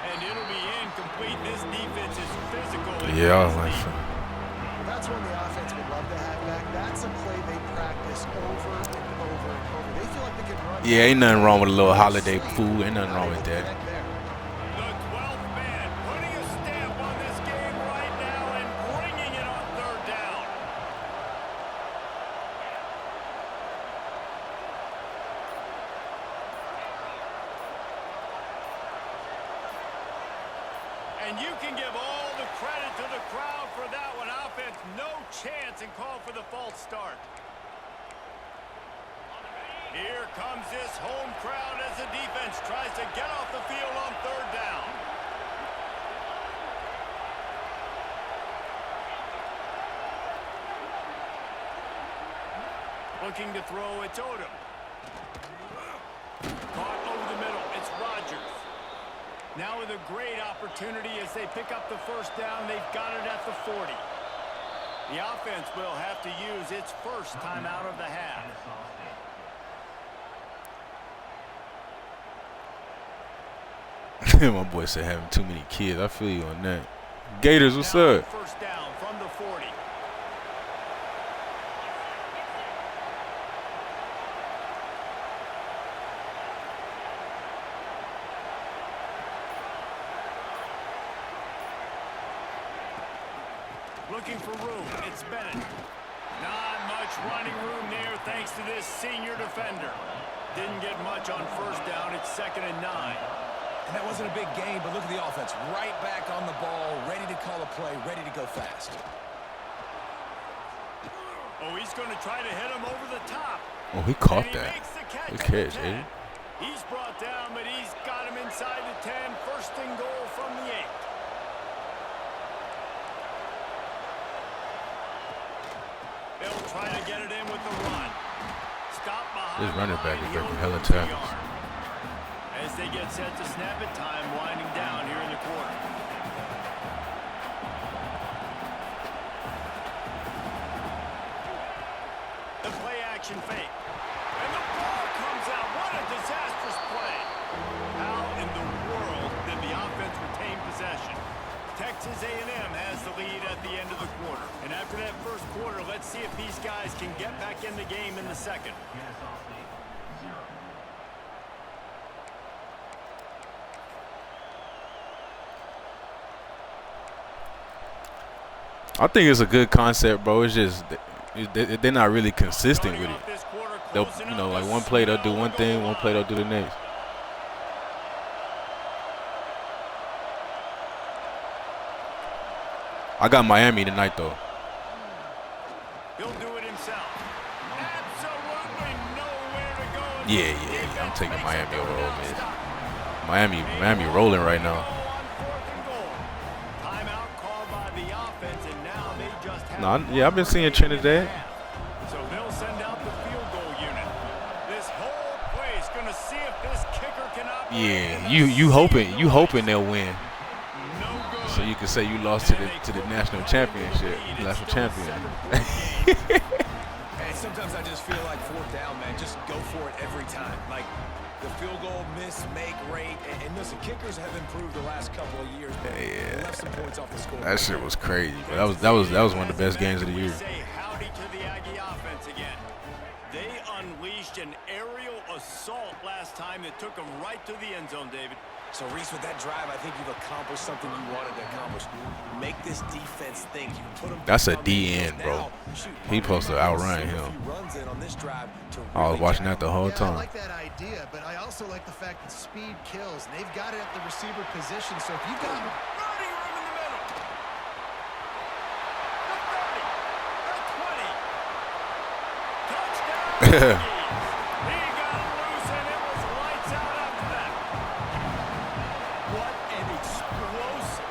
And it'll be incomplete. This defense is physical. Yeah, I was like, That's one the offense would love to have back. That's a play they practice over and over and over. They feel like they can run. yeah, ain't nothing wrong with a little holiday food. Ain't nothing wrong with that. The 12th man putting a stamp on this game right now and bringing it on third down. And you can give all the credit to the crowd for that one. Offense, no chance, and call for the false start. Here comes this home crowd as the defense tries to get off the field on third down. Looking to throw, it's Odom. Caught over the middle, it's Rodgers. Now with a great opportunity as they pick up the first down, they've got it at the 40. The offense will have to use its first time out of the half. My boy said having too many kids. I feel you on that. Gators, what's up? First down from the 40. Looking for room. It's Bennett. Not much running room there thanks to this senior defender. Didn't get much on first down. It's 2nd and 9. And that wasn't a big gain, but look at the offense. Right back on the ball, ready to call a play, ready to go fast. Oh, he's going to try to hit him over the top. Oh, he caught And he that. makes the catch. Good at the catch, 10. Eddie. He's brought down, but he's got him inside the 10. First and goal from the 8. They'll try to get it in with the run. Stop behind. This running back is He'll making hella lose the tackles. yard. As they get set to snap it, time winding down here in the quarter. The play action fake. And the ball comes out. What a disastrous play. How in the world did the offense retain possession? Texas A&M has the lead at the end of the quarter. And after that first quarter, let's see if these guys can get back in the game in the second. I think it's a good concept, bro. It's just they're not really consistent with it. They'll, you know, like one play they'll do one thing, one play they'll do the next. I got Miami tonight, though. He'll do it himself. Absolutely nowhere to go. Yeah. I'm taking Miami over Ole Miss. Miami rolling right now. Timeout called by the offense, and now they just have I've been seeing Trinidad. So they'll send out the field goal unit. This whole place gonna see if this kicker can operate. Yeah, you hoping they'll win, No good. so you can say you lost to the national championship, national champion. And sometimes I just feel like fourth down, man. Just go for it every time. Like the field goal miss, make rate, and listen, kickers have improved the last couple of years. But they left some points off the score. That shit was crazy, but that was one of the best games of the year. Say howdy to the Aggie offense again. They unleashed an aerial assault last time that took them right to the end zone, David. So, Reese, with that drive, I think you've accomplished something you wanted to accomplish. Make this defense think. You put them That's a down the DN, field. bro. Now, shoot, He supposed to outrun him. a few runs in on this drive to I was really watching jack that the whole I time. like that idea, but I also like the fact that speed kills. And they've got it at the receiver position, so if you've got Running room in the middle. The 30, the 20. Touchdown. He got loose, and it was lights out after that. What an explosive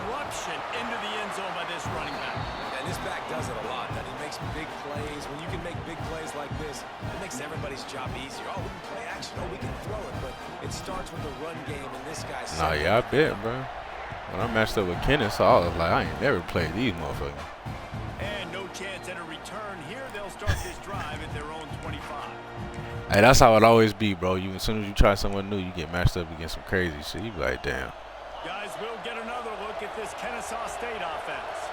eruption into the end zone by this running back. And this back does it a lot. That he makes big plays. When you can make big plays like this, it makes everybody's job easier. Oh, we can play action. Oh, we can throw it. But it starts with the run game, and this guy's... Nah, yeah, I bet, bro. When I matched up with Kenneth, so I was like, I ain't never played these motherfuckers. chance at a return here. They'll start this drive at their own 25. Hey, that's how it always be, bro. As soon as you try someone new, you get matched up against some crazy shit. You be like, damn. Guys, we'll get another look at this Kennesaw State offense.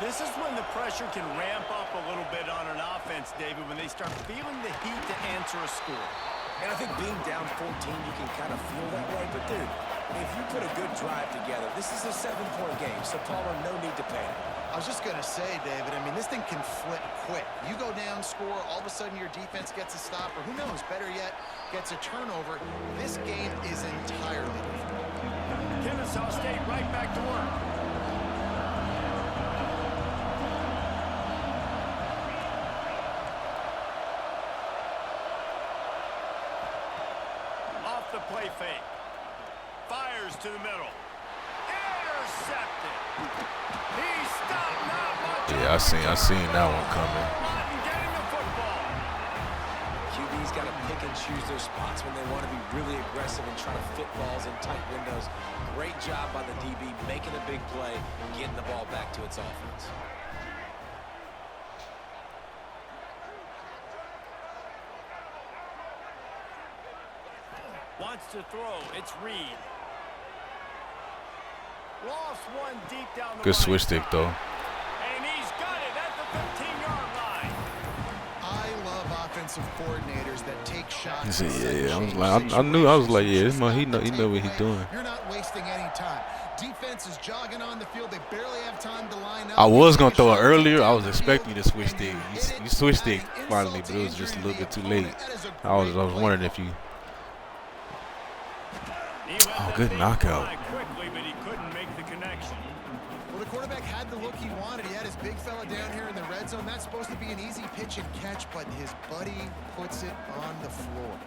This is when the pressure can ramp up a little bit on an offense, David, when they start feeling the heat to answer a score. And I think being down 14, you can kind of feel that way. But, dude, if you put a good drive together, this is a 7-point game. So, Paula, no need to panic. I was just going to say, David, I mean, this thing can flip quick. You go down, score, all of a sudden your defense gets a stop, or who knows, better yet, gets a turnover. This game is entirely different. Kennesaw State right back to work. Off the play fake. Fires to the middle. Intercepted. He stopped not much. Yeah, I seen that one coming. Getting the football. QB's got to pick and choose their spots when they want to be really aggressive and try to fit balls in tight windows. Great job by the DB making a big play and getting the ball back to its offense. Wants to throw. It's Reed. Lost one deep down the Good switch right stick, side. though. And he's got it at the 15-yard line. I love offensive coordinators that take shots. Yeah, I was like, yeah, this man, he know what he's doing. You're not wasting any time. Defense is jogging on the field. They barely have time to line up. I was gonna throw it earlier. I was expecting you to switch stick. You switched stick finally, but it was just a little bit too late. I was wondering if you. Oh, good knockout. Quickly, but he couldn't make the connection. Well, the quarterback had the look he wanted. He had his big fella down here in the red zone. That's supposed to be an easy pitch and catch, but his buddy puts it on the floor.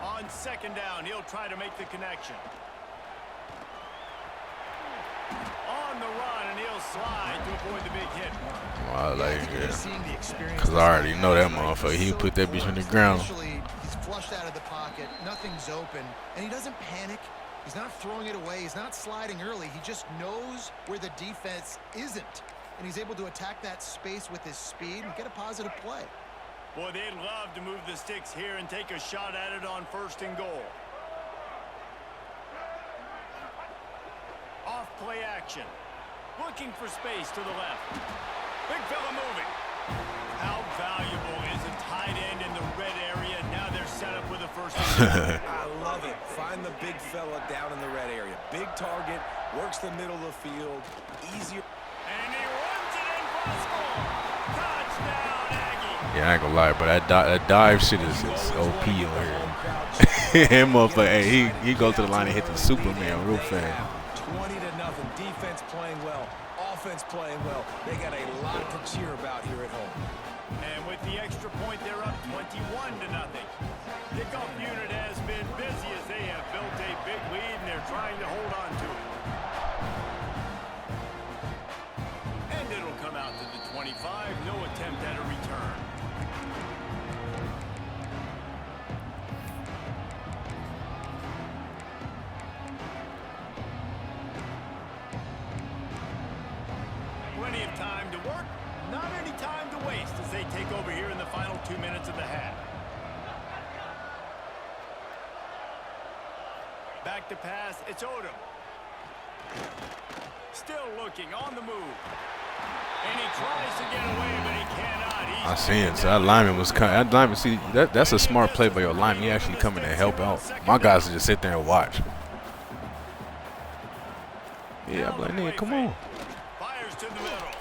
On second down, he'll try to make the connection. On the run, and he'll slide to avoid the big hit. I like it. Because I already know that motherfucker. He put that bitch on the ground. He's flushed out of the pocket. Nothing's open. And he doesn't panic. He's not throwing it away. He's not sliding early. He just knows where the defense isn't. And he's able to attack that space with his speed and get a positive play. Boy, they'd love to move the sticks here and take a shot at it on 1st and goal. Off play action. Looking for space to the left. Big fella moving. How valuable is a tight end in the red area? Now they're set up with a 1st and goal. I love it. Find the big fella down in the red area. Big target, works the middle of the field. Easier. And he runs it in for a score. Touchdown, Aggie. Yeah, I ain't gonna lie, but that dive shit is OP over here. Him motherfucker, hey, he goes to the line and hit the Superman real fast. 20-0. Defense playing well. Offense playing well. They got a lot to cheer about here at home. And with the extra point, they're up 21-0. Kickoff unit has been busy as they have built a big lead, and they're trying to hold on to it. And it'll come out to the 25. No attempt at a return. Plenty of time to work. Not any time to waste as they take over here in the final 2 minutes of the half. Back to pass, it's Odom. Still looking, on the move. And he tries to get away, but he cannot. I seen it. So that lineman was coming. That lineman, see, that's a smart play by your lineman. He actually coming to help out. My guys just sit there and watch. Yeah, I'm like, nigga, come on. Fires to the middle.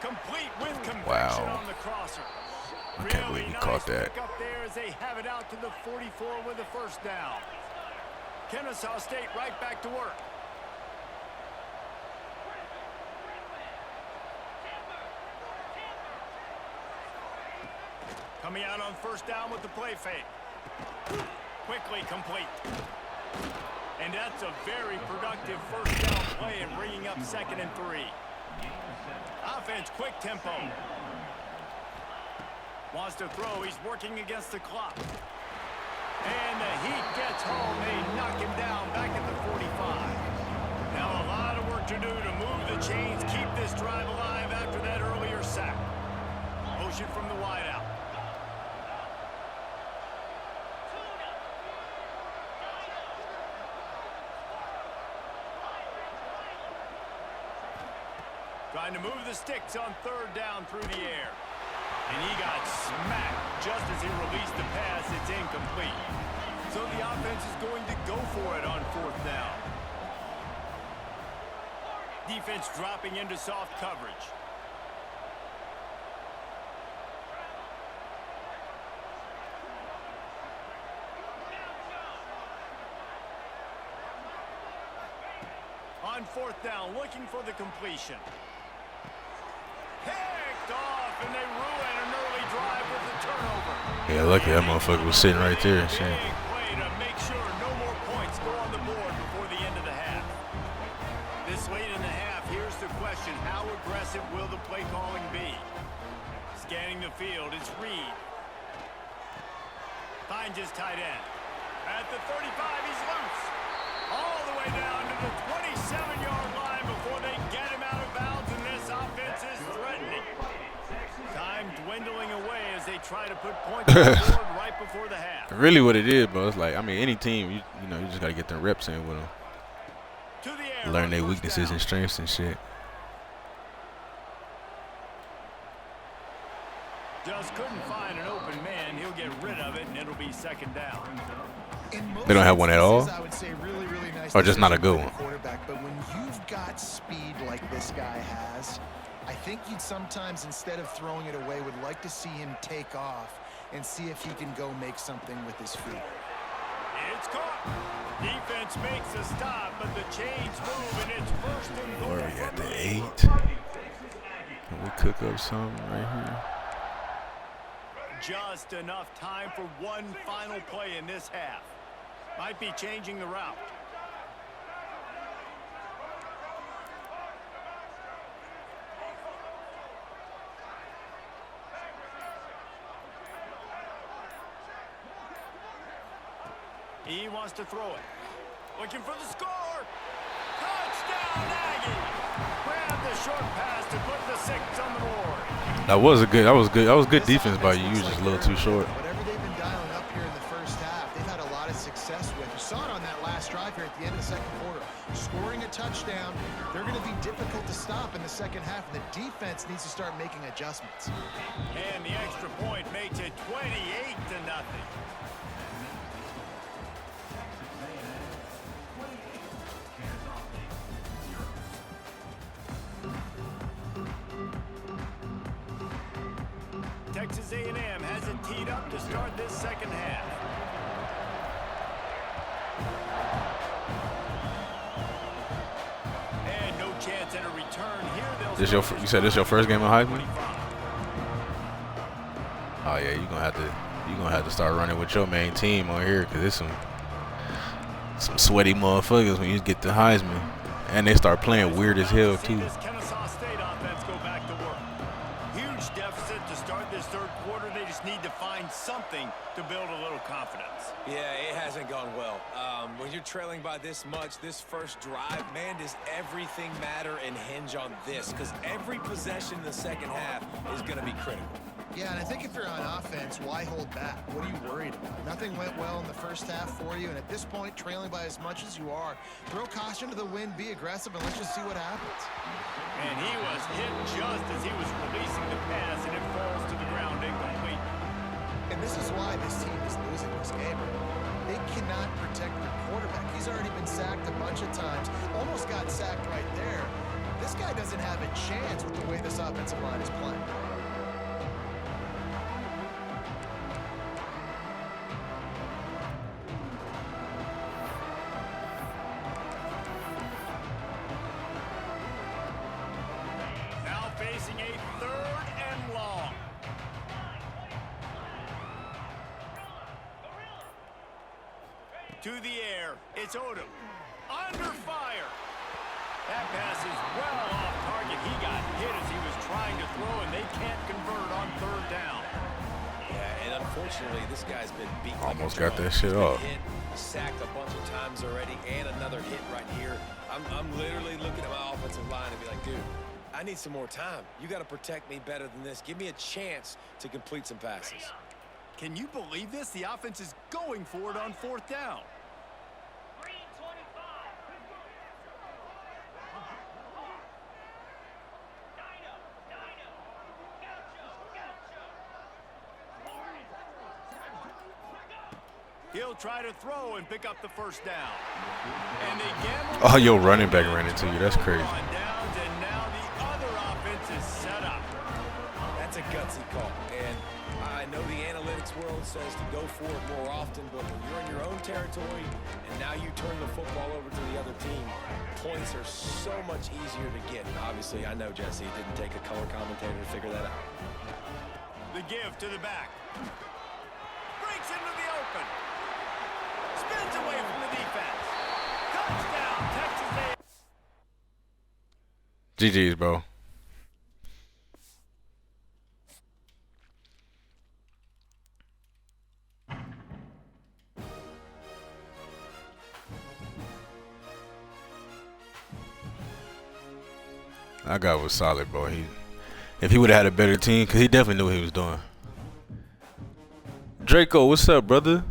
Complete with conviction Wow. on the crosser. I can't believe he caught that. Pick up there as they have it out to the 44 with a 1st down. Kennesaw State right back to work. Coming out on 1st down with the play fake. Quickly complete. And that's a very productive 1st down play and bringing up 2nd and 3. Offense, quick tempo. Wants to throw. He's working against the clock. And the Heat gets home. They knock him down back at the 45. Now a lot of work work to do to move the chains, keep this drive alive after that earlier sack. Motion from the wideout. Trying to move the sticks on third down through the air. And he got smacked just as he released the pass. It's incomplete. So the offense is going to go for it on fourth down. Defense dropping into soft coverage. On fourth down, looking for the completion. Picked off, and they ruin an early drive with a turnover. Yeah, lucky that motherfucker was sitting right there. Shit. Big play to make sure no more points go on the board before the end of the half. This late in the half, here's the question. How aggressive will the play calling be? Scanning the field, it's Reed. Finds his tight end. At the 35, he's loose. All the way down to the 27-yard line before they get him out of bounds, and this offense is threatening. Time dwindling away as they try to put points on the board right before the half. Really what it is, bro, it's like, I mean, any team, you know, you just got to get them reps in with them. To the air, Learn their weaknesses and strengths and shit. Just couldn't find an open man. He'll get rid of it, and it'll be second down. They don't have one at all? I would say really nice or just not a good one? Quarterback, but when you've got speed like this guy has, I think you'd sometimes, instead of throwing it away, would like to see him take off and see if he can go make something with his feet. It's caught. Defense makes a stop, but the chains move, and it's first and goal. Where are we at, the 8? Can we cook up something right here? Just enough time for one final play in this half. Might be changing the route. He wants to throw it. Looking for the score. Touchdown, Aggie. Grab the short pass to put the 6 on the board. That was good defense by you. You was just a little too short. Whatever they've been dialing up here in the first half, they've had a lot of success with. You saw it on that last drive here at the end of the second quarter. Scoring a touchdown, they're going to be difficult to stop in the second half, and the defense needs to start making adjustments. And the extra point makes it 28-0. Texas A&M has it teed up to start this second half. And no chance at a return here. You said this your first game of Heisman? Oh yeah, you're gonna have to start running with your main team on here, cause it's some sweaty motherfuckers when you get the Heisman, and they start playing weird as hell too. Need to find something to build a little confidence. Yeah, it hasn't gone well. When you're trailing by this much, this first drive, man, does everything matter and hinge on this? Because every possession in the second half is going to be critical. Yeah, and I think if you're on offense, why hold back? What are you worried about? Nothing went well in the first half for you, and at this point, trailing by as much as you are, throw caution to the wind, be aggressive, and let's just see what happens. And he was hit just as he was releasing the pass, and it falls to the ground incomplete. And this is why this team is losing this game. They cannot protect their quarterback. He's already been sacked a bunch of times, almost got sacked right there. This guy doesn't have a chance with the way this offensive line is playing. Now facing a 3rd and long. To the air, it's Odom. Under fire. That pass is well off target. He got hit as he was trying to throw, and they can't convert on 3rd down. Yeah, and unfortunately, this guy's been beat. Almost got that shit off. Sacked a bunch of times already, and another hit right here. I'm literally looking at my offensive line and be like, dude, I need some more time. You got to protect me better than this. Give me a chance to complete some passes. Can you believe this? The offense is going for it on 4th down. He'll try to throw and pick up the 1st down. And they gamble. Oh, your running back ran into you. That's crazy. Downs, and now the other offense is set up. That's a gutsy call. And I know the analytics world says to go for it more often, but when you're in your own territory and now you turn the football over to the other team, points are so much easier to get. And obviously, I know, Jesse, it didn't take a color commentator to figure that out. The give to the back. Breaks into the open. Spins away from the defense. Touchdown, Texas A&M. GG's, bro. That guy was solid, bro. If he would have had a better team, because he definitely knew what he was doing. Draco, what's up, brother?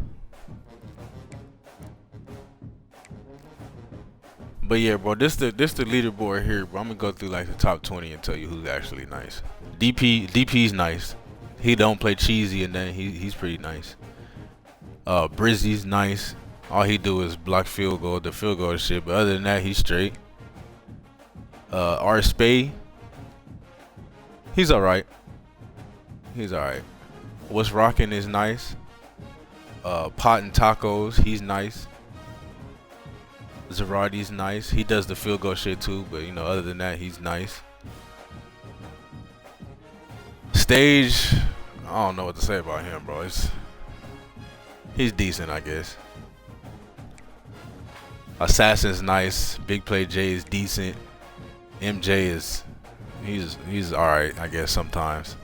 But yeah, bro, this the leaderboard here, bro. I'm gonna go through like the top 20 and tell you who's actually nice. DP's nice. He don't play cheesy, and then he's pretty nice. Brizzy's nice. All he do is block the field goal shit. But other than that, he's straight. R. Spade, he's alright. What's Rockin' is nice. Pot and Tacos, he's nice. Zarati's nice. He does the field goal shit too, but you know, other than that, he's nice. Stage, I don't know what to say about him, bro. He's decent, I guess. Assassin's nice. Big Play J is decent. MJ is he's alright, I guess, sometimes.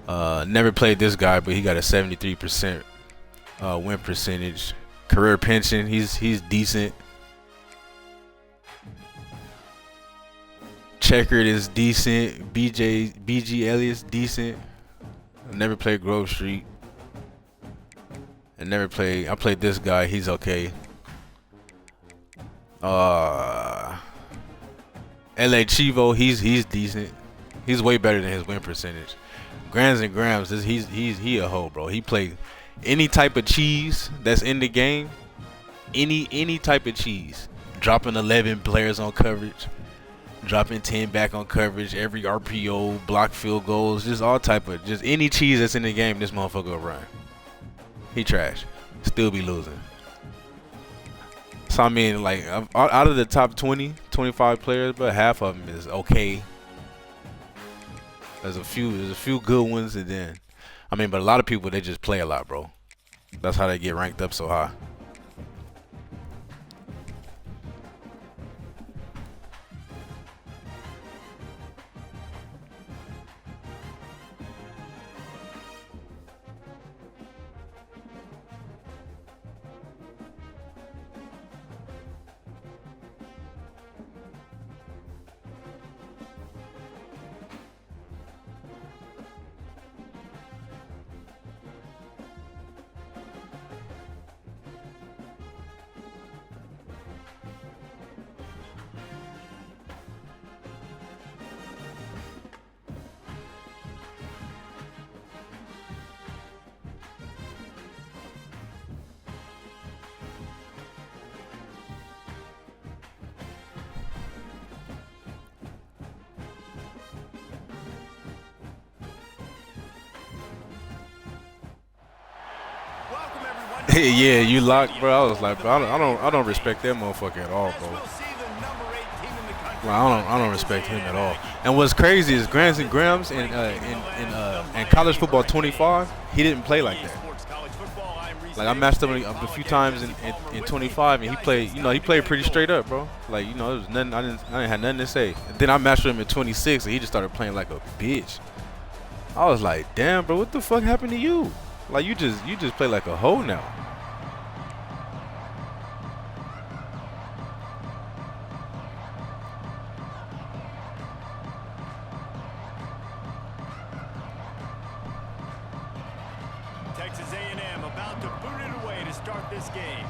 Never played this guy, but he got a 73% win percentage. Career pension, he's decent. Checkered is decent. BG Elliott's decent. Never played Grove Street. I played this guy, he's okay. LA Chivo, he's decent. He's way better than his win percentage. Grams and Grams, he a hoe, bro. He played any type of cheese that's in the game. Any type of cheese. Dropping 11 players on coverage. Dropping 10 back on coverage. Every RPO, block field goals, just all type of, just any cheese that's in the game, this motherfucker will run. He trash. Still be losing. So I mean, like, out of the top 20, 25 players, but half of them is okay. There's a few good ones, and then, I mean, but a lot of people, they just play a lot, bro. That's how they get ranked up so high. Yeah, you locked, bro. I was like, bro, I don't respect that motherfucker at all, bro. Like, I don't respect him at all. And what's crazy is Grams and Grams in college football 25, he didn't play like that. Like, I matched up a few times in 25, and he played, you know, he played pretty straight up, bro. Like, you know, there was nothing, I didn't have nothing to say. And then I matched him in 26, and he just started playing like a bitch. I was like, damn, bro, what the fuck happened to you? Like, you just play like a hoe now. Texas A&M about to boot it away to start this game.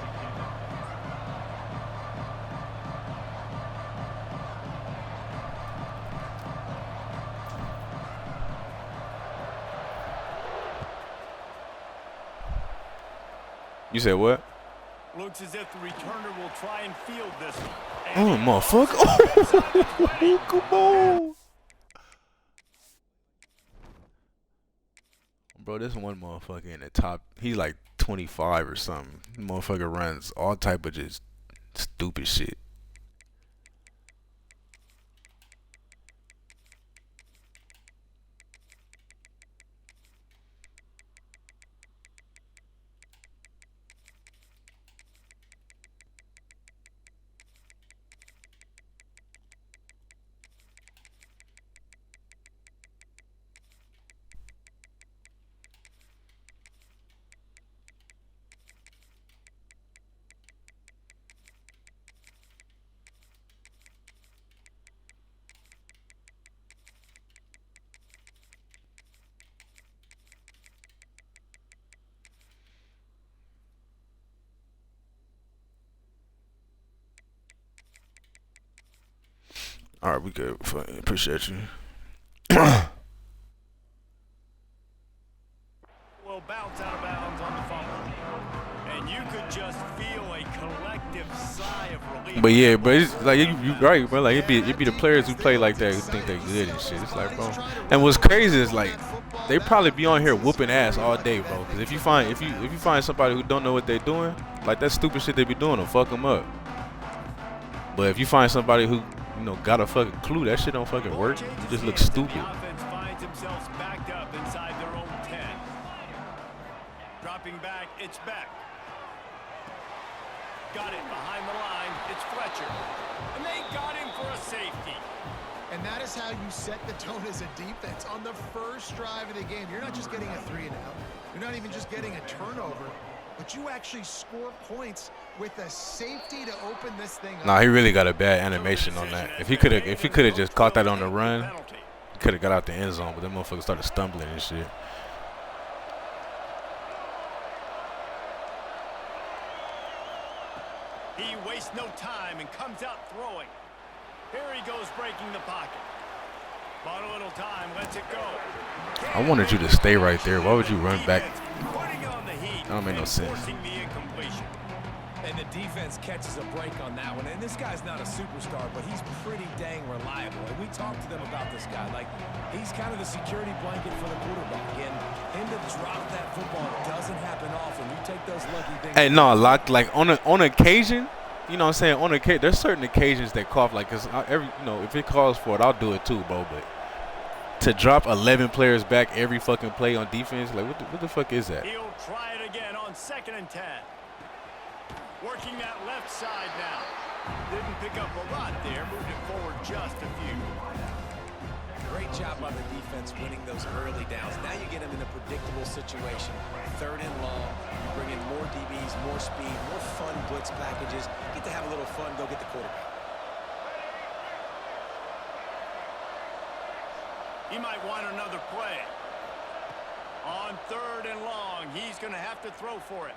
You said what? Looks as if the returner will try and field this one. Oh, motherfucker. Come on. Bro, this one motherfucker in the top, he's like 25 or something. Motherfucker runs all type of just stupid shit. All right, we good. Appreciate you. Will bounce out of bounds on the fumble. And you could just feel a collective sigh of relief. But yeah, but it's like you right, bro. Like it be the players who play like that who think they good and shit. It's like, bro. And what's crazy is like they probably be on here whooping ass all day, bro. Because if you find somebody who don't know what they're doing, like that stupid shit they be doing will fuck them up. But if you find somebody who got a fucking clue, that shit don't fucking work. You just look stupid. The offense finds themselves backed up inside their own 10. Dropping back, it's back. Got it behind the line, it's Fletcher. And they got him for a safety. And that is how you set the tone as a defense. On the first drive of the game, you're not just getting a 3-and-out. You're not even just getting a turnover, but you actually score points with a safety to open this thing up. Nah, he really got a bad animation on that. If he could have just caught that on the run, he could have got out the end zone, but that motherfucker started stumbling and shit. He wastes no time and comes out throwing. Here he goes breaking the pocket. Bought a little time, lets it go. I wanted you to stay right there. Why would you run back? Putting on the heat. That don't make no sense. Forcing the incompletion. And the defense catches a break on that one. And this guy's not a superstar, but he's pretty dang reliable. And we talked to them about this guy. Like, he's kind of the security blanket for the quarterback. And him to drop that football doesn't happen often. You take those lucky things. Hey, no, like on occasion, you know what I'm saying? On occasion, there's certain occasions that cough. Like, cause if it calls for it, I'll do it too, bro. But to drop 11 players back every fucking play on defense, like what the fuck is that? He'll try it again on 2nd and 10. Working that left side now. Didn't pick up a lot there. Moved it forward just a few. Great job by the defense winning those early downs. Now you get them in a predictable situation. 3rd and long. You bring in more DBs, more speed, more fun blitz packages. Get to have a little fun. Go get the quarterback. He might want another play. On 3rd and long, he's going to have to throw for it.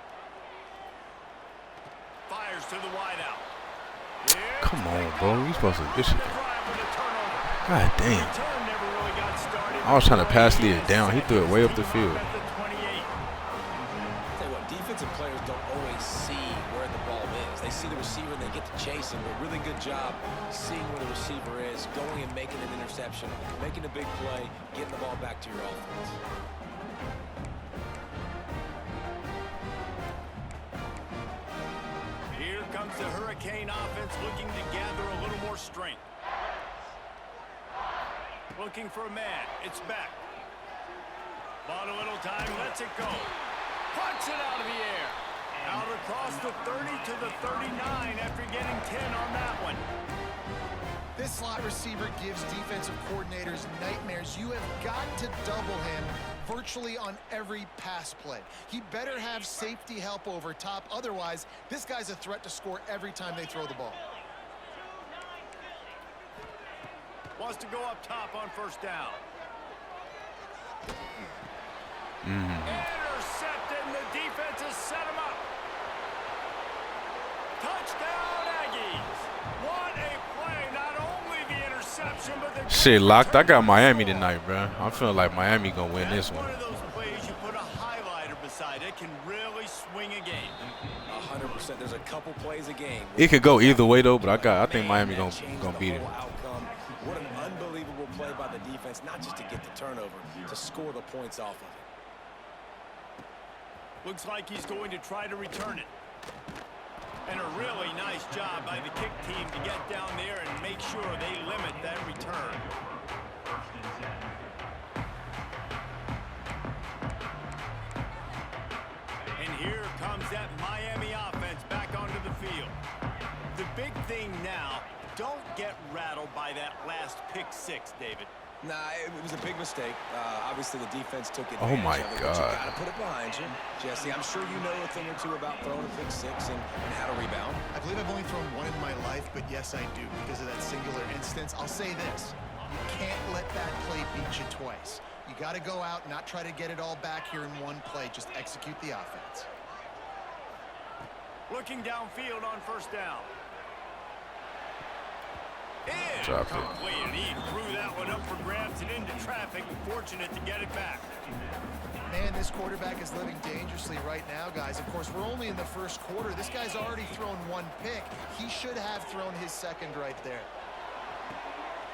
Fires to the wideout. Come on, bro. You supposed to this shit. God damn. I was trying to pass Leah down. He threw it way up the field. Tell you what, defensive players don't always see where the ball is. They see the receiver and they get to chase him. A really good job seeing where the receiver is, going and making an interception, making a big play, getting the ball back to your offense. Here comes the Hurricane offense looking to gather a little more strength. Looking for a man. It's back. Bought a little time. Lets it go. Puts it out of the air. Out across the 30 to the 39 after getting 10 on that one. This slot receiver gives defensive coordinators nightmares is you have got to double him virtually on every pass play. He better have safety help over top. Otherwise, this guy's a threat to score every time they throw the ball. Wants to go up top on first down. Intercepted, and the defense has set him up. Touchdown, Aggies. What a play. Not only the interception, but the shit locked. I got Miami tonight, bro. I'm feeling like Miami gonna win this one. One of those plays you put a highlighter beside it can really swing a game. 100%. There's a couple plays a game. It could go either way though, but I think Miami gonna beat it. What an unbelievable play by the defense, not just to get the turnover, to score the points off of it. Looks like he's going to try to return it. And a really nice job by the kick team to get down there and make sure they limit that return. And here comes that Miami offense back onto the field. The big thing now, don't get rattled by that last pick six, David. Nah, it was a big mistake. Obviously, the defense took it. Oh, my God. God. You got to put it behind you. Jesse, I'm sure you know a thing or two about throwing a pick six and how to rebound. I believe I've only thrown one in my life, but yes, I do because of that singular instance. I'll say this. You can't let that play beat you twice. You got to go out and not try to get it all back here in one play. Just execute the offense. Looking downfield on first down. Drop it. Incomplete. He threw that one up for grabs and into traffic. Fortunate to get it back. Man, this quarterback is living dangerously right now, guys. Of course, we're only in the first quarter. This guy's already thrown one pick. He should have thrown his second right there.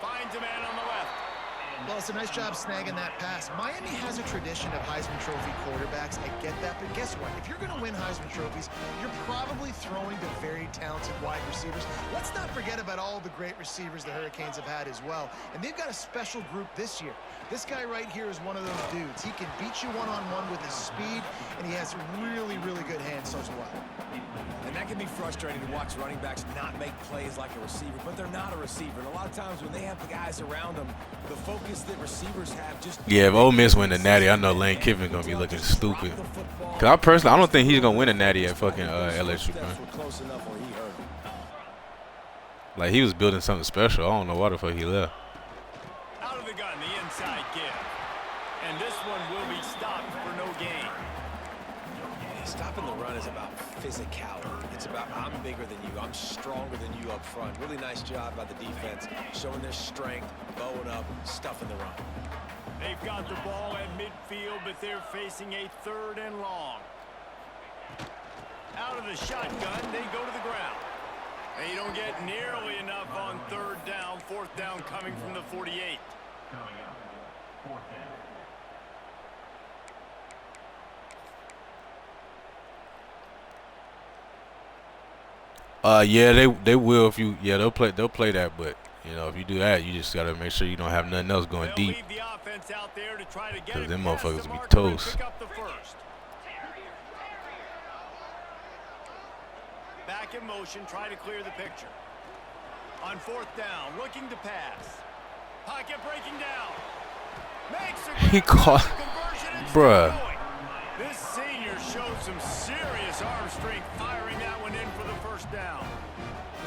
Finds a man on the left. Well, it's a nice job snagging that pass. Miami has a tradition of Heisman Trophy quarterbacks. I get that, but guess what? If you're going to win Heisman Trophies, you're probably throwing to very talented wide receivers. Let's not forget about all the great receivers the Hurricanes have had as well. And they've got a special group this year. This guy right here is one of those dudes. He can beat you one-on-one with his speed, and he has really, really good hands as well. And that can be frustrating to watch running backs not make plays like a receiver, but they're not a receiver. And a lot of times when they have the guys around them, the focus that receivers have just... Yeah, if Ole Miss win the Natty, I know Lane Kiffin gonna be looking stupid. Cause I don't think he's gonna win a Natty at fucking LSU, man. Like he was building something special. I don't know why the fuck he left. Out of the gun, the inside give. And this one will be stopped for no gain. Stopping the run is about physicality. It's about I'm bigger than you. I'm stronger than you up front. Really nice job by the defense, showing their strength, bowing up, stuffing the run. They've got the ball at midfield, but they're facing a 3rd and long. Out of the shotgun, they go to the ground. They don't get nearly enough on 3rd down. 4th down coming from the 48. Coming up, 4th down. Yeah, they will if you they'll play that, but you know if you do that, you just gotta make sure you don't have nothing else going They'll deep. leave the offense out there to try to get Cause it them past motherfuckers the be marker and toast. pick up the first. Back in motion, try to clear the picture. On 4th down, looking to pass. Pocket breaking down. Makes a He grab, caught, conversion, and bruh. still going. This senior showed some serious arm strength firing that one in for the first down.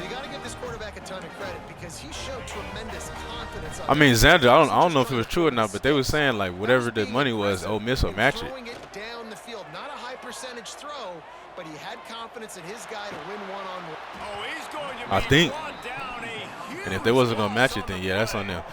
You got to give this quarterback a ton of credit because he showed tremendous confidence. I mean, Xander, I don't know if it was true or not, but they were saying like whatever the money was, Ole Miss will match it. Throwing it down the field, not a high percentage throw, but he had confidence in his guy to win one-on-one. Oh, he's going to I be think. brought down a huge And if they wasn't gonna match it, loss then on yeah, the that's play. on them.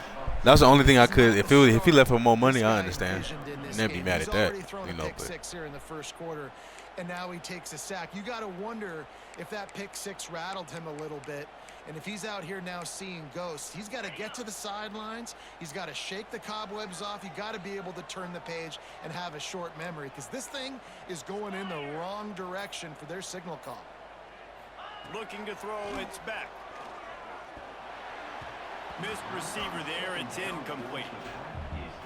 That's the only thing I could. If he left for more money, I understand. And they'd be mad at that, you know. Pick But 6 here in the first quarter, and now he takes a sack. You got to wonder if that pick 6 rattled him a little bit. And if he's out here now seeing ghosts, he's got to get to the sidelines. He's got to shake the cobwebs off. You got to be able to turn the page and have a short memory because this thing is going in the wrong direction for their signal call. Looking to throw, it's back. Missed receiver there, it's incomplete.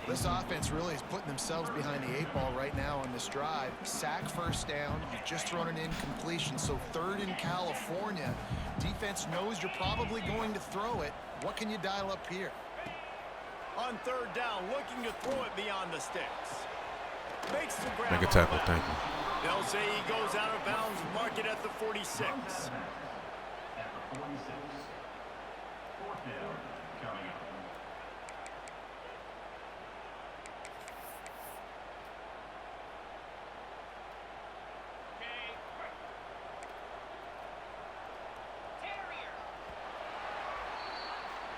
This offense really is putting themselves behind the 8 ball right now on this drive. Sack, first down. You've just thrown an incompletion, so 3rd in California. Defense knows you're probably going to throw it. What can you dial up here? On third down, looking to throw it beyond the sticks. Makes the grab. Make a tackle, thank you. They'll say he goes out of bounds, mark it at the 46. At the 46. 4th down coming up.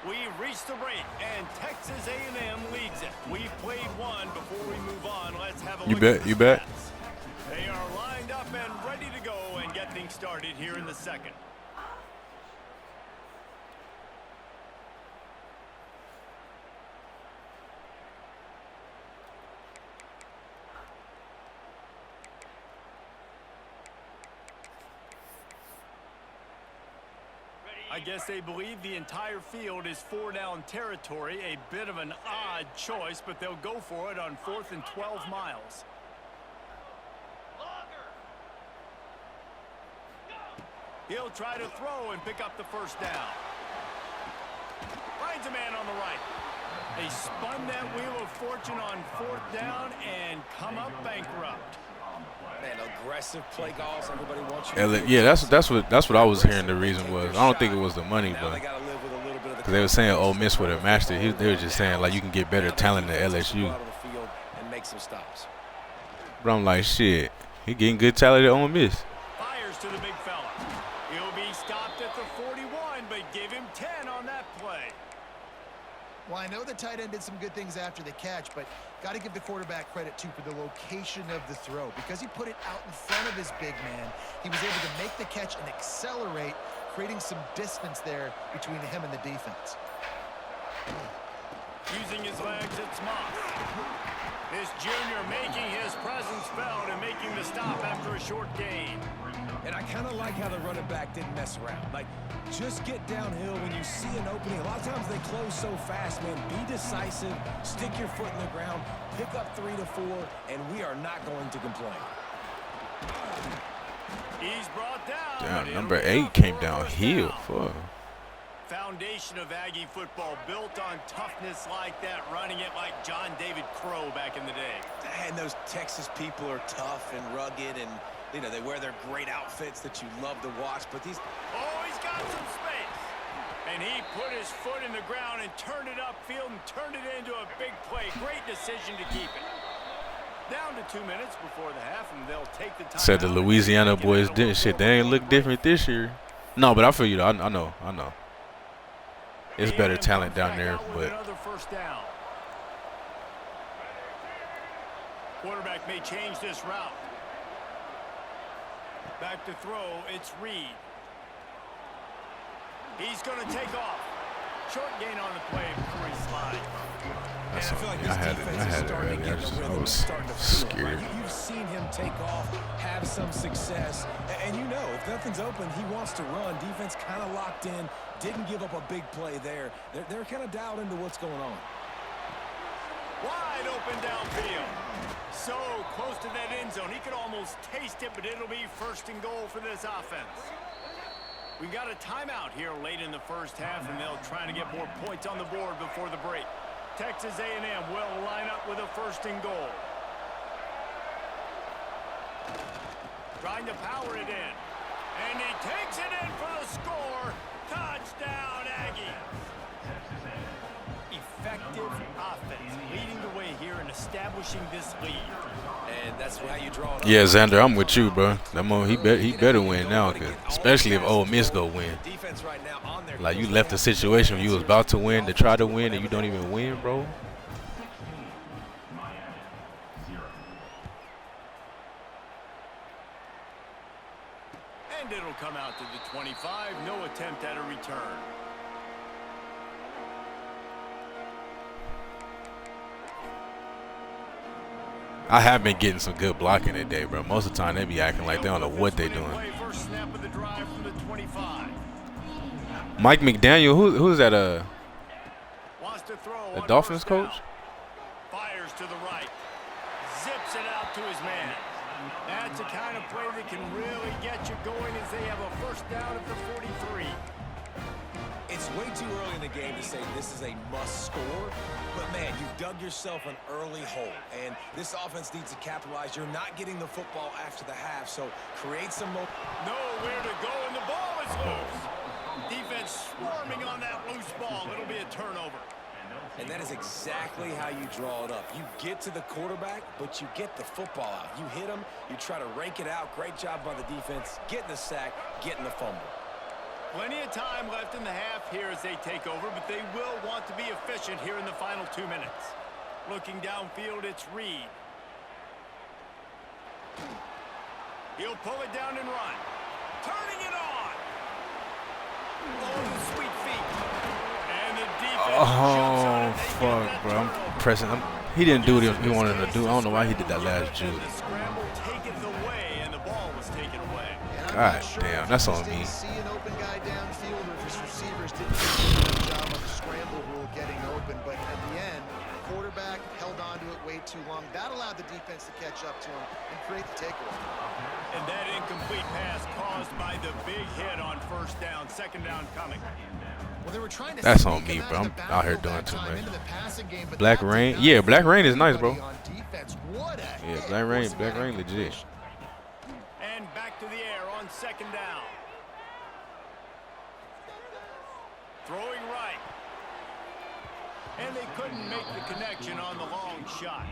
We've reached the break, and Texas A&M leads it. We've played one. Before we move on, let's have a look at the stats. They are lined up and ready to go and get things started here in the second. I guess they believe the entire field is 4-down territory. A bit of an odd choice, but they'll go for it on 4th and 12 miles. He'll try to throw and pick up the first down. Finds a man on the right. They spun that wheel of fortune on 4th down and come up bankrupt. Man, aggressive play calls. Everybody wants you. Yeah, that's what I was hearing. The reason was I don't think it was the money, but because they were saying Ole Miss would have matched it. They were just saying like you can get better talent than LSU. And make some stops. But I'm like, shit, he getting good talent at Ole Miss. Fires to the big fella. He'll be stopped at the 41, but give him 10 on that play. Well, I know the tight end did some good things after the catch, but got to give the quarterback credit, too, for the location of the throw. Because he put it out in front of his big man, he was able to make the catch and accelerate, creating some distance there between him and the defense. Using his legs, it's Moss. This junior making his presence felt and making the stop after a short gain. And I kind of like how the running back didn't mess around. Like, just get downhill when you see an opening. A lot of times they close so fast, man. Be decisive, stick your foot in the ground, pick up 3 to 4, and we are not going to complain. He's brought down. Damn, number 8 came downhill. Fuck. Foundation of Aggie football built on toughness like that, running it like John David Crow back in the day. And those Texas people are tough and rugged, and you know they wear their great outfits that you love to watch. But these, oh, he's got some space, and he put his foot in the ground and turned it upfield and turned it into a big play. Great decision to keep it. Down to 2 minutes before the half, and they'll take the time. Said the Louisiana boys didn't shit. They ain't look different this year. No, but I feel you. I know. It's better talent down there, but another first down. Quarterback may change this route. Back to throw, it's Reed. He's going to take off. Short gain on the play before he slides. that's I feel like I had it earlier. I was scared. You've seen him take off, have some success, and you know if nothing's open, he wants to run. Defense kind of locked in, didn't give up a big play there. They're kind of dialed into what's going on. Wide open downfield. So close to that end zone. He could almost taste it, but it'll be 1st and goal for this offense. We've got a timeout here late in the first half, and they'll try to get more points on the board before the break. Texas A&M will line up with a 1st and goal. Trying to power it in. And he takes it in for the score. Touchdown, Aggies. Effective offense leading the way here and establishing this lead. And that's how you draw it up. Yeah, Xander, I'm with you, bro. He better win now, especially if Ole Miss go win. Defense right now on their Like you left a situation where you was about to win to try to win, and you don't even win, bro. And it'll come out to the 25. No attempt at a return. I have been getting some good blocking today, bro. Most of the time they be acting like they don't know what they doing. First snap of the drive from the 25. Mike McDaniel, who's that? Wants to throw The on Dolphins first down. coach? Fires to the right. Zips it out to his man. That's the kind of play that can really get you going as they have a 1st down at the 43. It's It's way too early in the game to say this is a must score, but man, you've dug yourself an early hole, and this offense needs to capitalize. You're not getting the football after the half, so create some more. Nowhere to go, and the ball is loose. Defense swarming on that loose ball. It'll be a turnover. And that is exactly how you draw it up. You get to the quarterback, but you get the football out. You hit him, you try to rake it out. Great job by the defense, getting the sack, getting the fumble. Plenty of time left in the half here as they take over, but they will want to be efficient here in the final 2 minutes. Looking downfield, it's Reed. He'll pull it down and run. Turning it on. Oh, sweet feet. And the defense jumps on it. Oh, fuck, bro. I'm pressing. He didn't do what he wanted to do. I don't know why he did that last juke. The scramble taken away, and the ball was taken away. God damn, that's on me. See an open guy downfield, or if his receivers didn't do a good job on the scramble rule getting open, but at the end, quarterback held on to it way too long. That allowed the defense to catch up to him and create the takeaway. And that incomplete pass caused by the big hit on first down, second down coming. Well, they were trying to That's on me, bro. I'm out here doing too much. Black Rain, yeah, Black Rain is nice, bro. Yeah, Black Rain, legit. And back to the air on second down. Throwing right. And they couldn't make the connection on the long shot.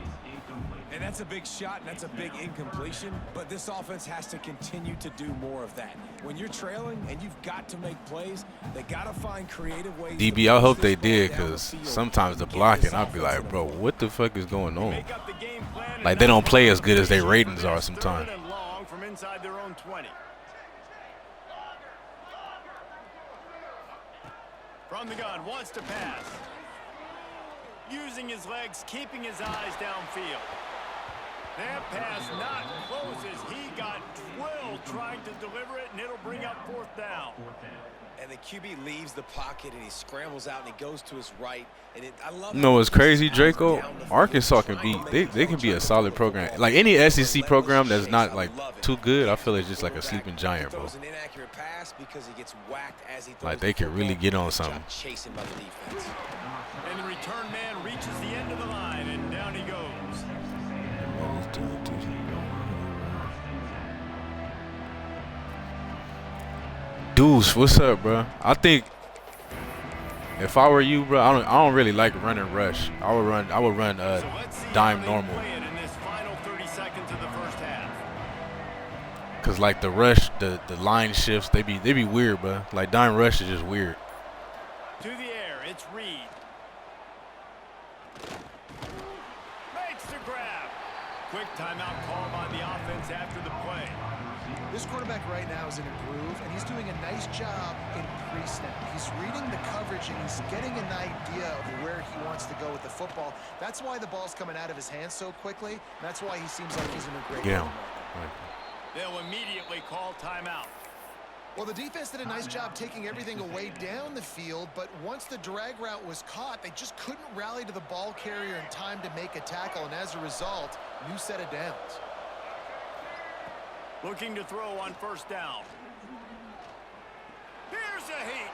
And that's a big shot, and that's a big incompletion, but this offense has to continue to do more of that. When you're trailing and you've got to make plays, they got to find creative ways. DB, I hope they did, because sometimes the blocking, I'll be like, bro, what the fuck is going on? Like, they don't play as good as their ratings are sometimes. From inside their own 20. From the gun, wants to pass. Using his legs, keeping his eyes downfield. That pass not close as he got drilled trying to deliver it, and it'll bring up fourth down. And the QB leaves the pocket, and he scrambles out, and he goes to his right. And I love. You know what's crazy, Draco? Arkansas can be, they can be a solid program. Like any SEC program that's not like too good, I feel it's just like a sleeping giant, bro. Like they can really get on something. And the return man reaches the end of the line, and down he goes. Deuce, what's up, bro? I think if I were you, bro, I don't really like running rush. I would run dime normal. Cause like the rush, the line shifts, they be weird, bro. Like dime rush is just weird. To the air, it's Reed. Makes the grab. Quick timeout call by the offense after the play. This quarterback right now is in a groove, and he's doing a nice job in pre-snap. He's reading the coverage, and he's getting an idea of where he wants to go with the football. That's why the ball's coming out of his hands so quickly. That's why he seems like he's in a great game. They'll immediately call timeout. Well, the defense did a nice job taking everything away down the field, but once the drag route was caught, they just couldn't rally to the ball carrier in time to make a tackle, and as a result, new set of downs. Looking to throw on first down. Here's a heat.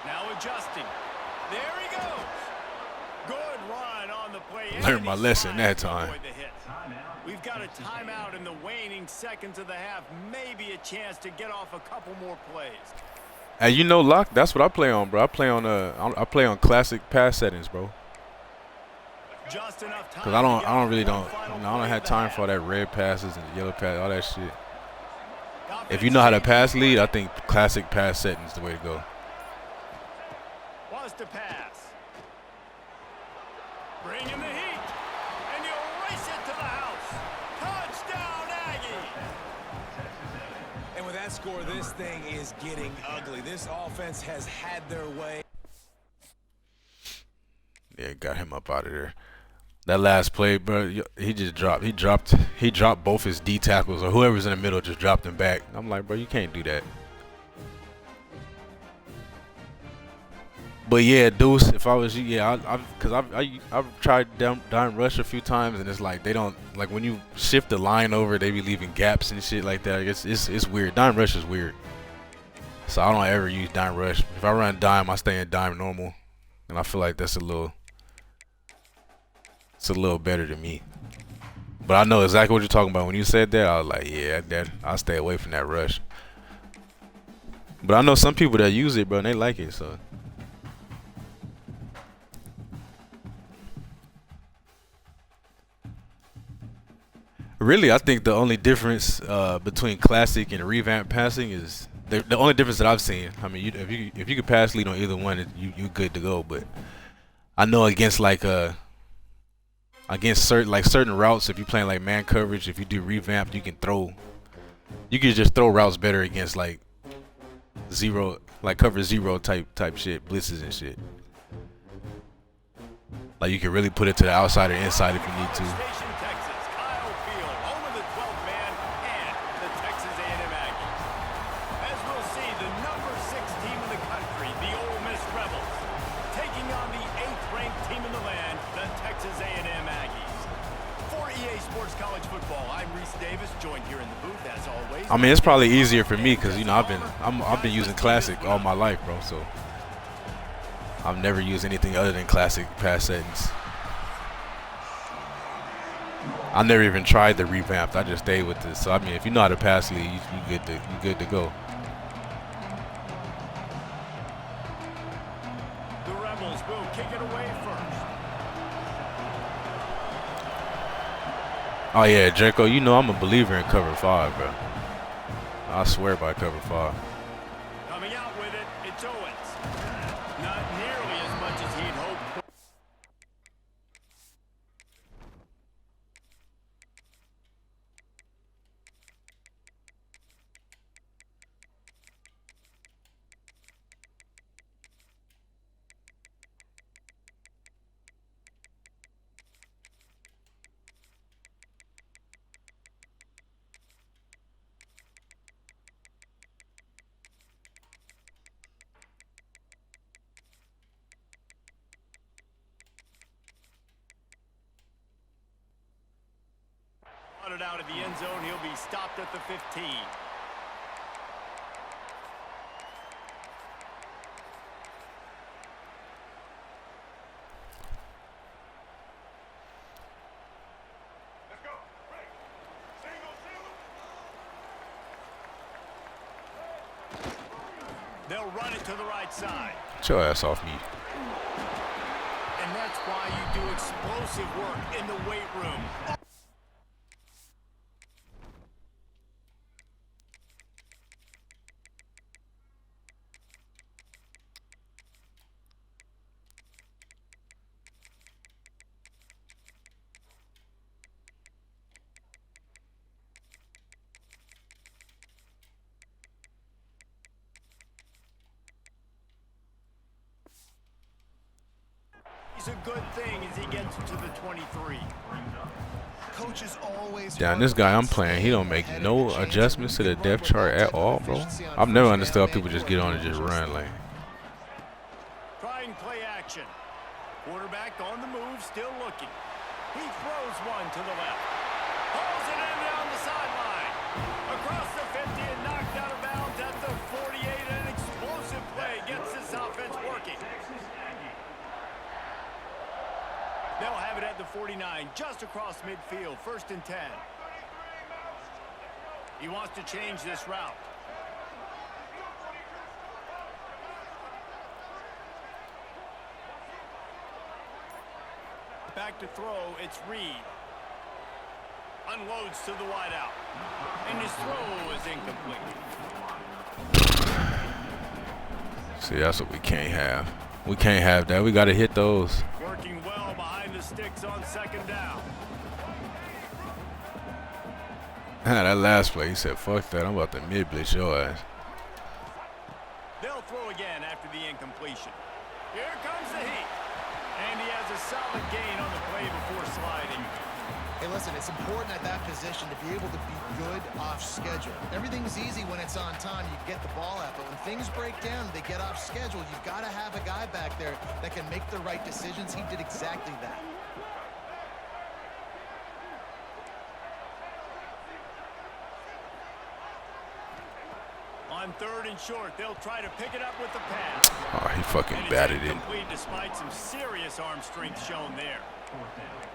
Now adjusting. There he goes. Good run on the play. Learned my lesson that time. We've got a timeout in the waning seconds of the half. Maybe a chance to get off a couple more plays. Hey, you know, Locke, that's what I play on, bro. I play on classic pass settings, bro. Just enough time. Cause I don't have time for that red passes and yellow pass, all that shit. If you know how to pass lead, I think classic pass settings is the way to go. Wants to pass. Bring in the heat. And you race it to the house. Touchdown, Aggie. And with that score, this thing is getting ugly. This offense has had their way. Yeah, got him up out of there. That last play, bro, he just dropped. He dropped both his D tackles, or whoever's in the middle just dropped him back. I'm like, bro, you can't do that. But yeah, Deuce, if I was you, yeah, I've tried dime rush a few times, and it's like they don't, like when you shift the line over, they be leaving gaps and shit like that. It's weird. Dime rush is weird. So I don't ever use dime rush. If I run dime, I stay in dime normal, and I feel like it's a little better to me. But I know exactly what you're talking about. When you said that, I was like, yeah, I'll stay away from that rush. But I know some people that use it, bro, and they like it. So really, I think the only difference between classic and revamp passing is the only difference that I've seen. I mean, if you could pass lead on either one, you good to go. But I know against certain routes, if you're playing like man coverage, if you do revamp, you can just throw routes better against like zero, like cover zero type shit, blitzes and shit. Like you can really put it to the outside or inside if you need to. I mean, it's probably easier for me because I've been using classic all my life, bro. So I've never used anything other than classic pass settings. I never even tried the revamped. I just stayed with this. So I mean, if you know how to pass lead, you good to go. The Rebels will kick it away first. Oh yeah, Draco, you know I'm a believer in cover 5, bro. I swear by cover 5. Coming out with it, it's Owens. Not nearly as much as he'd hoped. Out of the end zone, he'll be stopped at the 15. Let's go. Right. Single. They'll run it to the right side. Get your ass off me. And that's why you do explosive work in the weight room. A good thing as he gets to the 23. Coaches always. Damn, this guy I'm playing, he don't make no adjustments to the depth chart at all, bro. I've never understood how people just get on and just run like. Trying play action. Quarterback on the move, still looking. He throws one to the left. Pulls it in down the sideline. Across the 50 and knocked out of bounds at the 48. An explosive play gets this offense working. They'll have it at the 49, just across midfield, 1st and 10. He wants to change this route. Back to throw, it's Reed. Unloads to the wideout. And his throw is incomplete. See, that's what we can't have. We can't have that. We got to hit those. Working well behind the sticks on 2nd down. That last play, he said, fuck that. I'm about to mid-blitz your ass. They'll throw again after the incompletion. Here comes the heat. And he has a solid gain on the play before sliding. Hey, listen, it's important at that position to be able to be good off schedule. Everything's easy when it's on time. You get the ball out, but when things break down, they get off schedule. You've got to have a guy back there that can make the right decisions. He did exactly that. On On 3rd and short, they'll try to pick it up with the pass. Oh, he fucking batted it. Complete despite some serious arm strength shown there.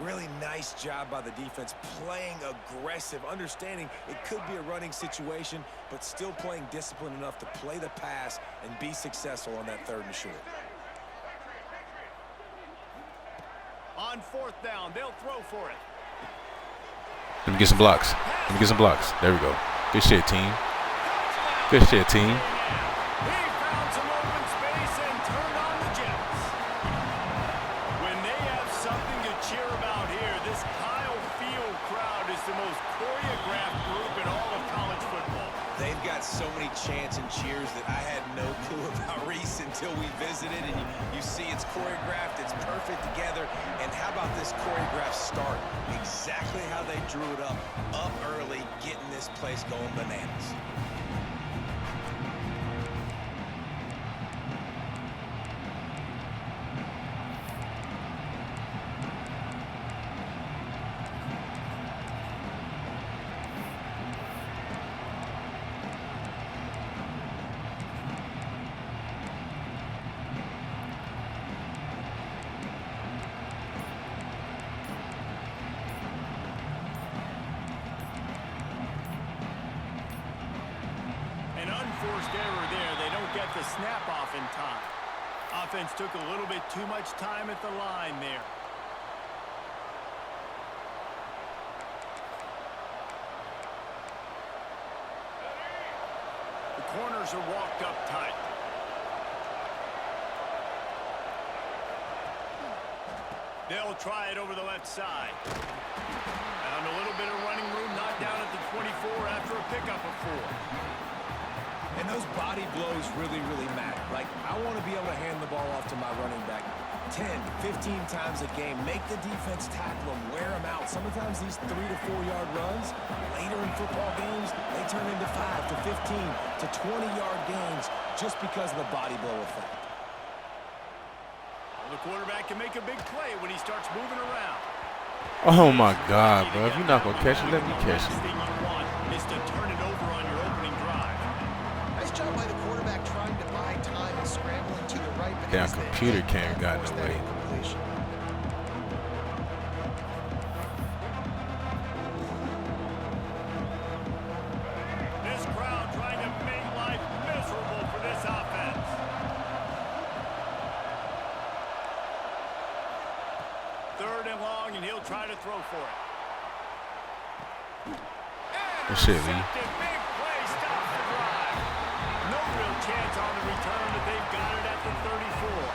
Really nice job by the defense, playing aggressive, understanding it could be a running situation, but still playing disciplined enough to play the pass and be successful on that 3rd and short. On 4th down, they'll throw for it. Let me get some blocks. Let me get some blocks. There we go. Good shit, team. Good shit, team. He found some open space and turned on the Jets. When they have something to cheer about here, this Kyle Field crowd is the most choreographed group in all of college football. They've got so many chants and cheers that I had no clue about Reese until we visited, and you see it's choreographed, it's perfect together. And how about this choreographed start? Exactly how they drew it up early, getting this place going bananas. Forced error there. They don't get the snap off in time. Offense took a little bit too much time at the line there. The corners are walked up tight. They'll try it over the left side. Found a little bit of running room, not down at the 24 after a pickup of 4. And those body blows really, really matter. Like, I want to be able to hand the ball off to my running back 10, 15 times a game. Make the defense tackle them, wear them out. Sometimes these 3 to 4 yard runs, later in football games, they turn into 5 to 15 to 20 yard gains just because of the body blow effect. Well, the quarterback can make a big play when he starts moving around. Oh my God, bro. If you're not going to catch it, let me catch The last it. thing you want is to turn it over on your opening drive. Nice job by the quarterback trying to buy time and scrambling to the right. But Damn, instead, computer came and got in forced the that way. incompletion. This crowd trying to make life miserable for this offense. Third and long, and he'll try to throw for it. Good shit, Lee. Intercepted. Big play, stops the drive. No real chance on the return, but they've got it at the 34.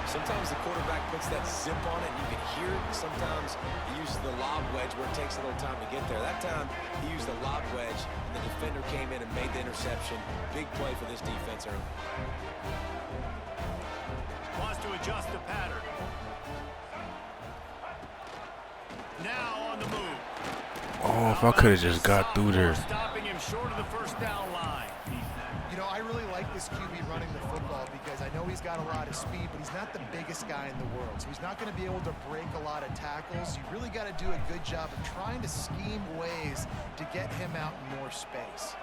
Sometimes the quarterback puts that zip on it and you can hear it. Sometimes he uses the lob wedge where it takes a little time to get there. That time he used the lob wedge and the defender came in and made the interception. Big play for this defense early. Wants to adjust the pattern. Now on the move. Oh, if I could have just got through there. Stopping him short of the first down line. You know, I really like this QB running the football because I know he's got a lot of speed, but he's not the biggest guy in the world. So he's not going to be able to break a lot of tackles. You really got to do a good job of trying to scheme ways to get him out in more space.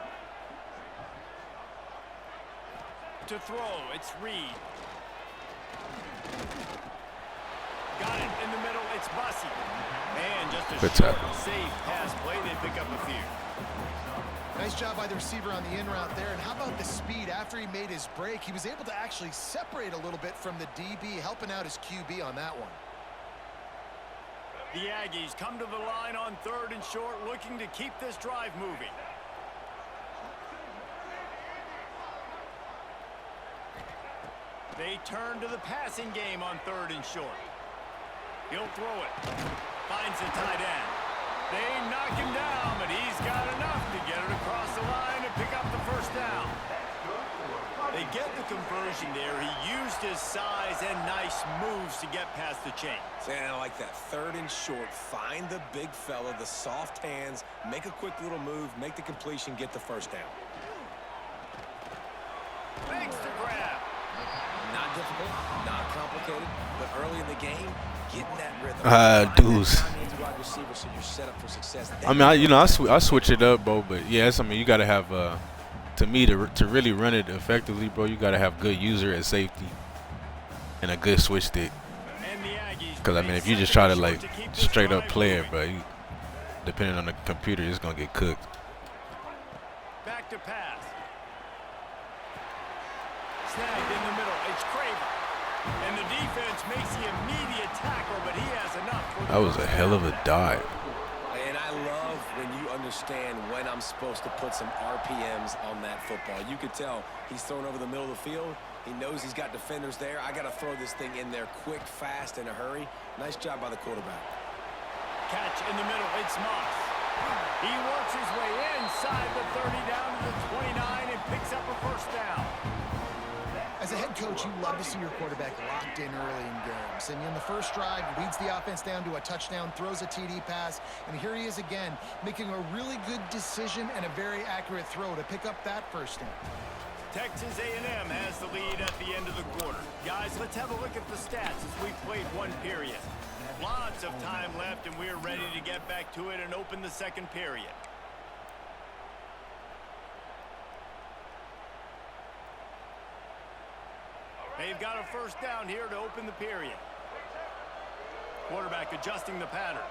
To throw, it's Reed. Got it in the middle, it's Bussy. And just a Good short, tackle. safe pass play, they pick up a few. Nice job by the receiver on the in route there. And how about the speed? After he made his break, he was able to actually separate a little bit from the DB, helping out his QB on that one. The Aggies come to the line on third and short, looking to keep this drive moving. They turn to the passing game on third and short. He'll throw it. Finds the tight end. They knock him down, but he's got enough to get it across the line and pick up the first down. They get the conversion there. He used his size and nice moves to get past the chains. And I like that. Third and short. Find the big fella, the soft hands, make a quick little move, make the completion, get the first down. Makes the grab. Not difficult, not complicated, but early in the game, getting that rhythm. Deuce. Wide receiver, so you're set up for success. I mean, I switch it up, bro. But yes, I mean, you gotta have to me, to really run it effectively, bro, you gotta have good user at safety and a good switch stick. Because I mean, if you just try to like straight up play it, bro, you, depending on the computer, it's gonna get cooked. Back to pass. Snagged in the middle. It's Craver. And the defense makes the immediate tackle, but he has enough. That was a hell of a dive. And I love when you understand when I'm supposed to put some RPMs on that football. You could tell he's thrown over the middle of the field. He knows he's got defenders there. I got to throw this thing in there quick, fast, in a hurry. Nice job by the quarterback. Catch in the middle. It's Moss. He works his way inside the 30 down to the 29 and picks up a first down. As a head coach, you love to see your quarterback locked in early in games. And in the first drive, leads the offense down to a touchdown, throws a TD pass, and here he is again, making a really good decision and a very accurate throw to pick up that first down. Texas A&M has the lead at the end of the quarter. Guys, let's have a look at the stats as we played one period. Lots of time left, and we're ready to get back to it and open the second period. They've got a first down here to open the period. Quarterback adjusting the pattern.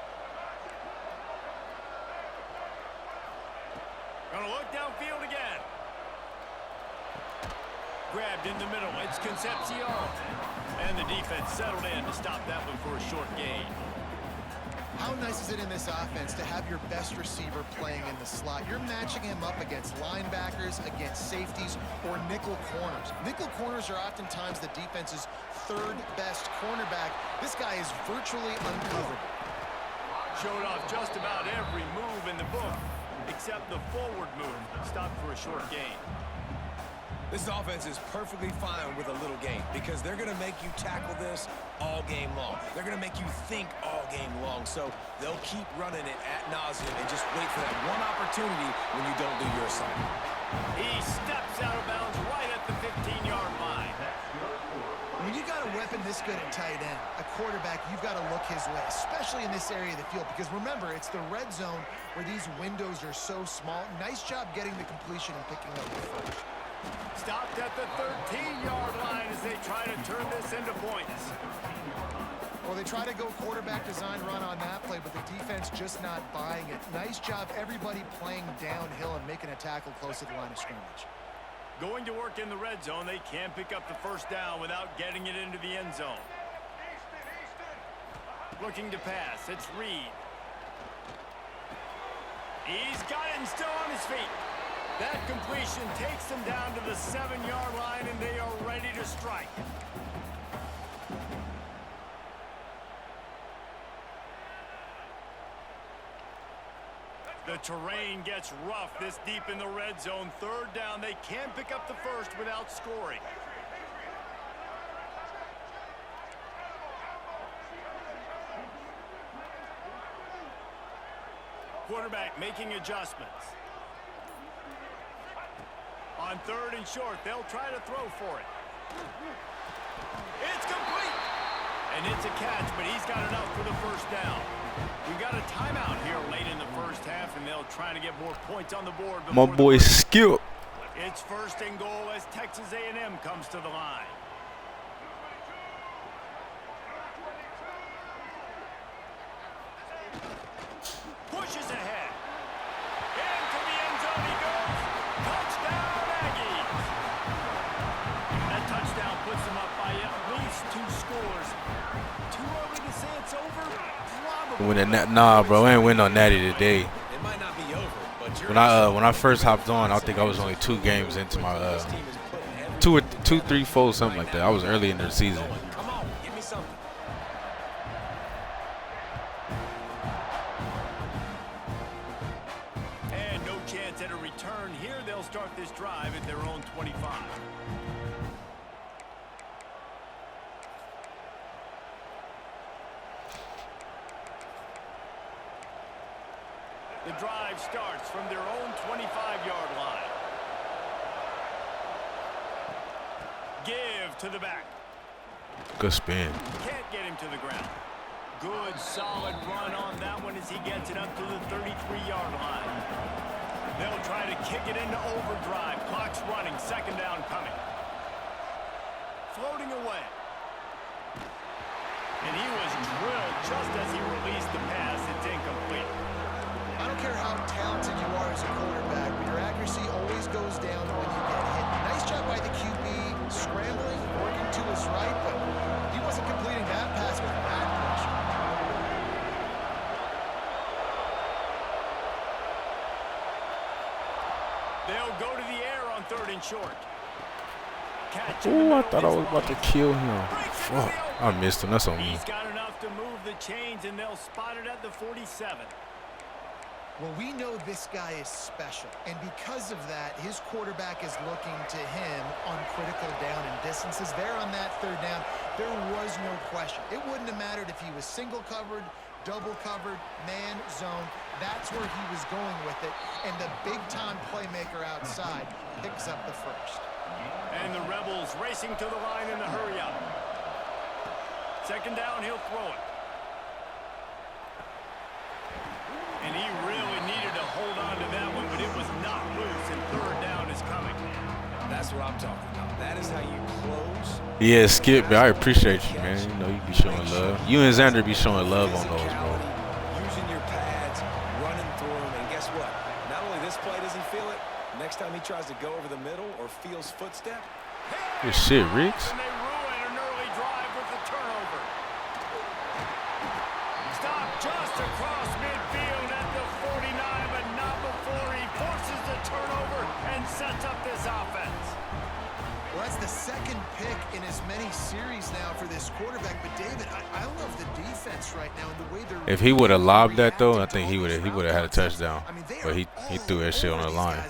Gonna look downfield again. Grabbed in the middle. It's Concepcion. And the defense settled in to stop that one for a short gain. How nice is it in this offense to have your best receiver playing in the slot? You're matching him up against linebackers, against safeties, or nickel corners. Nickel corners are oftentimes the defense's third best cornerback. This guy is virtually uncoverable. Showed off just about every move in the book, except the forward move. Stopped for a short gain. This offense is perfectly fine with a little game because they're going to make you tackle this all game long. They're going to make you think all game long. So they'll keep running it ad nauseum and just wait for that one opportunity when you don't do your assignment. He steps out of bounds right at the 15-yard line. When you got a weapon this good at tight end, a quarterback, you've got to look his way, especially in this area of the field. Because remember, it's the red zone where these windows are so small. Nice job getting the completion and picking up the first. Stopped at the 13-yard line as they try to turn this into points. Well, they try to go quarterback design run on that play, but the defense just not buying it. Nice job, everybody playing downhill and making a tackle close to the line of scrimmage. Going to work in the red zone, they can pick up the first down without getting it into the end zone. Looking to pass, it's Reed. He's got it and still on his feet. That completion takes them down to the 7-yard line, and they are ready to strike. The terrain gets rough this deep in the red zone. Third down, they can pick up the first without scoring. Quarterback making adjustments. On third and short, they'll try to throw for it. It's complete. And it's a catch, but he's got enough for the first down. We've got a timeout here late in the first half, and they'll try to get more points on the board. My boy Skip. It's first and goal as Texas A&M comes to the line. Pushes ahead. Into the end zone he goes. Touchdown, Aggies. That touchdown puts them up by at least 2 scores. Too early to say it's over? Probably. Nah, bro, I ain't win on Natty today. It might not be over, but When I first hopped on, I think I was only 2 games into my 2, 3, 4, something like that. I was early in the season. Come on, give me something. And no chance at a return here. They'll start this drive at their own 25. The drive starts from their own 25-yard line. Give to the back. Good spin. Can't get him to the ground. Good, solid run on that one as he gets it up to the 33-yard line. They'll try to kick it into overdrive. Clock's running. Second down coming. Floating away. And he was drilled just as he released the pass. It's incomplete. I don't care how talented you are as a quarterback, but your accuracy always goes down when you get hit. Nice job by the QB scrambling, working to his right, but he wasn't completing that pass with back pressure. They'll go to the air on 3rd and short. Oh, I thought I was about to kill him. Fuck, I missed him. That's on me. He's got enough to move the chains, and they'll spot it at the 47. Well, we know this guy is special, and because of that, his quarterback is looking to him on critical down and distances. There on that 3rd down, there was no question. It wouldn't have mattered if he was single covered, double covered, man, zone. That's where he was going with it, and the big-time playmaker outside picks up the first. And the Rebels racing to the line in the hurry-up. Second down, he'll throw it. And he really needed to hold on to that one, but it was not loose, and 3rd down is coming. That's what I'm talking about. That is how you close. Yeah, Skip, I appreciate you, man. You know, you be showing love. You and Xander be showing love on those, bro. Using your pads, running through them, and guess what? Not only this play does he feel it, next time he tries to go over the middle or feels footstep. Good shit, Riggs. And they ruin an early drive with the turnover. Stop just across midfield at the 49, but not before he forces the turnover and sets up this offense. Well, that's the second pick in as many series now for this quarterback. But, David, I love the defense right now and the way they're... If he would have lobbed that, though, I think he would have had a touchdown. But he threw that shit on the line.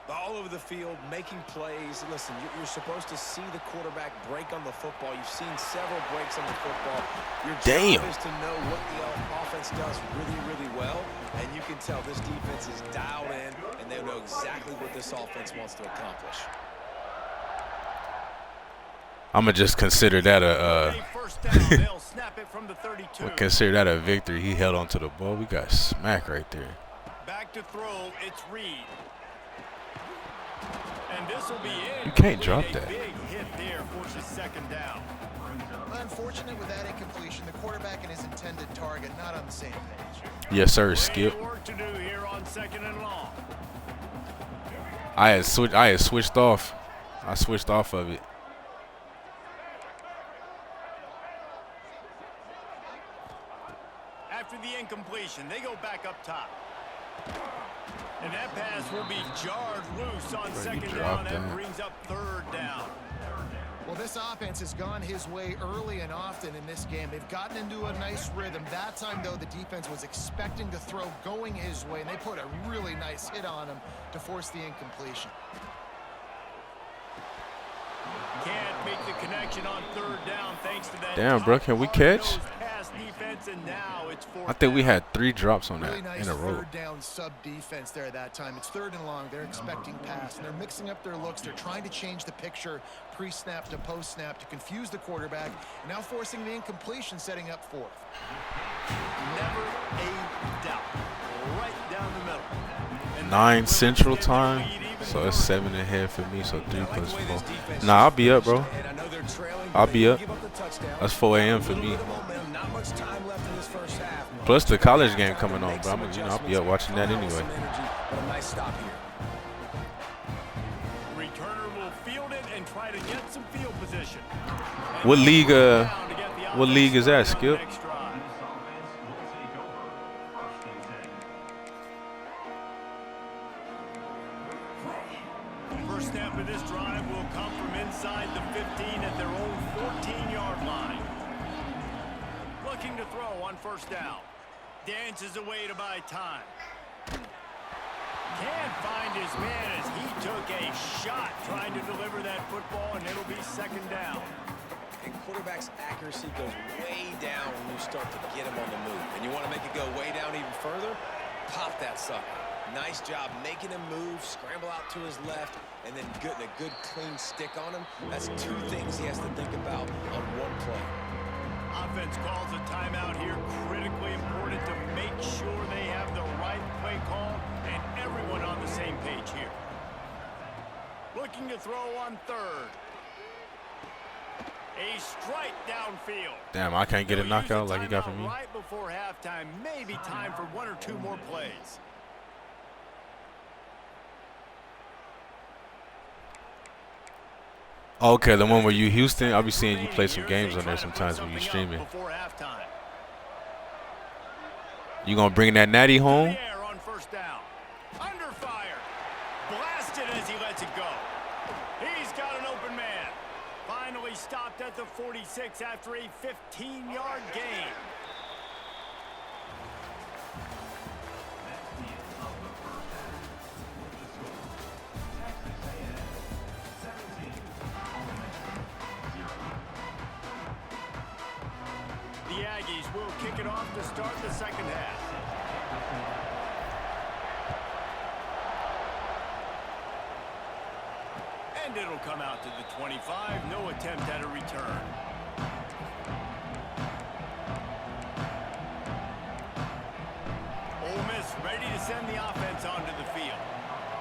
All over the field, making plays. Listen, you're supposed to see the quarterback break on the football. You've seen several breaks on the football. Your job is to know what the offense does really, really well. And you can tell this defense is dialed in, and they know exactly what this offense wants to accomplish. I'm going to just consider that consider that a victory. He held on to the ball. We got smack right there. Back to throw, it's Reed. And this will be it. You can't drop that. Big hit there forces second down. Unfortunate with that incompletion, the quarterback and his intended target not on the same page. Yes, sir, Skip. Work to do here on 2nd and long. I had switched off. I switched off of it. After the incompletion, they go back up top. And that pass will be jarred loose on second down. That brings up 3rd down. Well, this offense has gone his way early and often in this game. They've gotten into a nice rhythm. That time, though, the defense was expecting to throw going his way, and they put a really nice hit on him to force the incompletion. Can't make the connection on 3rd down thanks to that. Damn, bro, can we catch? Defense, and now it's I think we had 3 drops on that really nice in a row. 3rd down sub defense there that time. It's 3rd and long. They're expecting pass, and they're mixing up their looks. They're trying to change the picture pre-snap to post-snap to confuse the quarterback. Now forcing the incompletion, setting up 4th. Never a doubt. Right down the middle. And 9 Central Time, so that's 7 ahead for me. So 3 plus 4. Nah, I'll be up, bro. I'll be up. That's 4 a.m. for me. Plus the college game coming on, bro. I'll be up watching that anyway. Returner will field it and try to get some field position. What league is that, Skip? First snap of this drive will come from inside the 15 at their own 14-yard line. Looking to throw on 1st down. Dances away to buy time. Can't find his man as he took a shot trying to deliver that football, and it'll be 2nd down. And quarterback's accuracy goes way down when you start to get him on the move. And you want to make it go way down even further? Pop that sucker. Nice job making him move, scramble out to his left, and then getting a good clean stick on him. That's 2 things he has to think about on 1 play. Offense calls a timeout here. Critically important to make sure they have the right play call, and everyone to throw on third. A strike downfield. Damn, I can't get a knockout like he got from me. Right before halftime, maybe time for 1 or 2 more plays. Okay, the one where you Houston, I'll be seeing you play some games on there sometimes when you streaming. You gonna bring that natty home? On first down. Under fire. Blasted as he lets it go. He's got an open man. Finally stopped at the 46 after a 15-yard gain. The Aggies will kick it off to start the second half. And it'll come out to the 25. No attempt at a return. Ole Miss ready to send the offense onto the field.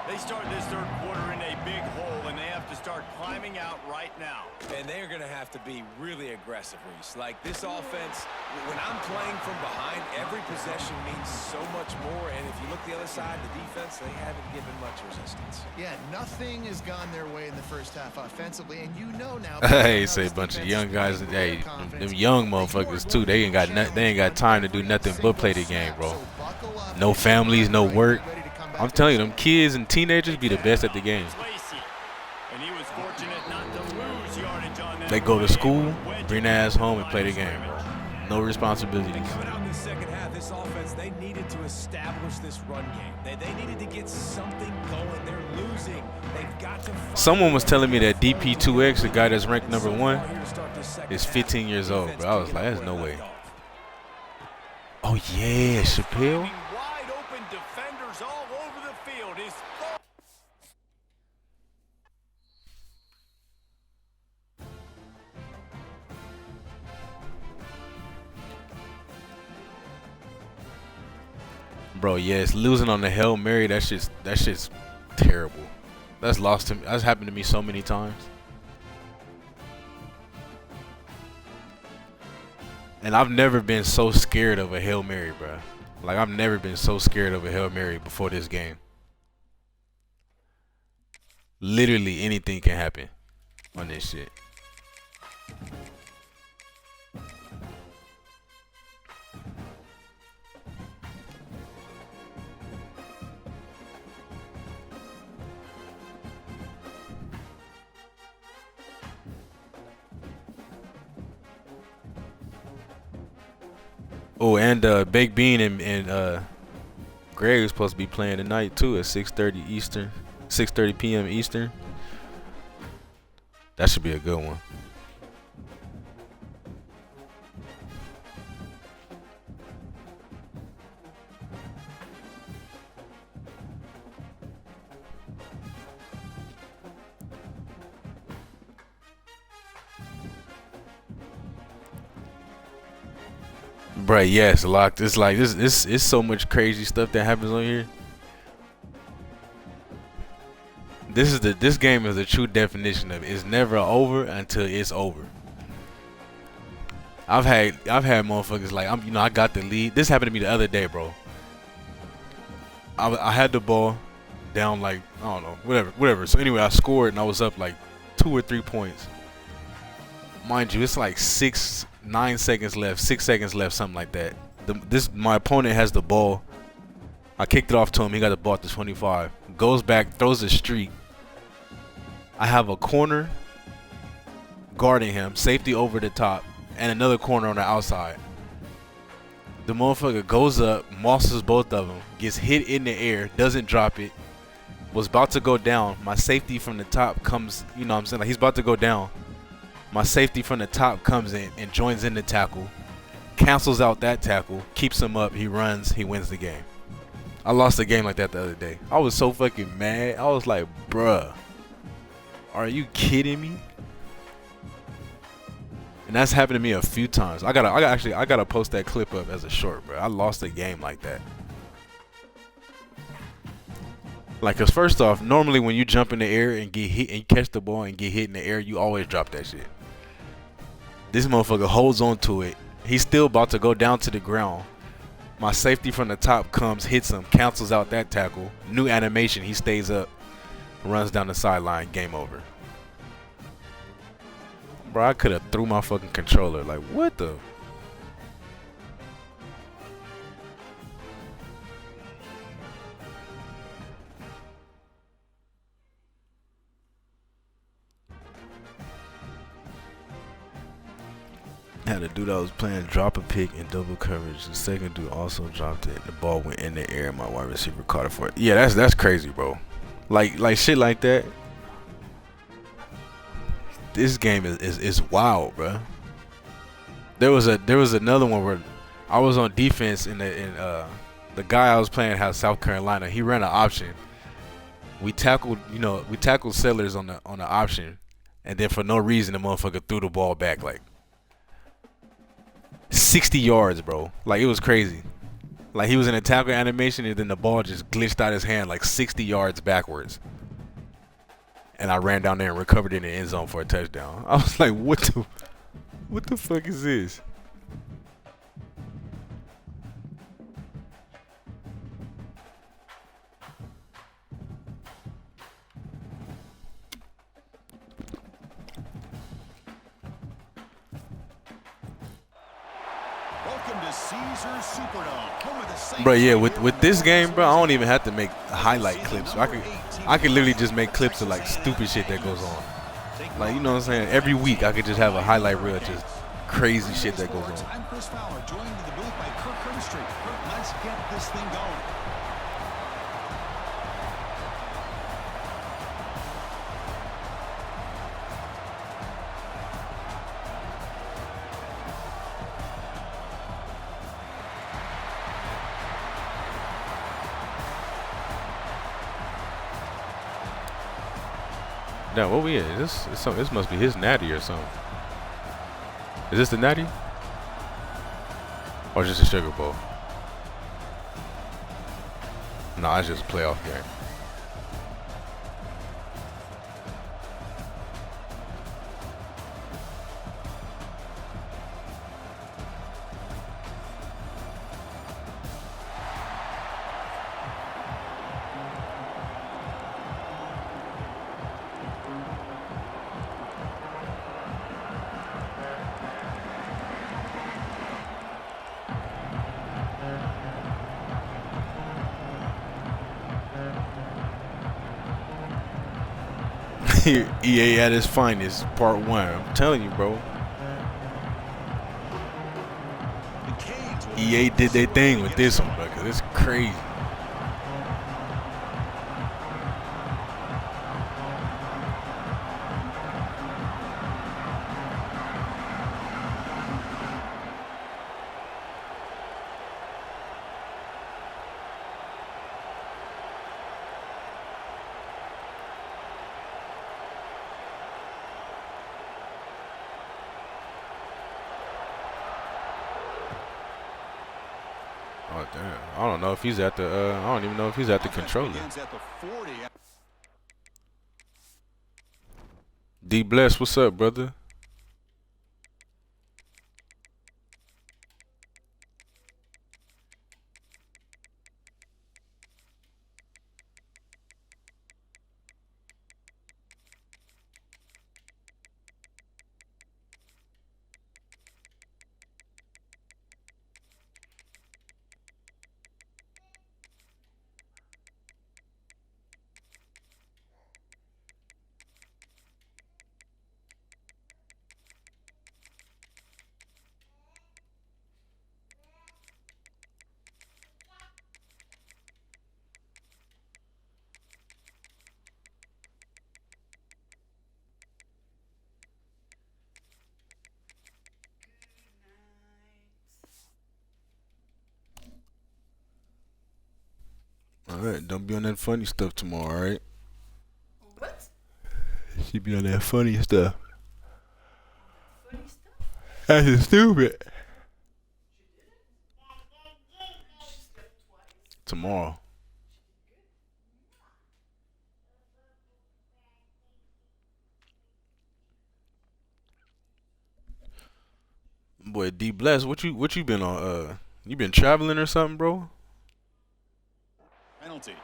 They start this third quarter in a big hole, and they have to start climbing out right now. And they're going to have to be really aggressive, Reese. Like this offense, when I'm playing from behind, every possession means so much more. And if you look the other side, the defense, they haven't given much resistance. Yeah, nothing has gone their way in the first half offensively, and you know now. Hey, say a bunch of young guys. Hey, them young motherfuckers too. They ain't got time to do nothing but play the game, bro. No families, no work. I'm telling you, them kids and teenagers be the best at the game. They go to school, bring their ass home, and play the game, bro. No responsibility. Coming out in the second half, this offense, they needed to establish this run game. They needed to get something going. They're losing. They've got to. Someone was telling me that DP2X, the guy that's ranked #1, is 15 years old, bro. I was like, there's no way. Oh yeah, Chappelle. Bro, yes, losing on the Hail Mary, that shit's terrible. That's lost to me. That's happened to me so many times. And I've never been so scared of a Hail Mary, bro. Like, I've never been so scared of a Hail Mary before this game. Literally anything can happen on this shit. Oh, and Baked Bean and Greg is supposed to be playing tonight too at 6:30 Eastern, 6:30 p.m. Eastern. That should be a good one. Bruh, yes, locked. It's like this. It's so much crazy stuff that happens on here. This game is the true definition of it's never over until it's over. I've had motherfuckers like I got the lead. This happened to me the other day, bro. I had the ball down like I don't know, whatever. So anyway, I scored and I was up like 2 or 3 points. Mind you, it's like 9 seconds left, 6 seconds left, something like that. My opponent has the ball. I kicked it off to him. He got the ball at the 25. Goes back, throws a streak. I have a corner guarding him, safety over the top, and another corner on the outside. The motherfucker goes up, mosses both of them, gets hit in the air, doesn't drop it. Was about to go down. My safety from the top comes, you know what I'm saying? Like he's about to go down. My safety from the top comes in and joins in the tackle, cancels out that tackle, keeps him up, he runs, he wins the game. I lost a game like that the other day. I was so fucking mad. I was like, bruh, are you kidding me? And that's happened to me a few times. I gotta post that clip up as a short, bro. I lost a game like that. Like, cause first off, normally when you jump in the air and get hit and catch the ball and get hit in the air, you always drop that shit. This motherfucker holds on to it. He's still about to go down to the ground. My safety from the top comes, hits him, cancels out that tackle. New animation, he stays up, runs down the sideline, game over. Bro, I could have threw my fucking controller. Like, what the? Had a dude I was playing drop a pick in double coverage. The second dude also dropped it. The ball went in the air. My wide receiver caught it for it. Yeah, that's crazy, bro. Like shit like that. This game is wild, bro. There was another one where I was on defense and the guy I was playing had South Carolina. He ran an option. We tackled Sellers on the option, and then for no reason the motherfucker threw the ball back like 60 yards, bro. Like, it was crazy. Like, he was in a tackle animation and then the ball just glitched out his hand like 60 yards backwards. And I ran down there and recovered it in the end zone for a touchdown. I was like, what the fuck is this? Bro, yeah, with this game, bro, I don't even have to make highlight clips. I could literally just make clips of like stupid shit that goes on. Like, you know what I'm saying? Every week I could just have a highlight reel of just crazy shit that goes on. I'm Chris Fowler, joined to the booth by Kirk Herbstreit. Kirk, let's get this thing going. Now, what we in? This must be his natty or something. Is this the natty? Or just a sugar bowl? No, it's just a playoff game. EA at its finest, part 1. I'm telling you, bro. EA did their thing with this one, bro, 'cause it's crazy. Oh damn! I don't know if he's at the. I don't even know if he's at the controller. D Bless, what's up, brother? Alright, don't be on that funny stuff tomorrow, alright? What? She be on that funny stuff. Funny stuff? That's just stupid. She slept twice. Tomorrow. boy D Bless, what you been on? You been traveling or something, bro? Penalty.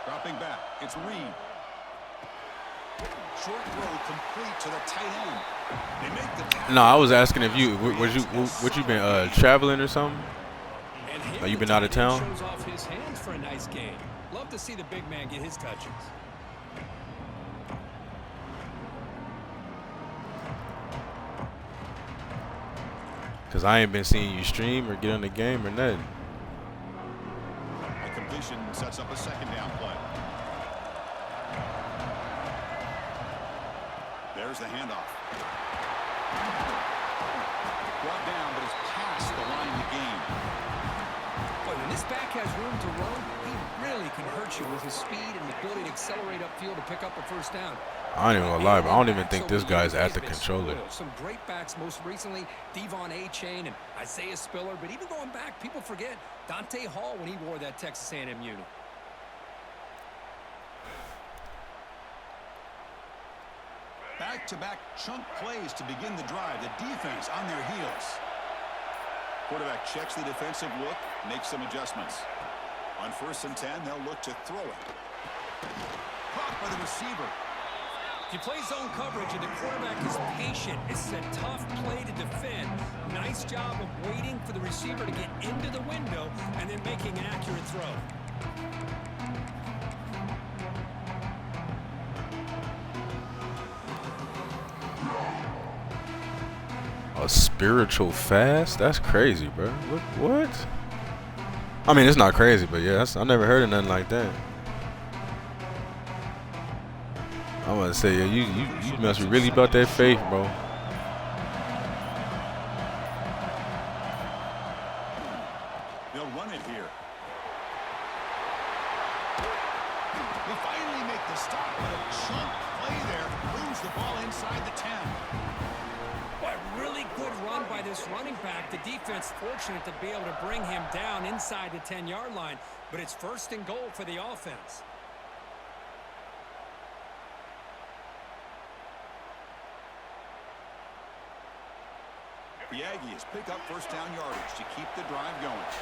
Dropping back, it's Reed. Short throw complete to the tight end. They make the tackle. No, I was asking if what you been traveling or something? Or you been out of town? Shows off his hands for a nice game. Love to see the big man get his touches. Cause I ain't been seeing you stream or get on the game or nothing. A completion sets up a second down play. There's the handoff. Brought down, but it's past the line of the game. But when this back has room to run, he really can hurt you with his speed and the ability to accelerate upfield to pick up a first down. I ain't even gonna lie, but I don't even think this guy's at the controller. Some great backs, most recently Devon A-Chain and Isaiah Spiller. But even going back, people forget Dante Hall when he wore that Texas A&M uni. Back-to-back chunk plays to begin the drive. The defense on their heels. Quarterback checks the defensive look, makes some adjustments. On 1st and 10, they'll look to throw it. Caught by the receiver. If you play zone coverage and the quarterback is patient, it's a tough play to defend. Nice job of waiting for the receiver to get into the window and then making an accurate throw. A spiritual fast? That's crazy, bro. What? I mean, it's not crazy, but yeah, I never heard of nothing like that. I want to say, yeah, you must be really about that faith, bro. They'll run it here. They finally make the stop, but a chunk play there moves the ball inside the 10. What really good run by this running back. The defense fortunate to be able to bring him down inside the 10-yard line, but it's 1st and goal for the offense. The Aggies pick up 1st down yardage to keep the drive going.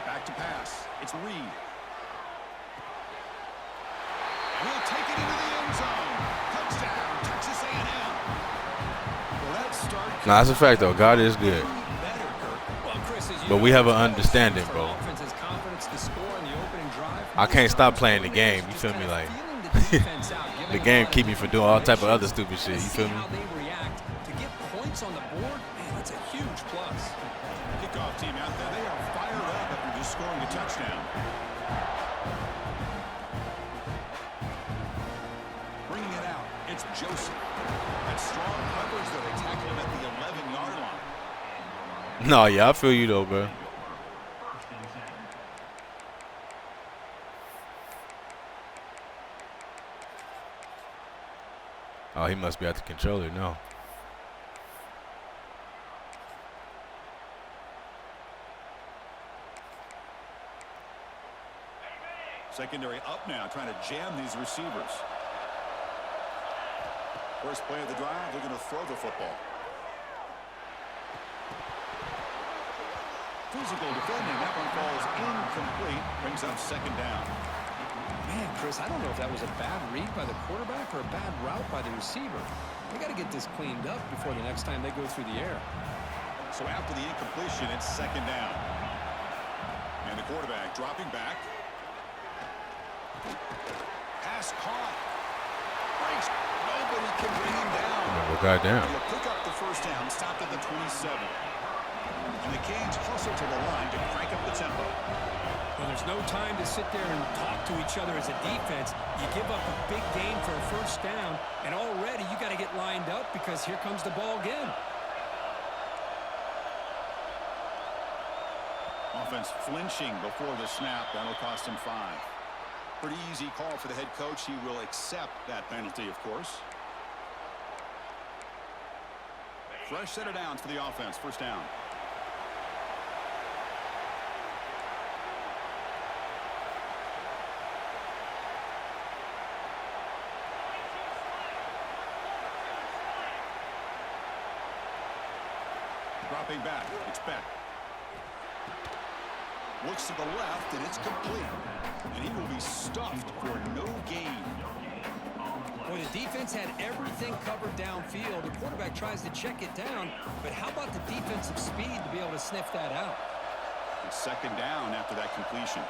Back to pass. It's Reed. And he'll take it into the end zone. Touchdown, Texas A&M. Well, that start. Nah, that's a fact, though. God is good. Better, Kirk. Well, Chris, as you But we know, have an understanding, for bro. offense's confidence to score in the opening drive. I can't stop playing the game. You feel me? Like, the game keep me from doing all type of other stupid shit. You feel me? How they react to get points on the board, man, that's a huge plus. Kickoff team out there. They are fired up after just scoring a touchdown. Bringing it out. It's Joseph. That strong coverage, though. They tackle him at the 11-yard line. No, yeah, I feel you, though, bro. Oh, he must be at the controller now. Secondary up now, trying to jam these receivers. First play of the drive, they're going to throw the football. Physical defending, that one falls incomplete, brings up 2nd down. Man, Chris, I don't know if that was a bad read by the quarterback or a bad route by the receiver. They got to get this cleaned up before the next time they go through the air. So after the incompletion, it's 2nd down. And the quarterback dropping back. Pass caught. Breaks. Nobody can bring him down. Well, goddamn. He'll pick up the 1st down, stopped at the 27. And the Canes hustle to the line to crank up the tempo. Well, there's no time to sit there and talk to each other as a defense. You give up a big gain for a first down, and already you got to get lined up because here comes the ball again. Offense flinching before the snap. That'll cost him 5. Pretty easy call for the head coach. He will accept that penalty, of course. Fresh set of downs for the offense. First down. Dropping back. It's Beck. Looks to the left, and it's complete. And he will be stuffed for no gain. Boy, the defense had everything covered downfield. The quarterback tries to check it down, but how about the defensive speed to be able to sniff that out? It's second down after that completion.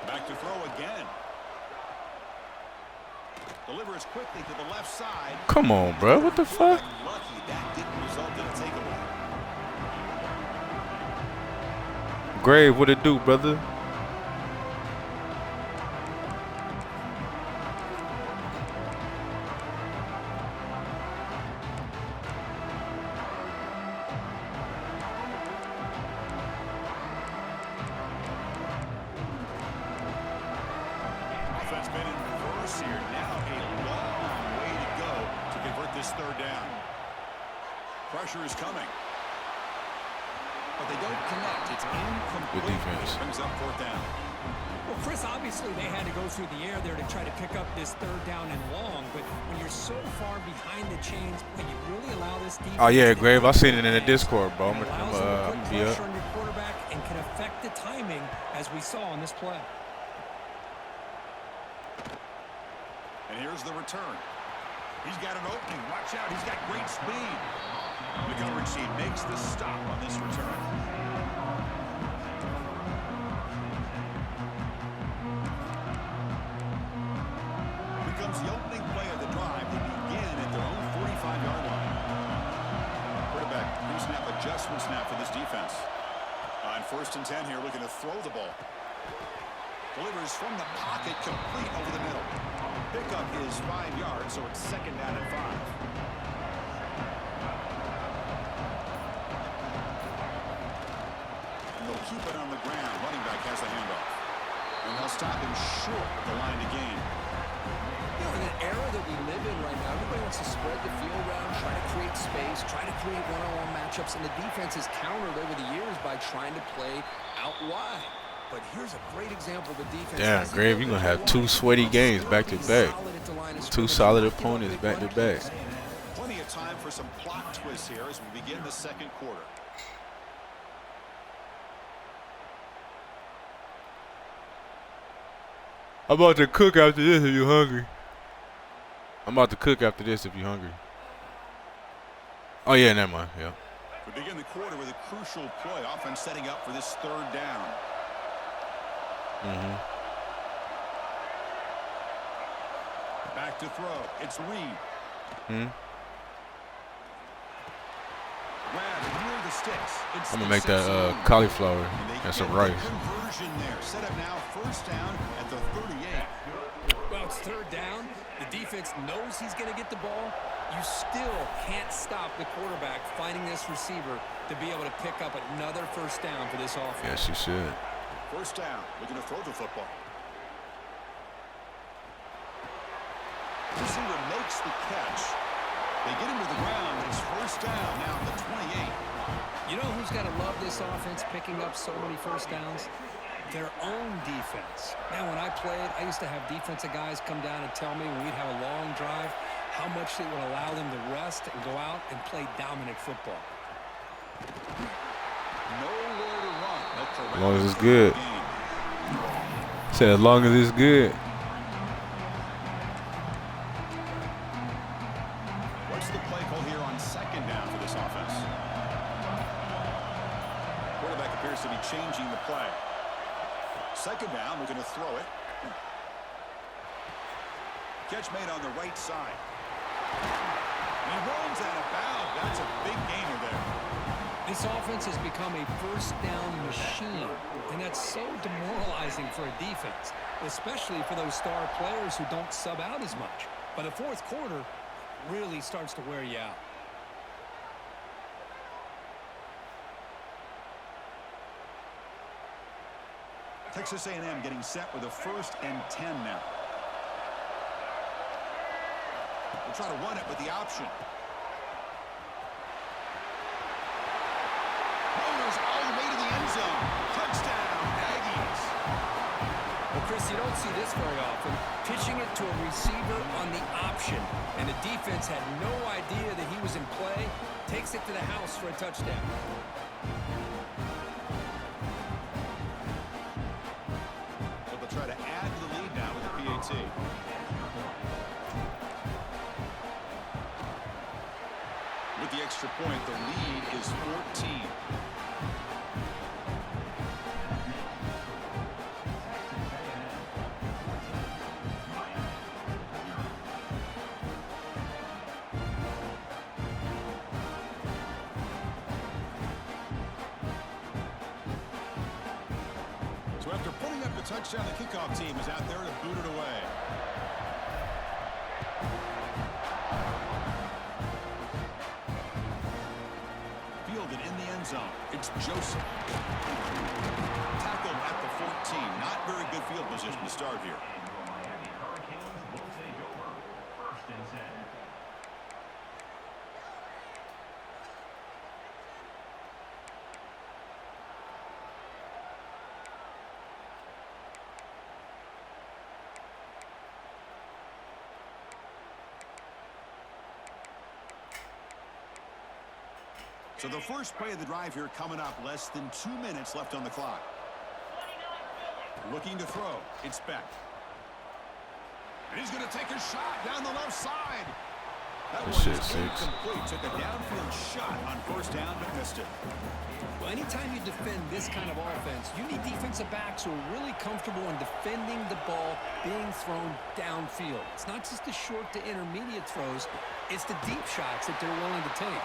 Back to throw again. Delivers quickly to the left side. Come on, bro. What the fuck? Lucky that didn't result in a takeaway. Grave, what it do, brother? Offense been in reverse here. Now a long way to go to convert this third down. Pressure is coming. But they don't connect. It's incomplete. Good defense. Brings up fourth down. Well, Chris, obviously they had to go through the air there to try to pick up this third down and long, but when you're so far behind the chains, when you really allow this defense... Oh, yeah, Grave. I seen it in the Discord, bro. It allows them to put pressure on your quarterback and can affect the timing, as we saw on this play. And here's the return. He's got an opening. Watch out. He's got great speed. The coverage team makes the stop on this return. Becomes the opening play of the drive. They begin at their own 45-yard line. Quarterback pre-snap adjustment snap for this defense. On 1st and 10 here, looking to throw the ball. Delivers from the pocket, complete over the middle. Pickup is 5 yards, so it's second down and 5. And they'll keep it on the ground. Running back has the handoff. And they'll stop him short of the line to gain. You know, in an era that we live in right now, everybody wants to spread the field around, try to create space, try to create one-on-one matchups, and the defense has countered over the years by trying to play out wide. But here's a great example of the defense. Damn, Grave, you're going to have 2 sweaty games back to back. 2 solid opponents back to back. Plenty of time for some plot twists here as we begin the second quarter. I'm about to cook after this if you're hungry. I'm about to cook after this if you're hungry. Oh, yeah, never mind. Yeah. We begin the quarter with a crucial play. Offense setting up for this third down. Back to throw. It's Reed. Near the sticks. I'm going to make that cauliflower and some rice. Conversion there. Set up now first down at the 38. Well, it's third down. The defense knows he's going to get the ball. You still can't stop the quarterback finding this receiver to be able to pick up another first down for this offense. Yes, you should. First down. Looking to throw the football. Receiver makes the catch. They get him to the ground. It's first down now at the 28. You know who's got to love this offense picking up so many first downs? Their own defense. Man, when I played, I used to have defensive guys come down and tell me when we'd have a long drive how much it would allow them to rest and go out and play dominant football. Nowhere to run. As long as it's good. Said as long as it's good. What's the play call here on second down for this offense? Quarterback appears to be changing the play. Second down, we're going to throw it. Catch made on the right side. And he runs out of bounds. That's a big gainer there. This This offense has become a first-down machine, and that's so demoralizing for a defense, especially for those star players who don't sub out as much. By the fourth quarter, it really starts to wear you out. Texas A&M getting set with a 1st and 10 now. They'll try to run it with the option. Runners all the way to the end zone. Touchdown, Aggies. Well, Chris, you don't see this very often. Pitching it to a receiver on the option, and the defense had no idea that he was in play. Takes it to the house for a touchdown. Try to add to the lead now with the PAT. With the extra point, the lead is 14. So after putting up the touchdown, the kickoff team is out there to boot it away. Fielded in the end zone. It's Joseph. Tackled at the 14. Not very good field position to start here. So the first play of the drive here coming up. Less than 2 minutes left on the clock. Looking to throw. It's Beck. And he's going to take a shot down the left side. That one is incomplete. Took a downfield shot on 1st down, but missed it. Well, anytime you defend this kind of offense, you need defensive backs who are really comfortable in defending the ball being thrown downfield. It's not just the short to intermediate throws. It's the deep shots that they're willing to take.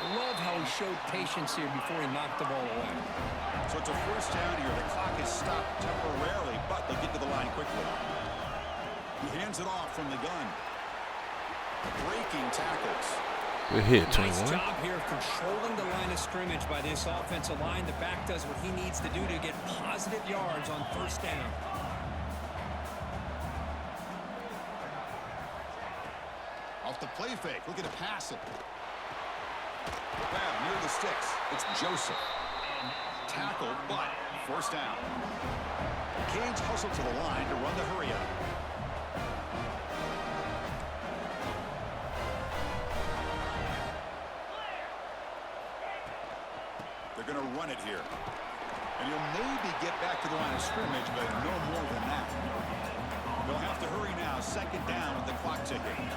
I love how he showed patience here before he knocked the ball away. So it's a 1st down here. The clock is stopped temporarily, but they'll get to the line quickly. He hands it off from the gun. Breaking tackles. Good hit, 21. Nice job here of controlling the line of scrimmage by this offensive line. The back does what he needs to do to get positive yards on 1st down. Off the play fake. Looking to pass it. Grab near the sticks. It's Joseph. Tackled, but 1st down. Canes hustle to the line to run the hurry up. They're going to run it here. And he'll maybe get back to the line of scrimmage, but no more than that. They'll have to hurry now. 2nd down with the clock ticking.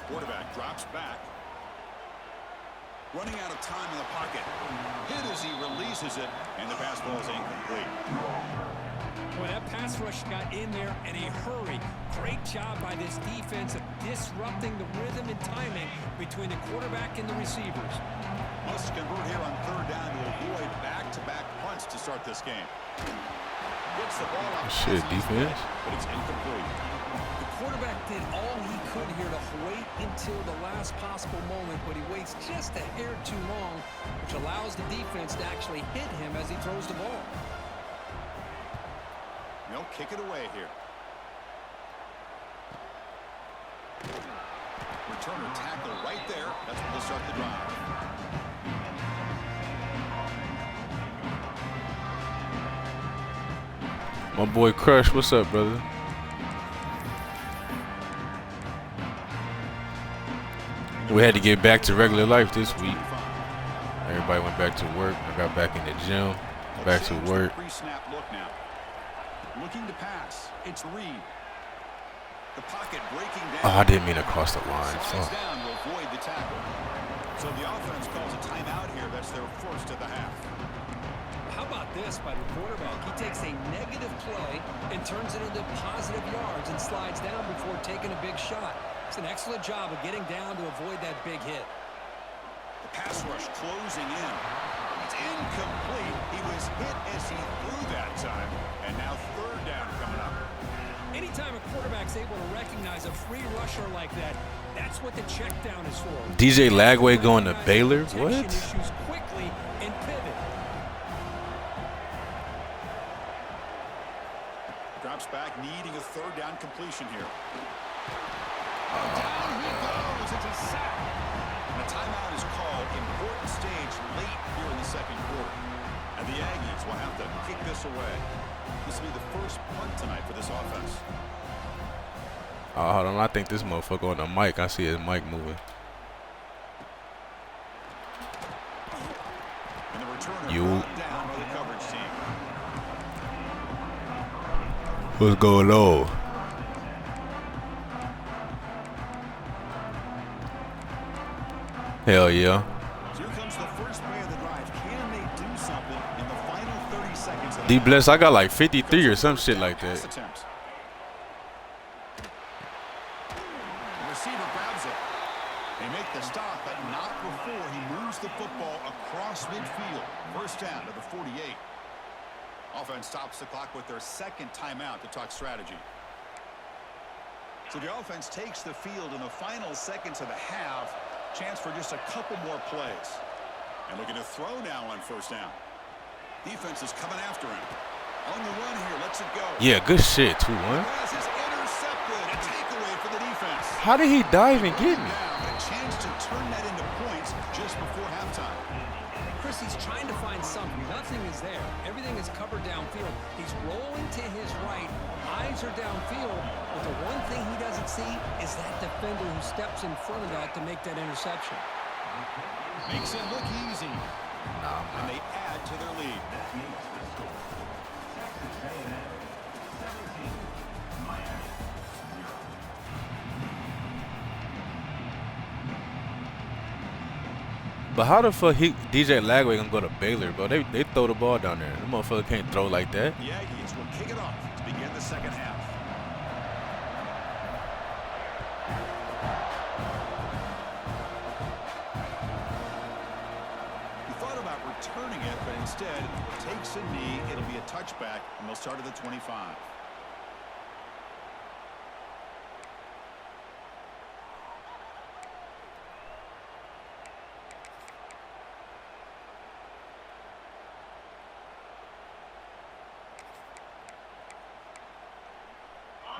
Quarterback drops back. Running out of time in the pocket. Hit as he releases it, and the pass ball is incomplete. Boy, that pass rush got in there in a hurry. Great job by this defense of disrupting the rhythm and timing between the quarterback and the receivers. Must convert here on 3rd down to avoid back-to-back punts to start this game. Gets the ball up. Shit, defense. But it's incomplete. The quarterback did all he could here to wait until the last possible moment, but he waits just a hair too long, which allows the defense to actually hit him as he throws the ball. They'll kick it away here. Returner tackle right there. That's where they'll start the drive. My boy Crush, what's up, brother? We had to get back to regular life this week. Everybody went back to work. I got back in the gym, back to work. Pre-snap look now. Looking to pass. It's Reed. The pocket breaking down. Oh, I didn't mean to cross the line. Slides down to avoid the tackle. So the offense calls a timeout here. That's their 1st of the half. How about this by the quarterback? He takes a negative play and turns it into positive yards and slides down before taking a big shot. It's an excellent job of getting down to avoid that big hit. The pass rush closing in. It's incomplete. He was hit as he threw that time. And now third down coming up. Anytime a quarterback's able to recognize a free rusher like that, that's what the check down is for. DJ Lagway going to Baylor? What? Issues quickly and pivot. Drops back, needing a third down completion here. Down he goes. It's a sack. And a timeout is called. Important stage late here in the second quarter. And the Aggies will have to kick this away. This will be the first punt tonight for this offense. Oh, hold on. I think this motherfucker on the mic. I see his mic moving. And the returner You. brought down by the coverage team. What's going on? Hell yeah. Here comes the first play of the drive. Can they do something in the final 30 seconds of the D-Bless, I got like 53 or some shit like that. attempt. The receiver grabs it. They make the stop, but not before he moves the football across midfield. First down to the 48. Offense stops the clock with their second timeout to talk strategy. So the offense takes the field in the final seconds of the half. Chance for just a couple more plays. And looking to throw now on first down. Defense is coming after him. On the run here, lets it go. Yeah, good shit, 2-1. Pass is intercepted. A takeaway for the defense. How did he dive and get me? A chance to turn that into points just before halftime. Chris, he's trying to find something. Nothing is there. Everything is covered downfield. He's rolling to his right. Eyes are downfield. But the one thing he doesn't see is that defender who steps in front of that to make that interception. Makes it look easy. And they add to their lead. But how the fuck DJ Lagway gonna go to Baylor, bro? They throw the ball down there. The motherfucker can't throw like that. The Aggies will kick it off to begin the second half. He thought about returning it, but instead takes a knee. It'll be a touchback, and they'll start at the 25.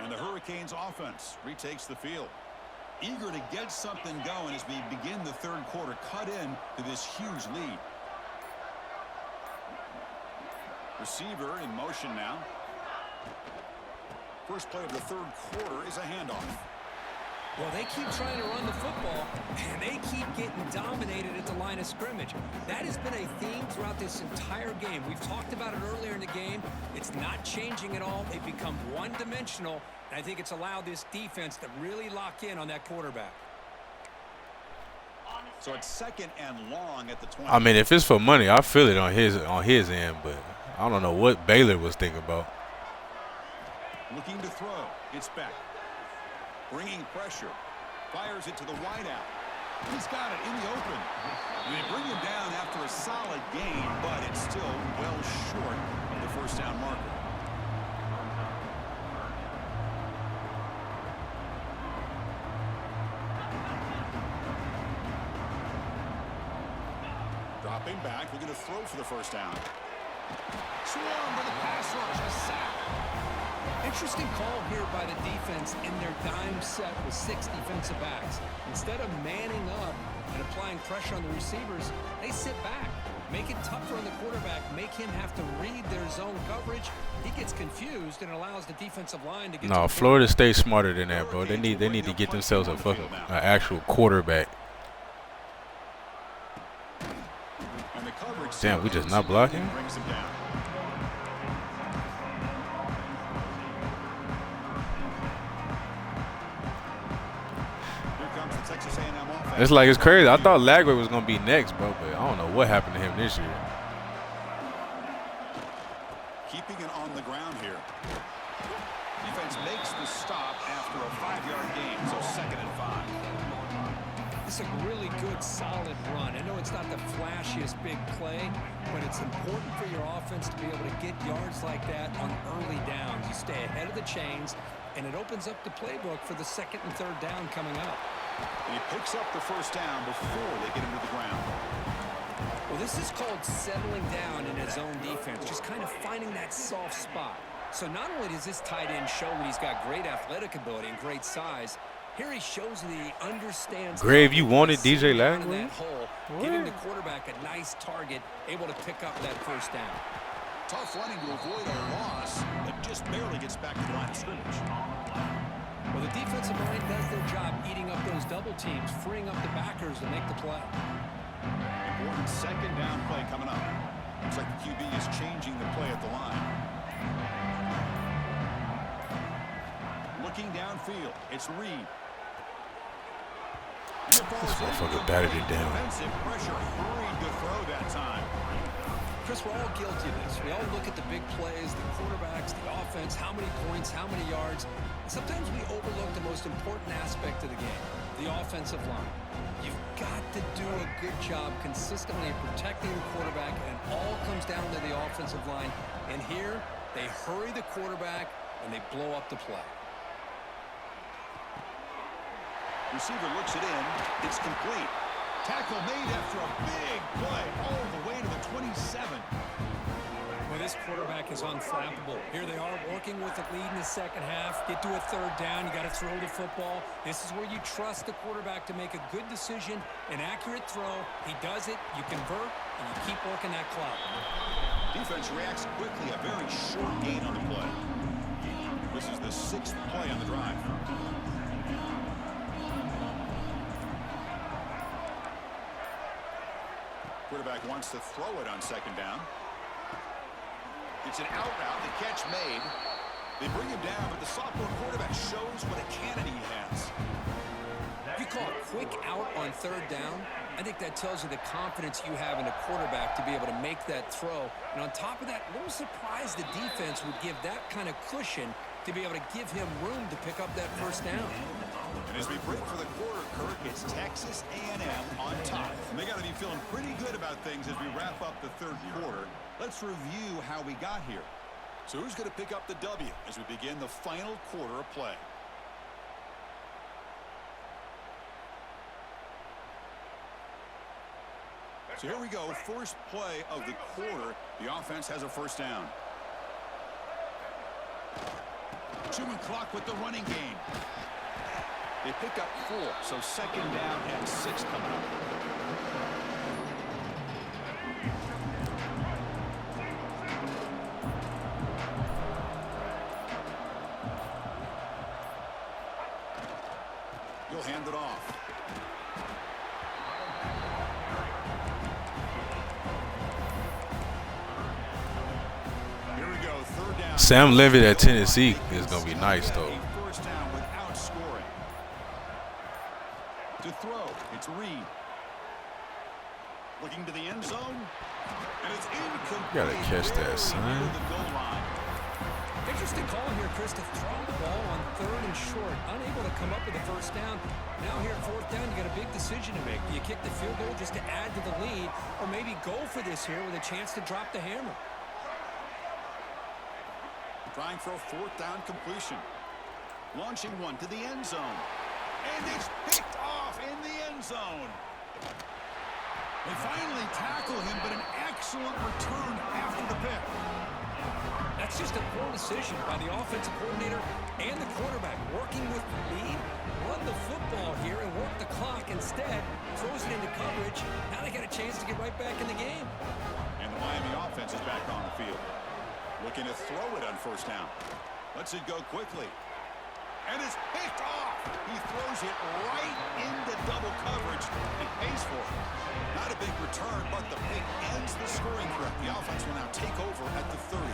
And the Hurricanes offense retakes the field. Eager to get something going as we begin the third quarter, cut in to this huge lead. Receiver in motion now. First play of the third quarter is a handoff. Well, they keep trying to run the football, and they keep getting dominated at the line of scrimmage. That has been a theme throughout this entire game. We've talked about it earlier in the game. It's not changing at all. They've become one-dimensional, and I think it's allowed this defense to really lock in on that quarterback. So it's second and long at the 20. I mean, if it's for money, I feel it on his end, but I don't know what Baylor was thinking about. Looking to throw. It's back. Bringing pressure. Fires it to the wideout. He's got it in the open. And they bring him down after a solid gain, but it's still well short of the first down marker. Dropping back, looking to throw for the first down. Swarm with the pass rush, a sack. Interesting call here by the defense in their dime set with 6 defensive backs. Instead of manning up and applying pressure on the receivers, they sit back, make it tougher on the quarterback, make him have to read their zone coverage. He gets confused and allows the defensive line to get. No, Florida State's smarter than that, bro. They need to get themselves a fucking actual quarterback. Damn, we just not blocking. It's like it's crazy. I thought Lagway was gonna be next, bro, but I don't know what happened to him this year. Keeping it on the ground here. Defense makes the stop after a 5-yard gain, so second and 5. It's a really good, solid run. I know it's not the flashiest big play, but it's important for your offense to be able to get yards like that on early downs. You stay ahead of the chains, and it opens up the playbook for the second and third down coming up. And he picks up the first down before they get him to the ground. Well, this is called settling down in his own defense, just kind of finding that soft spot. So not only does this tight end show that he's got great athletic ability and great size, here he shows that he understands. Grave, you wanted DJ Lattimore? Giving the quarterback a nice target, able to pick up that first down. Tough running to avoid a loss, but just barely gets back to the line of scrimmage. Well, the defensive line does their job eating up those double teams, freeing up the backers to make the play. Important second down play coming up. Looks like the QB is changing the play at the line. Looking downfield, it's Reed. This motherfucker batted it down. Defensive pressure, hurried to throw that time. Chris, we're all guilty of this. We all look at the big plays, the quarterbacks, the offense, how many points, how many yards. And sometimes we overlook the most important aspect of the game, the offensive line. You've got to do a good job consistently protecting the quarterback, and it all comes down to the offensive line. And here, they hurry the quarterback, and they blow up the play. Receiver looks it in. It's complete. Tackle made after a big play all the way to the 27. Well, this quarterback is unflappable. Here they are working with the lead in the second half. Get to a third down. You got to throw the football. This is where you trust the quarterback to make a good decision, an accurate throw. He does it. You convert, and you keep working that clock. Defense reacts quickly. A very short gain on the play. This is the 6th play on the drive. Quarterback wants to throw it on second down. It's an out route. The catch made. They bring him down, but the sophomore quarterback shows what a cannon he has. If you call a quick out on third down, I think that tells you the confidence you have in a quarterback to be able to make that throw. And on top of that, a little surprised the defense would give that kind of cushion to be able to give him room to pick up that first down. And as we break for the quarter, Kirk, it's Texas A&M on top. And they got to be feeling pretty good about things as we wrap up the third quarter. Let's review how we got here. So who's going to pick up the W as we begin the final quarter of play? So here we go. First play of the quarter. The offense has a first down. Chewing clock with the running game. They pick up 4, so second down and 6 coming up. He'll hand it off. Here we go, third down. Sam Levitt at Tennessee is going to be nice, though. First down without scoring. To throw, it's Reed. Looking to the end zone. And it's incomplete. You got to catch that, son. Interesting call here, Chris, to throw the ball on third and short. Unable to come up with a first down. Now here at fourth down, you got a big decision to make. Do you kick the field goal just to add to the lead, or maybe go for this here with a chance to drop the hammer? Trying for a fourth down completion. Launching one to the end zone. And it's picked off in the end zone. They finally tackle him, but an excellent return after the pick. That's just a poor decision by the offensive coordinator and the quarterback. Working with the lead, run the football here and work the clock. Instead, throws it into coverage. Now they got a chance to get right back in the game. And the Miami offense is back on the field. Looking to throw it on first down. Lets it go quickly. And it's picked off. He throws it right into double coverage and pays for it. Not a big return, but the pick ends the scoring threat. The offense will now take over at the 30.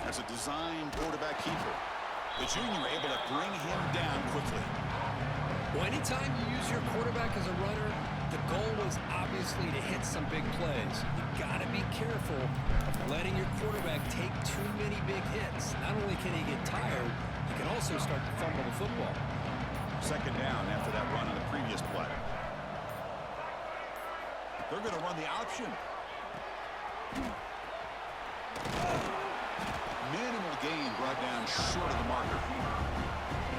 That's a design quarterback keeper. The junior able to bring him down quickly. Well, anytime you use your quarterback as a runner, the goal was obviously to hit some big plays. You got to be careful of letting your quarterback take too many big hits. Not only can he get tired, he can also start to fumble the football. Second down after They're going to run the option. Minimal gain brought down short of the marker.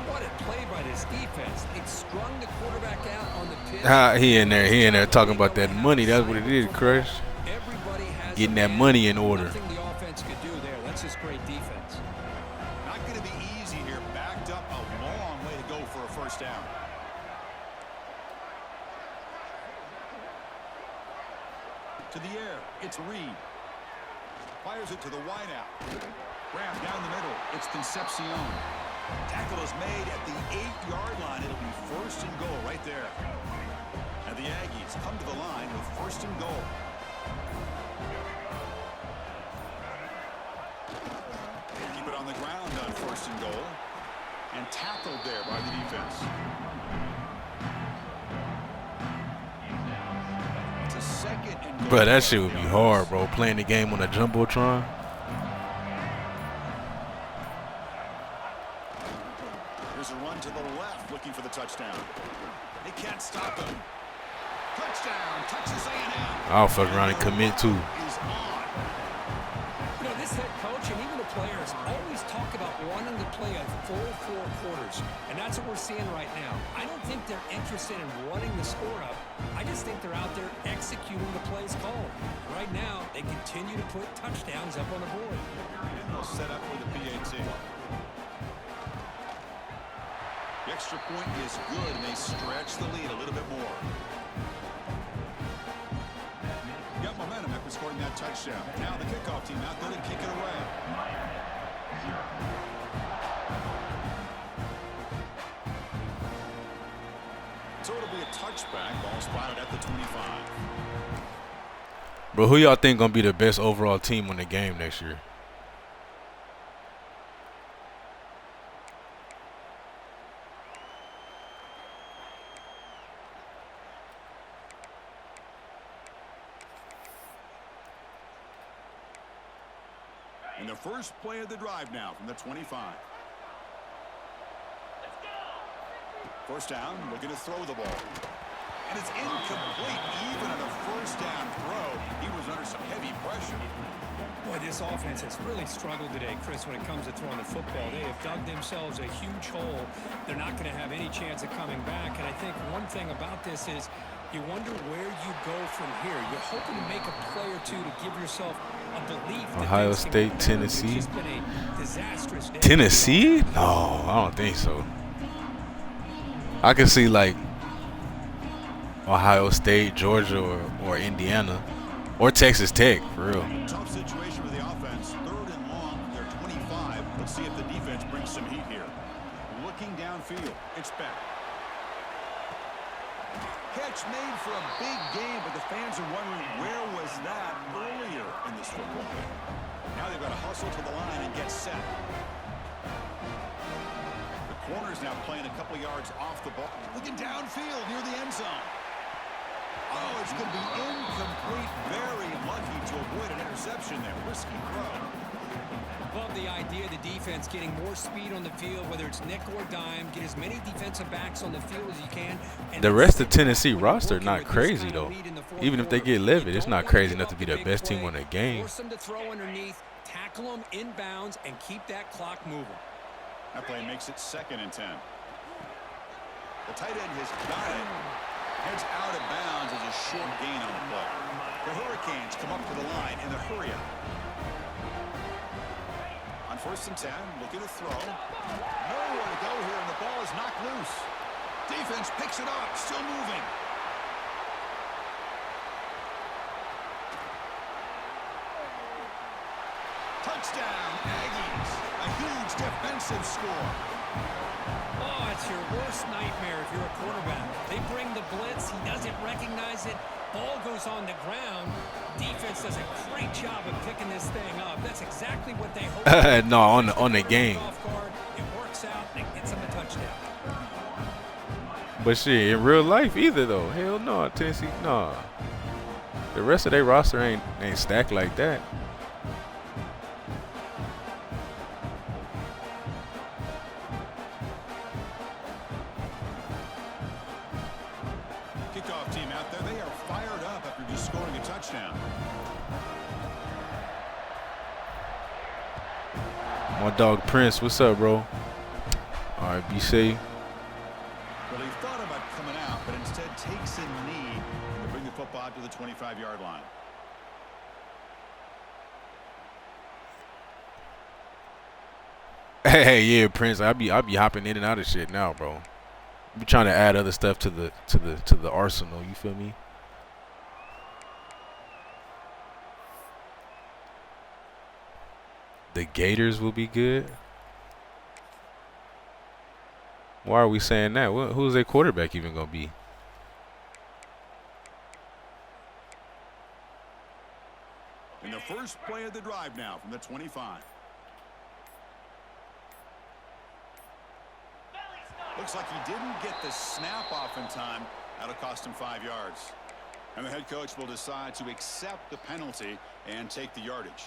What a play by this defense. It strung the quarterback out on the pitch. He in there talking about that money. That's what it is, Crush. Everybody has Getting that money in order. Nothing the offense could do there. That's just great defense. Not going to be easy here. Backed up a long way to go for a first down. To the air. It's Reed. Fires it to the wideout. Grab down the middle. It's Concepcion. Tackle is made at the 8-yard line. It'll be first and goal right there. And the Aggies come to the line with first and goal. They keep it on the ground on first and goal. And tackled there by the defense. It's a second and goal. Bro, that shit would be hard, bro. Playing the game on a Jumbotron. Here's a run to the left, looking for the touchdown. They can't stop him. Touchdown, Texas A&M. I'll fuck around and commit too. Is on. You know, this head coach and even the players always talk about wanting to play a full 4 quarters, and that's what we're seeing right now. I don't think they're interested in running the score up. I just think they're out there executing the plays called. Right now, they continue to put touchdowns up on the board. They'll set up with the PAT. The extra point is good, and they stretch the lead a little bit more. Got momentum after scoring that touchdown. Now the kickoff team out there to kick it away. So it'll be a touchback. Ball spotted at the 25. Bro, who y'all think gonna be the best overall team on the game next year? And the first play of the drive now from the 25. First down, looking to throw the ball. And it's incomplete. Even on a first down throw, he was under some heavy pressure. Boy, this offense has really struggled today, Chris, when it comes to throwing the football. They have dug themselves a huge hole. They're not going to have any chance of coming back. And I think one thing about this is you wonder where you go from here. You're hoping to make a play or two to give yourself a belief. Ohio State, Tennessee. It's been a disastrous day. Tennessee? No, I don't think so. I can see like Ohio State, Georgia, or Indiana, or Texas Tech, for real. Tough situation for the offense. 3rd and long. They're 25. Let's see if the defense brings some heat here. Looking downfield. It's back. Catch made for a big game, but the fans are wondering where was that earlier in this football game. Now they've got to hustle to the line and get set. The corner's now playing a couple yards off the ball. Looking downfield near the end zone. Oh, it's going to be incomplete. Very lucky to avoid an interception there. Risky throw. Love the idea of the defense getting more speed on the field, whether it's nickel or dime. Get as many defensive backs on the field as you can. And The rest of Tennessee roster not crazy though. Even if they get Levitt, it's not crazy enough to be the best team on the game. Force them to throw underneath, tackle them inbounds, and keep that clock moving. That play makes it 2nd and 10. The tight end has got it. Heads out of bounds as a short gain on the play. The Hurricanes come up to the line in the hurry-up. On 1st and 10, looking to throw. Nowhere to go here, and the ball is knocked loose. Defense picks it up, still moving. Touchdown, Aggies. A huge defensive score. Oh, it's your worst nightmare if you're a quarterback. They bring the blitz. He doesn't recognize it. Ball goes on the ground. Defense does a great job of picking this thing up. That's exactly what they hope. No, on the game. It works out and it gets them a touchdown. But shit, in real life either though. Hell no, Tennessee, no. The rest of their roster ain't stacked like that. Kickoff team out there, they are fired up after just touchdown. My dog Prince, what's up, bro? All right, be safe. Well, he thought about coming out, but instead takes a knee to bring the football out to the 25-yard line. Hey, yeah, Prince. I be hopping in and out of shit now, bro. I be trying to add other stuff to the arsenal. You feel me? The Gators will be good. Why are we saying that? Who's their quarterback even gonna be? In the first play of the drive now from the 25. Looks like he didn't get the snap off in time. That'll cost him 5 yards. And the head coach will decide to accept the penalty and take the yardage.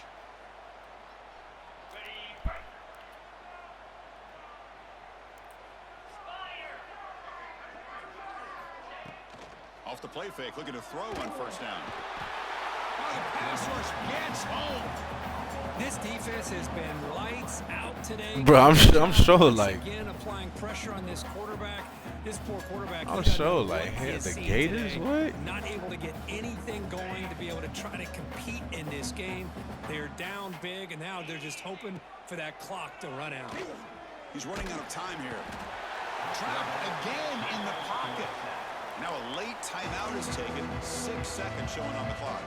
Off the play fake, looking to throw on first down. Oh, the pass rush gets home. This defense has been lights out today. Bro, I'm sure like again applying pressure on this quarterback. This poor quarterback. I'm sure like hey, the Gators today. what? Not able to get anything going to be able to try to compete in this game. They're down big, and now they're just hoping for that clock to run out. He's running out of time here. Trapped again in the pocket. Now a late timeout is taken. 6 seconds showing on the clock.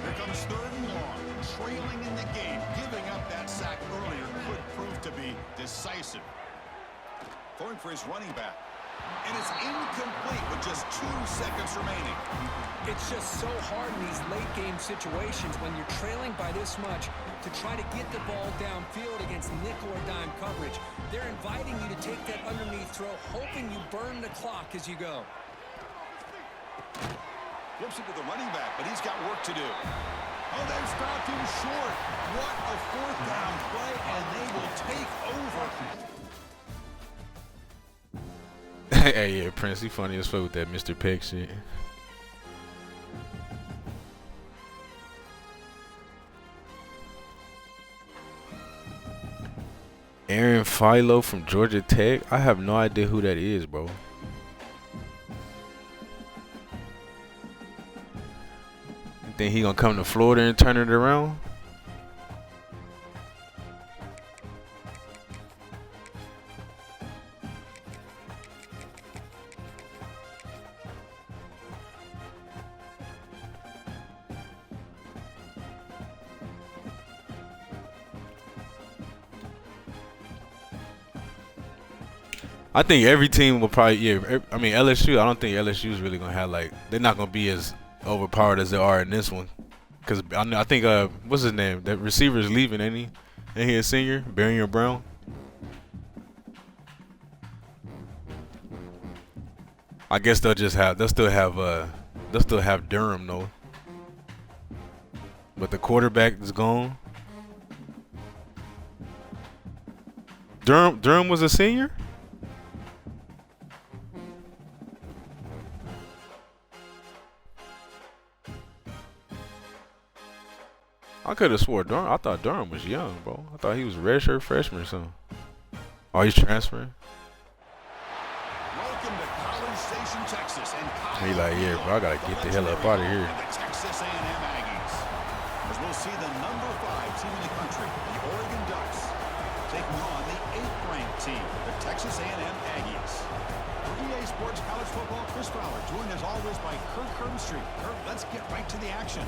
Here comes 3rd and long. Trailing in the game. Giving up that sack earlier could prove to be decisive. Throwing for his running back. And it's incomplete with just 2 seconds remaining. It's just so hard in these late game situations when you're trailing by this much to try to get the ball downfield against nickel or dime coverage. They're inviting you to take that underneath throw, hoping you burn the clock as you go. Flips it to the running back, but he's got work to do. Oh, they've stopped him short. What a 4th down play, and they will take over. Hey, yeah, Prince, he funny as fuck with that Mr. Peck shit. Aaron Philo from Georgia Tech. I have no idea who that is, bro. You think he gonna come to Florida and turn it around? I think every team will probably, yeah. I mean, LSU, I don't think LSU is really going to have, like, they're not going to be as overpowered as they are in this one. Because I think, what's his name? That receiver is leaving, ain't he? Ain't he a senior? Barrier Brown? I guess they'll still have Durham, though. But the quarterback is gone. Durham was a senior? I could have swore Durham. I thought Durham was young, bro. I thought he was a redshirt freshman or something. Oh, he's transferring? Welcome to College Station, Texas. And he like, yeah, bro, I got to get the hell up out of here. The Texas A&M Aggies. As we'll see the number 5 team in the country, the Oregon Ducks, taking on the 8th-ranked team, the Texas A&M Aggies. For EA Sports College Football, Chris Fowler, joined as always by Kirk Herbstreit. Kirk, let's get right to the action.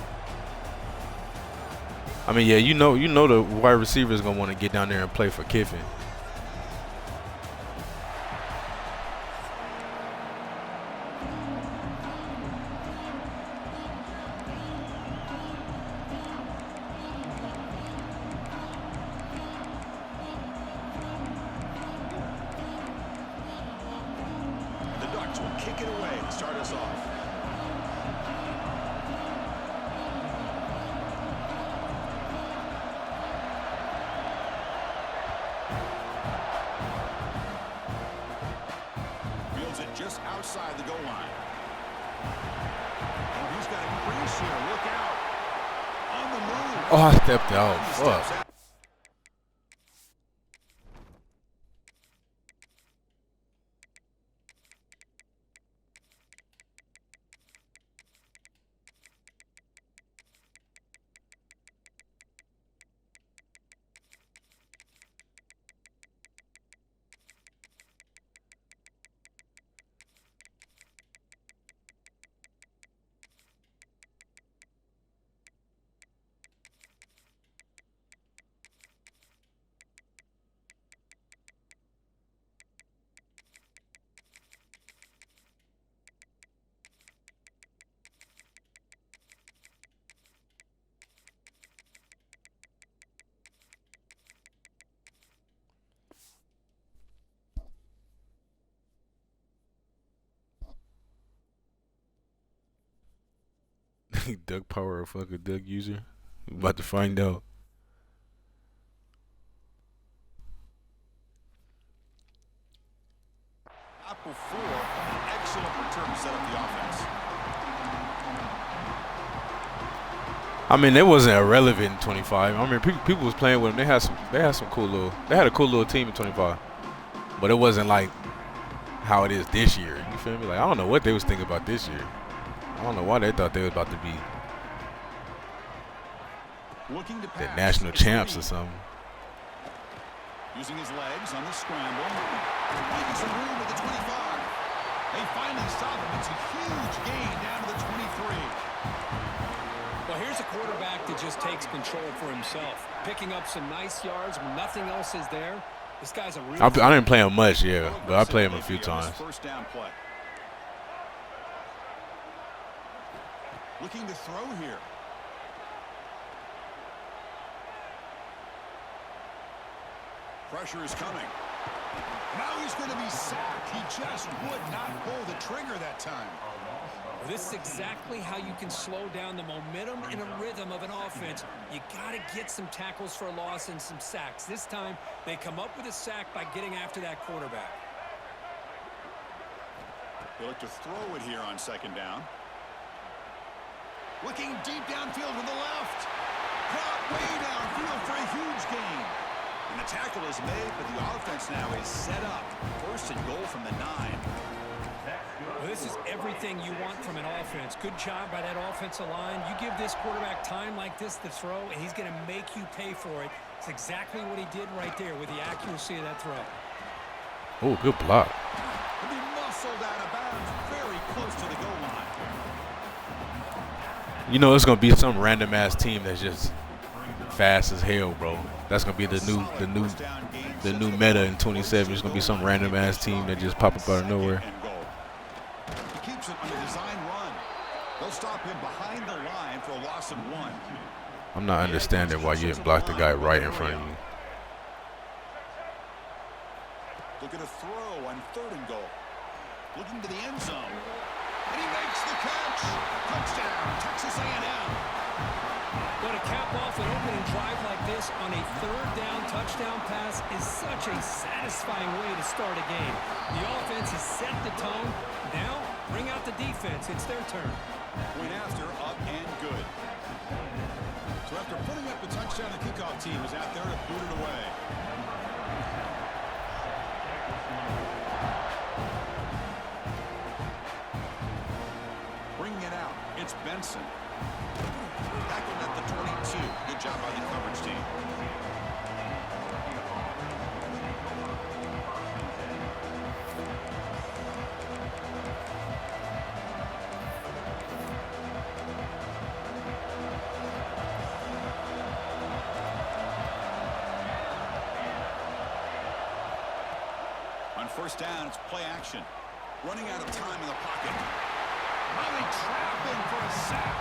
I mean, yeah, you know the wide receiver is gonna want to get down there and play for Kiffin. The Ducks will kick it away to start us off. outside the goal line. Oh, he's got a crease here. Look out. On the move. Oh, I stepped out. He Fuck. steps out. Doug Power, a fucking Doug user. We about to find out. Apple 4, an excellent return to set up the offense. I mean, it wasn't irrelevant in 25. I mean, people was playing with them. They had some cool little. They had a cool little team in 25, but it wasn't like how it is this year. You feel me? Like, I don't know what they was thinking about this year. I don't know why they thought they was about to be Looking to the pass. national It's champs or Reed. something. Using his legs on the scramble. Finding some room at the 25. They finally stop him. It's a huge gain down to the 23. Well, here's a quarterback that just takes control for himself. Picking up some nice yards when nothing else is there. This guy's a real... I didn't play him much, yeah, but I played him a few times. First down play. Looking to throw here. Pressure is coming. Now he's going to be sacked. He just would not pull the trigger that time. This is exactly how you can slow down the momentum and a rhythm of an offense. You got to get some tackles for a loss and some sacks. This time, they come up with a sack by getting after that quarterback. They look to throw it here on second down. Looking deep downfield with the left. Caught way downfield for a huge gain. And the tackle is made, but the offense now is set up. First and goal from the 9. Well, this is everything you want from an offense. Good job by that offensive line. You give this quarterback time like this to throw, and he's going to make you pay for it. It's exactly what he did right there with the accuracy of that throw. Oh, good block. He'll be muscled out of bounds very close to the goal line. You know, it's gonna be some random ass team that's just fast as hell, bro. That's gonna be the new meta in 27. It's gonna be some random ass team that just pop up out of nowhere. He keeps it on the design run. They'll stop him behind the line for a loss of 1. I'm not understanding why you didn't block the guy right in front of you. Looking to throw on 3rd and goal. Looking to the end zone. And he makes the catch. Touchdown, Texas A&M. But to cap off an opening drive like this on a 3rd down touchdown pass is such a satisfying way to start a game. The offense has set the tone. Now, bring out the defense. It's their turn. Point after, up and good. So after putting up the touchdown, the kickoff team is out there to boot it away. Bringing it out, it's Benson. Tackled at the 22. Good job by the coverage team. On first down, it's play action. Running out of time in the pocket. Now they trap him for a sack.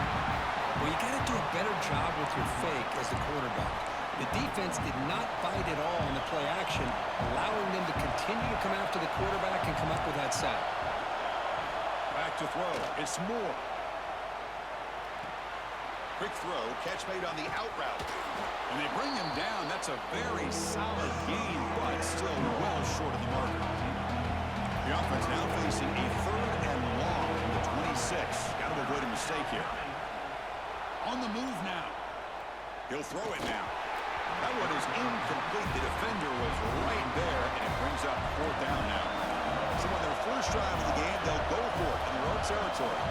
Well, you got to do a better job with your fake as the quarterback. The defense did not bite at all on the play action, allowing them to continue to come after the quarterback and come up with that sack. Back to throw. It's Moore. Quick throw. Catch made on the out route. And they bring him down. That's a very solid gain, but still well short of the mark. The offense now facing a 3rd Got to avoid a mistake here. On the move now. He'll throw it now. That one is incomplete. The defender was right there, and it brings up 4th down now. So on their first drive of the game, they'll go for it in their own territory.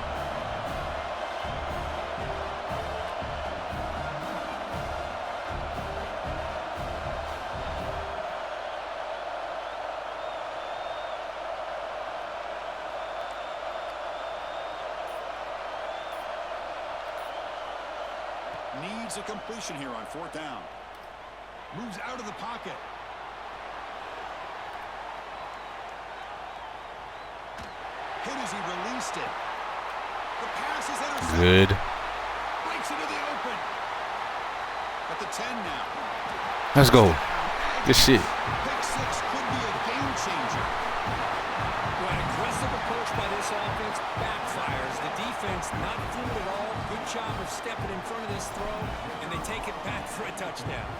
Needs a completion here on 4th down. Moves out of the pocket. Hit as he released it. The pass is intercepted. Good. Breaks into the open. At the 10 now. Let's go. Good shit. Pick 6 could be a game changer. Well, an aggressive approach by this offense backfires. The defense not fooled at all. Good job of stepping in front of this throw, and they take it back for a touchdown.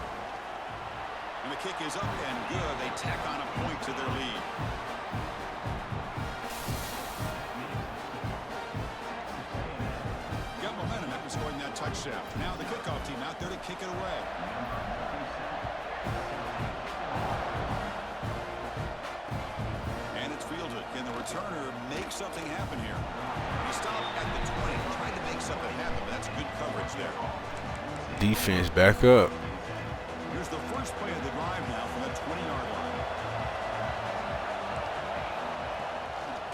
And the kick is up and good. They tack on a point to their lead. Got momentum after scoring that touchdown. Now the kickoff team out there to kick it away. And it's fielded. Can the returner make something happen here? He stopped at the 20, trying to make something happen, but that's good coverage there. Defense back up. Here's the first play of the drive now from the 20-yard line.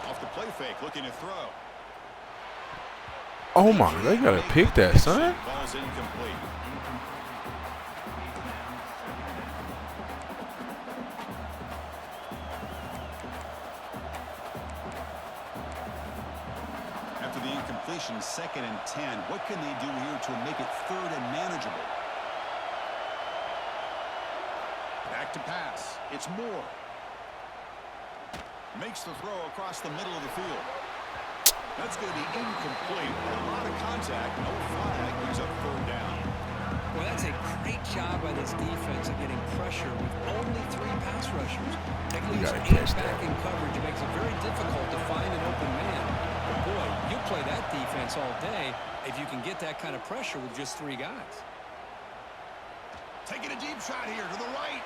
Off the play fake, looking to throw. Oh my, they gotta pick that, son. Ball's incomplete. After the incompletion, 2nd and 10. What can they do here to make it 3rd and manageable? Back to pass. It's Moore. Makes the throw across the middle of the field. That's going to be incomplete. A lot of contact. No flag. Brings up 3rd down. Well, that's a great job by this defense of getting pressure with only 3 pass rushers. They You lose gotta 8 catch back that. in coverage. It makes it very difficult to find an open man. But boy, you play that defense all day if you can get that kind of pressure with just 3 guys. Taking a deep shot here to the right.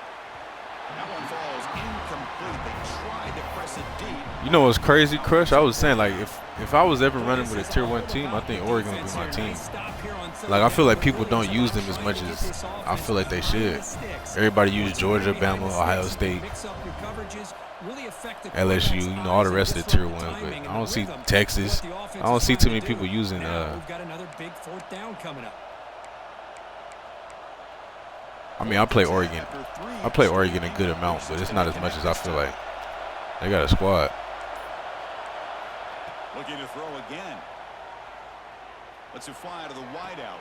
That one falls incomplete. They tried to press it deep. You know what's crazy, Crush? I was saying, like, if I was ever running with a Tier 1 team, I think Oregon would be my team. Like, I feel like people don't use them as much as I feel like they should. Everybody use Georgia, Bama, Ohio State, LSU, you know, all the rest of the Tier 1. But I don't see Texas. I don't see too many people using We've got another big 4th down coming up. I mean, I play Oregon. I play Oregon a good amount, but it's not as much as I feel like. They got a squad. Looking to throw again. Lets it fly to the wideout.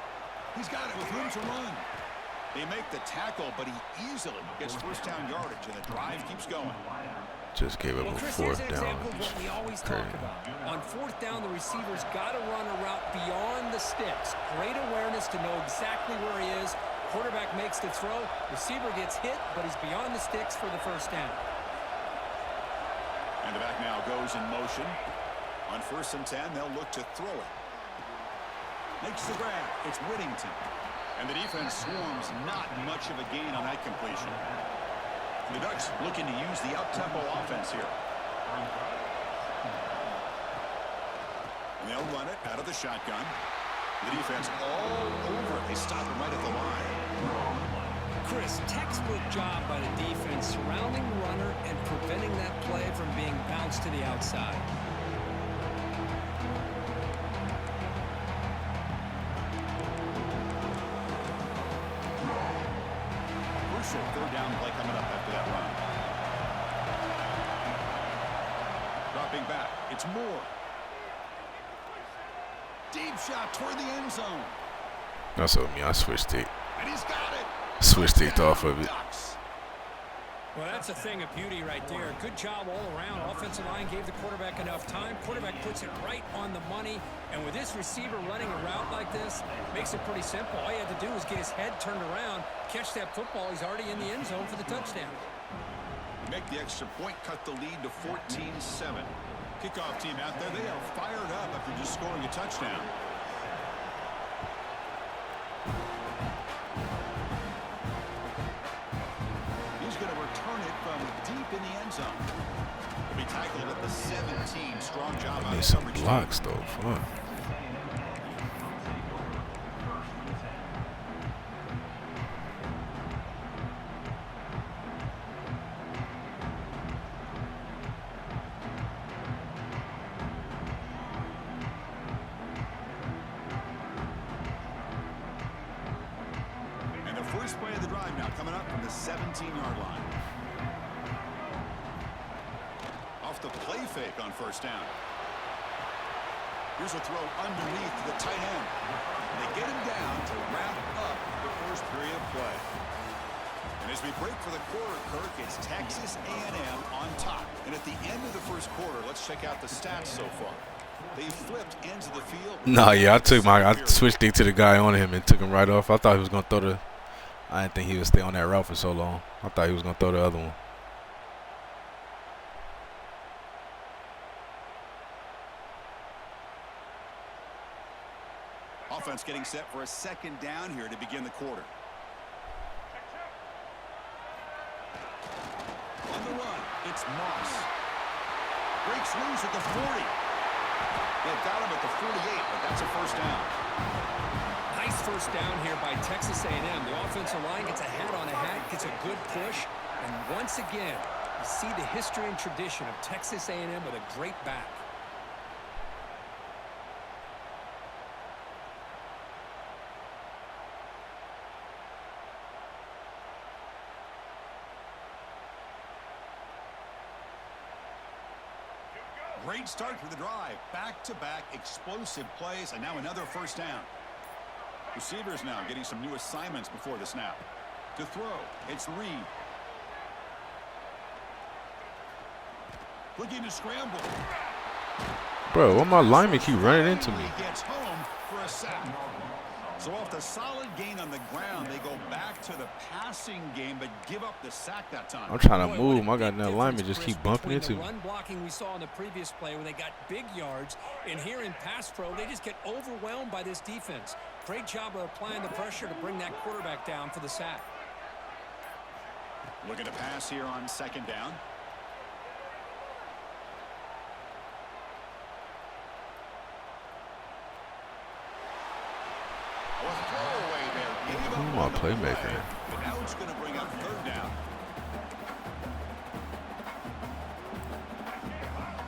He's got it with room to run. They make the tackle, but he easily gets 1st down yardage, and the drive keeps going. Just gave up a Chris, 4th here's an down. example of what we always talk about. On 4th down, the receiver's got to run a route beyond the sticks. Great awareness to know exactly where he is. Quarterback makes the throw. Receiver gets hit, but he's beyond the sticks for the 1st down. And the back now goes in motion. On 1st and 10, they'll look to throw it. Makes the grab. It's Whittington. And the defense swarms not much of a gain on that completion. The Ducks looking to use the up-tempo offense here. And they'll run it out of the shotgun. The defense all over it. They stop him right at the line. Chris, textbook job by the defense surrounding the runner and preventing that play from being bounced to the outside. Crucial 3rd down play coming up after that run. Dropping back. It's Moore. Deep shot toward the end zone. That's what I mean. I switched it. And he's got it. Switched it off of it. Ducks. Well, that's a thing of beauty right there. Good job all around. Offensive line gave the quarterback enough time. Quarterback puts it right on the money. And with this receiver running a route like this, makes it pretty simple. All you had to do was get his head turned around, catch that football. He's already in the end zone for the touchdown. Make the extra point, cut the lead to 14-7. Kickoff team out there, they are fired up after just scoring a touchdown. He's going to return it from deep in the end zone. He'll be tackled at the 17. Strong job on the Need some coverage. blocks though. Fuck. First play of the drive now coming up from the 17-yard line. Off the play fake on first down. Here's a throw underneath to the tight end. And they get him down to wrap up the first period of play. And as we break for the quarter, Kirk, it's Texas A&M on top. And at the end of the first quarter, let's check out the stats so far. They flipped ends of the field. Nah, yeah, I switched it to the guy on him and took him right off. I thought he was gonna throw the. I didn't think he would stay on that route for so long. I thought he was going to throw the other one. Offense getting set for a second down here to begin the quarter. On the run, it's Moss. Breaks loose at the 40. They've got him at the 48, but that's a first down. Nice first down here by Texas A&M. The offensive line gets a hat on a hat, gets a good push, and once again, you see the history and tradition of Texas A&M with a great back. Great start for the drive. Back-to-back explosive plays, and now another first down. Receivers now getting some new assignments before the snap. To throw, it's Reed. Looking to scramble. Bro, why my lineman keep running into me? He gets home for a sack. So off the solid gain on the ground, they go back to the passing game, but give up the sack that time. I'm trying to move. My goddamn lineman just keep bumping into me. The run blocking we saw in the previous play where they got big yards, and here in pass pro, they just get overwhelmed by this defense. Great job of applying the pressure to bring that quarterback down for the sack. Looking to pass here on second down. Who's my playmaker? But now it's going to bring up third down.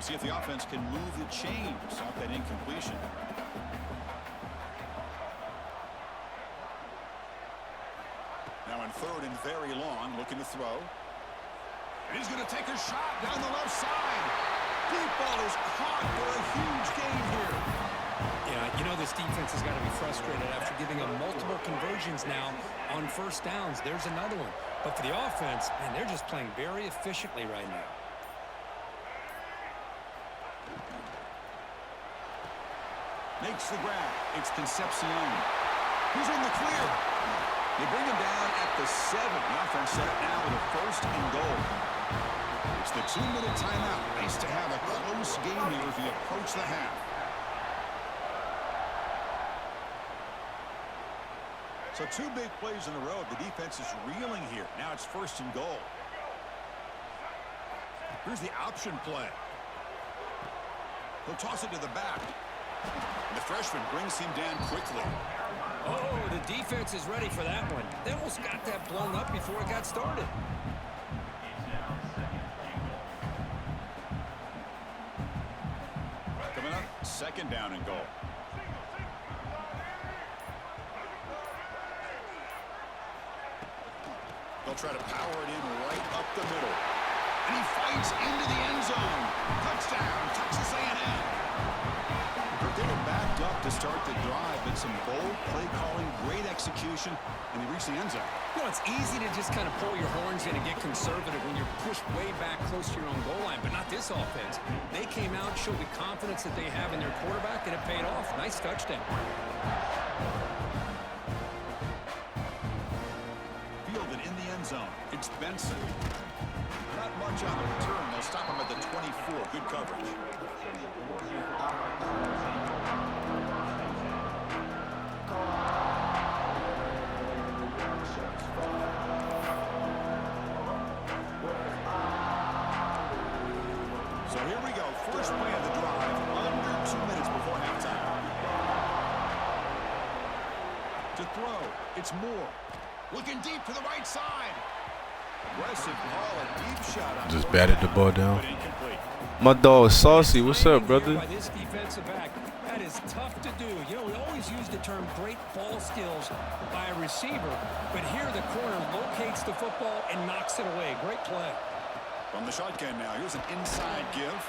See if the offense can move the chains off that incompletion. Now in third and very long, looking to throw. And he's going to take a shot down the left side. Deep ball is caught for a huge gain here. Yeah, you know this defense has got to be frustrated after giving them multiple conversions now on first downs. There's another one. But for the offense, man, they're just playing very efficiently right now. Makes the grab. It's Concepcion. He's in the clear. They bring him down at the 7. The offense set it now with a first and goal. It's the 2-minute timeout. Nice to have a close game here as we approach the half. So 2 big plays in a row. The defense is reeling here. Now it's first and goal. Here's the option play. He'll toss it to the back. The freshman brings him down quickly. Oh, the defense is ready for that one. They almost got that blown up before it got started. Coming up, second down and goal. They'll try to power it in right up the middle. And he fights into the end zone. Touchdown, Texas A&M. They were backed up to start the drive, but some bold play calling, great execution, and they reach the end zone. You know, it's easy to just kind of pull your horns in and get conservative when you're pushed way back close to your own goal line, but not this offense. They came out, showed the confidence that they have in their quarterback, and it paid off. Nice touchdown. Fielded in the end zone. It's Benson. Not much on the return. They'll stop him at the 24. Good coverage. So here we go. First play of the drive. Under 2 minutes before halftime. To throw. It's Moore. Looking deep to the right side. Aggressive call, a deep shot. Just batted the ball down. My dog Saucy, what's up, brother? By this defensive back, that is tough to do. You know, we always use the term great ball skills by a receiver, but here the corner locates the football and knocks it away. Great play. From the shotgun now, here's an inside give.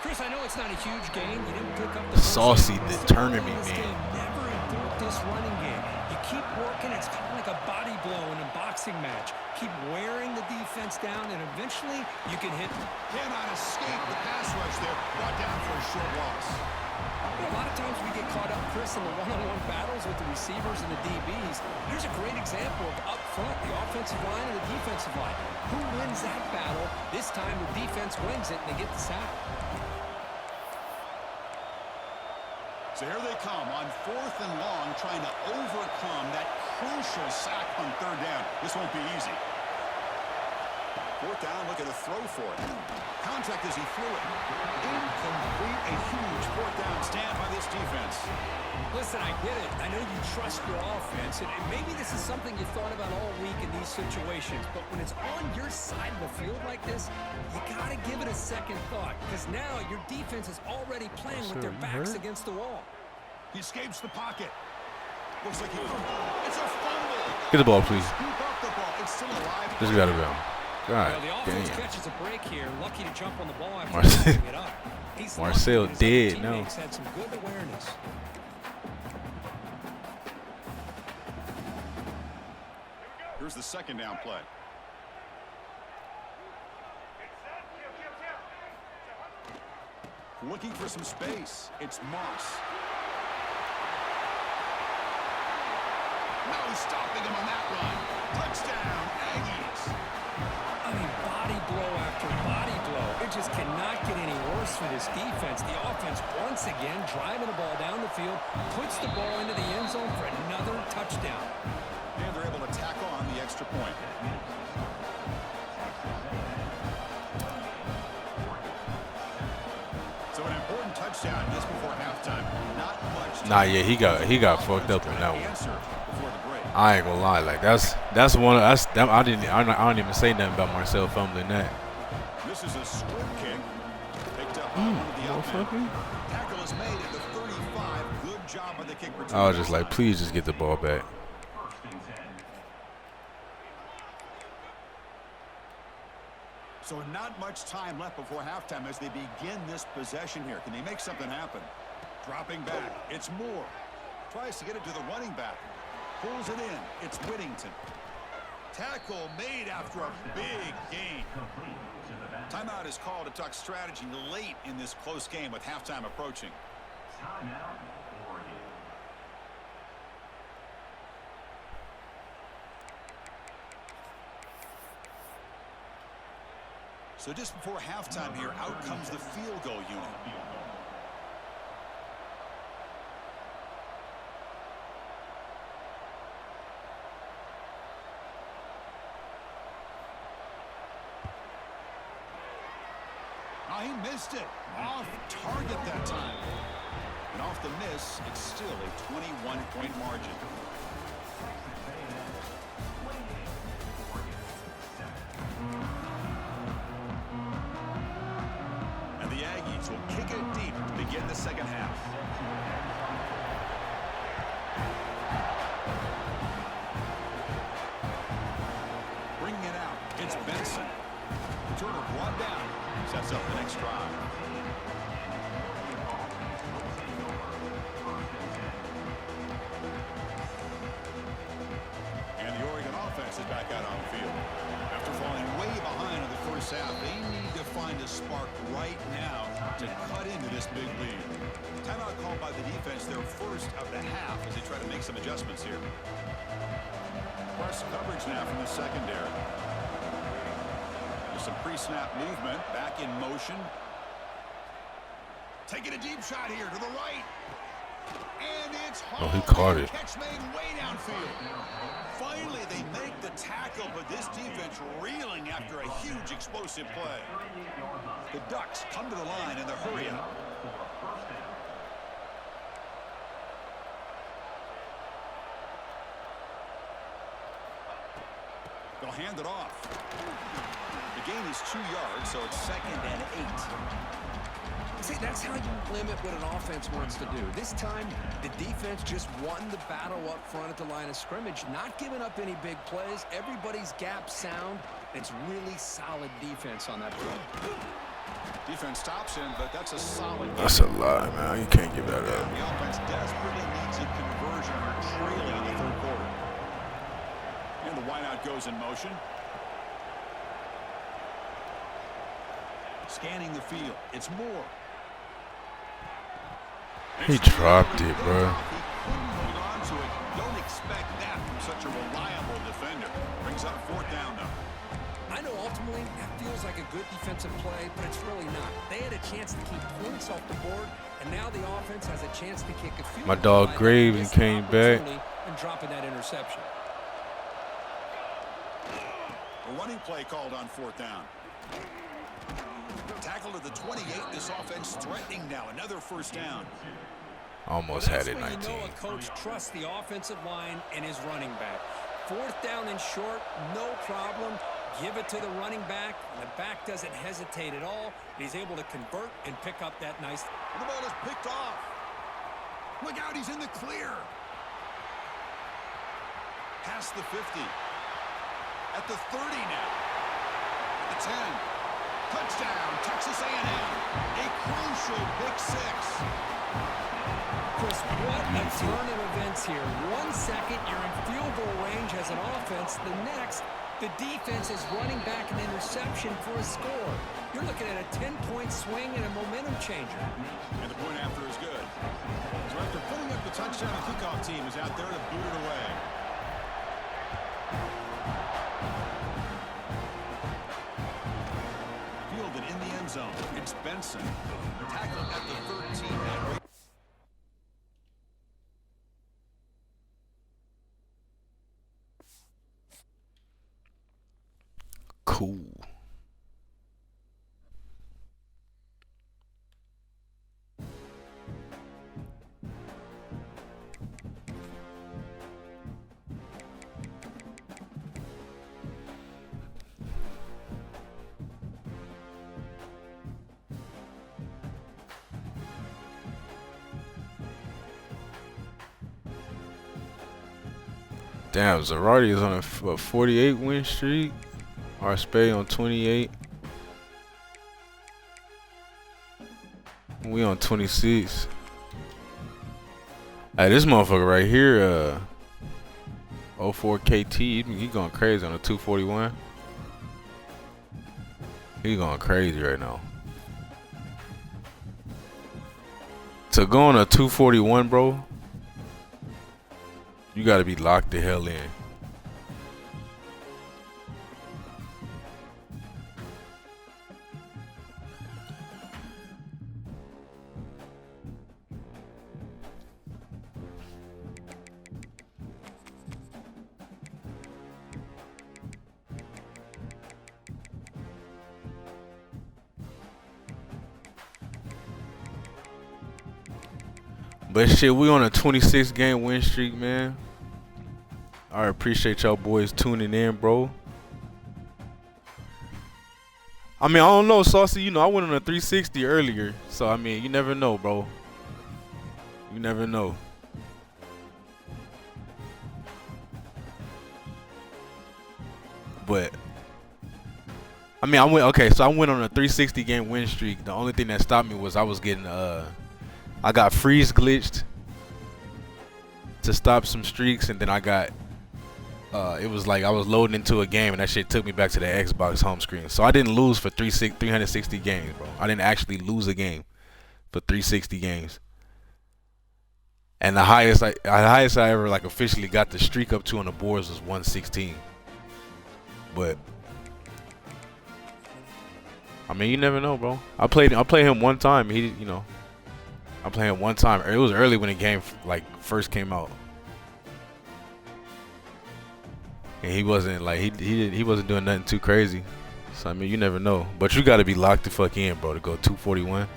Chris, I know it's not a huge gain. You didn't pick up the Saucy, the tournament man. Never endure this running game. You keep working. It's kind of like a body blow in a boxing match. Keep wearing the defense down, and eventually you can hit. Cannot escape the pass rush there. Brought down for a short loss. A lot of times we get caught up, Chris, in the one-on-one battles with the receivers and the DBs. Here's a great example of up front, the offensive line and the defensive line. Who wins that battle? This time the defense wins it, and they get the sack. So here they come on 4th and long, trying to overcome that crucial sack on 3rd down. This won't be easy. 4th down, look at the throw for it. Contact as he threw it. Incomplete, a huge 4th down stand by this defense. Listen, I get it. I know you trust your offense, and maybe this is something you thought about all week in these situations, but when it's on your side of the field like this, you got to give it a second thought, because now your defense is already playing with their backs against the wall. He escapes the pocket. Looks like it's a fumble. Get the ball, please. Scoop up the ball. It's still alive. This got to be on. God Well, the offense damn. catches a break here. Lucky to jump on the ball after Marcel- picking it up. He's Marcel lucky his dead other now. teammates had some good awareness. Here's the 2nd down play. Looking for some space. It's Moss. No stopping him on that run. Touchdown, Aggies. I mean, body blow after body blow. It just cannot get any worse for this defense. The offense, once again, driving the ball down the field, puts the ball into the end zone for another touchdown. And they're able to tack on the extra point. So an important touchdown just before halftime. Not much. Nah, yeah, he got fucked up in that one. Answer before the break. I ain't gonna lie, like that's one of I don't even say nothing about Marcel fumbling that. This is a strip kick. Picked up on one of the outmen. Tackle is made at the 35. Good job on the kick return. I was just like, please just get the ball back. So not much time left before halftime as they begin this possession here. Can they make something happen? Dropping back. It's Moore. Tries to get it to the running back. Pulls it in. It's Whittington. Tackle made after a big gain. Timeout is called to talk strategy late in this close game with halftime approaching. So just before halftime here, out comes the field goal unit. Oh, he missed it. Off target that time. And off the miss, it's still a 21-point margin. And the Aggies will kick it deep to begin the second half. Bringing it out, it's Benson. Turner brought down. Sets up the next drive. And the Oregon offense is back out on the field. After falling way behind in the first half, they need to find a spark right now to cut into this big lead. Timeout called by the defense, their first of the half, as they try to make some adjustments here. Press coverage now from the secondary. The Some pre-snap movement, back in motion. Taking a deep shot here to the right. And it's Oh, he caught it. Catch made way downfield. Finally, they make the tackle, but this defense reeling after a huge explosive play. The Ducks come to the line in the hurry up. They'll hand it off. The gain is 2 yards, so it's 2nd and 8. See, that's how you limit what an offense wants to do. This time, the defense just won the battle up front at the line of scrimmage, not giving up any big plays. Everybody's gap sound. It's really solid defense on that play. Defense stops him, but that's a solid game. That's a lie, man. You can't give that up. The offense desperately needs a conversion or trailing in the 3rd quarter. And the wideout goes in motion. Scanning the field. It's Moore. He dropped it, bro. He couldn't hold on to it. Don't expect that from such a reliable defender. Brings up 4th down, though. I know ultimately that feels like a good defensive play, but it's really not. They had a chance to keep points off the board, and now the offense has a chance to kick a field. My dog Graves came back. And dropping that interception. A running play called on 4th down. Tackle to the 28. This offense threatening now. Another 1st down. Almost had it, That's when 19. you know a coach trusts the offensive line and his running back. 4th down and short, no problem. Give it to the running back. And the back doesn't hesitate at all. He's able to convert and pick up that nice. The ball is picked off. Look out, he's in the clear. Past the 50. At the 30 now. At the 10. Touchdown, Texas A&M. A crucial pick 6. Chris, what a turn of events here. 1 second, you're in field goal range as an offense. The next, the defense is running back an interception for a score. You're looking at a 10-point swing and a momentum changer. And the point after is good. So after putting up the touchdown, the kickoff team is out there to boot it away. Fielded in the end zone. It's Benson. Tackled at the 13. Cool. Damn, Zarate is on a 48 win streak. Arspey on 28. We on 26. Hey, this motherfucker right here, 04 KT, he going crazy on a 241. He going crazy right now. To go on a 241, bro, you gotta be locked the hell in. But shit, we on a 26 game win streak, man. I appreciate y'all boys tuning in, bro. I mean, I don't know, Saucy. You know, I went on a 360 earlier. So, I mean, you never know, bro. You never know. But, I mean, I went on a 360 game win streak. The only thing that stopped me was I was getting, I got freeze glitched to stop some streaks, and then I got, it was like I was loading into a game, and that shit took me back to the Xbox home screen. So I didn't lose for 360 games, bro. I didn't actually lose a game for 360 games. And the highest I ever like officially got the streak up to on the boards was 116. But I mean, you never know, bro. I played him one time. He, you know, I played him one time. It was early when the game like first came out, and he wasn't like he wasn't doing nothing too crazy. So I mean, you never know. But you got to be locked the fuck in, bro, to go 241.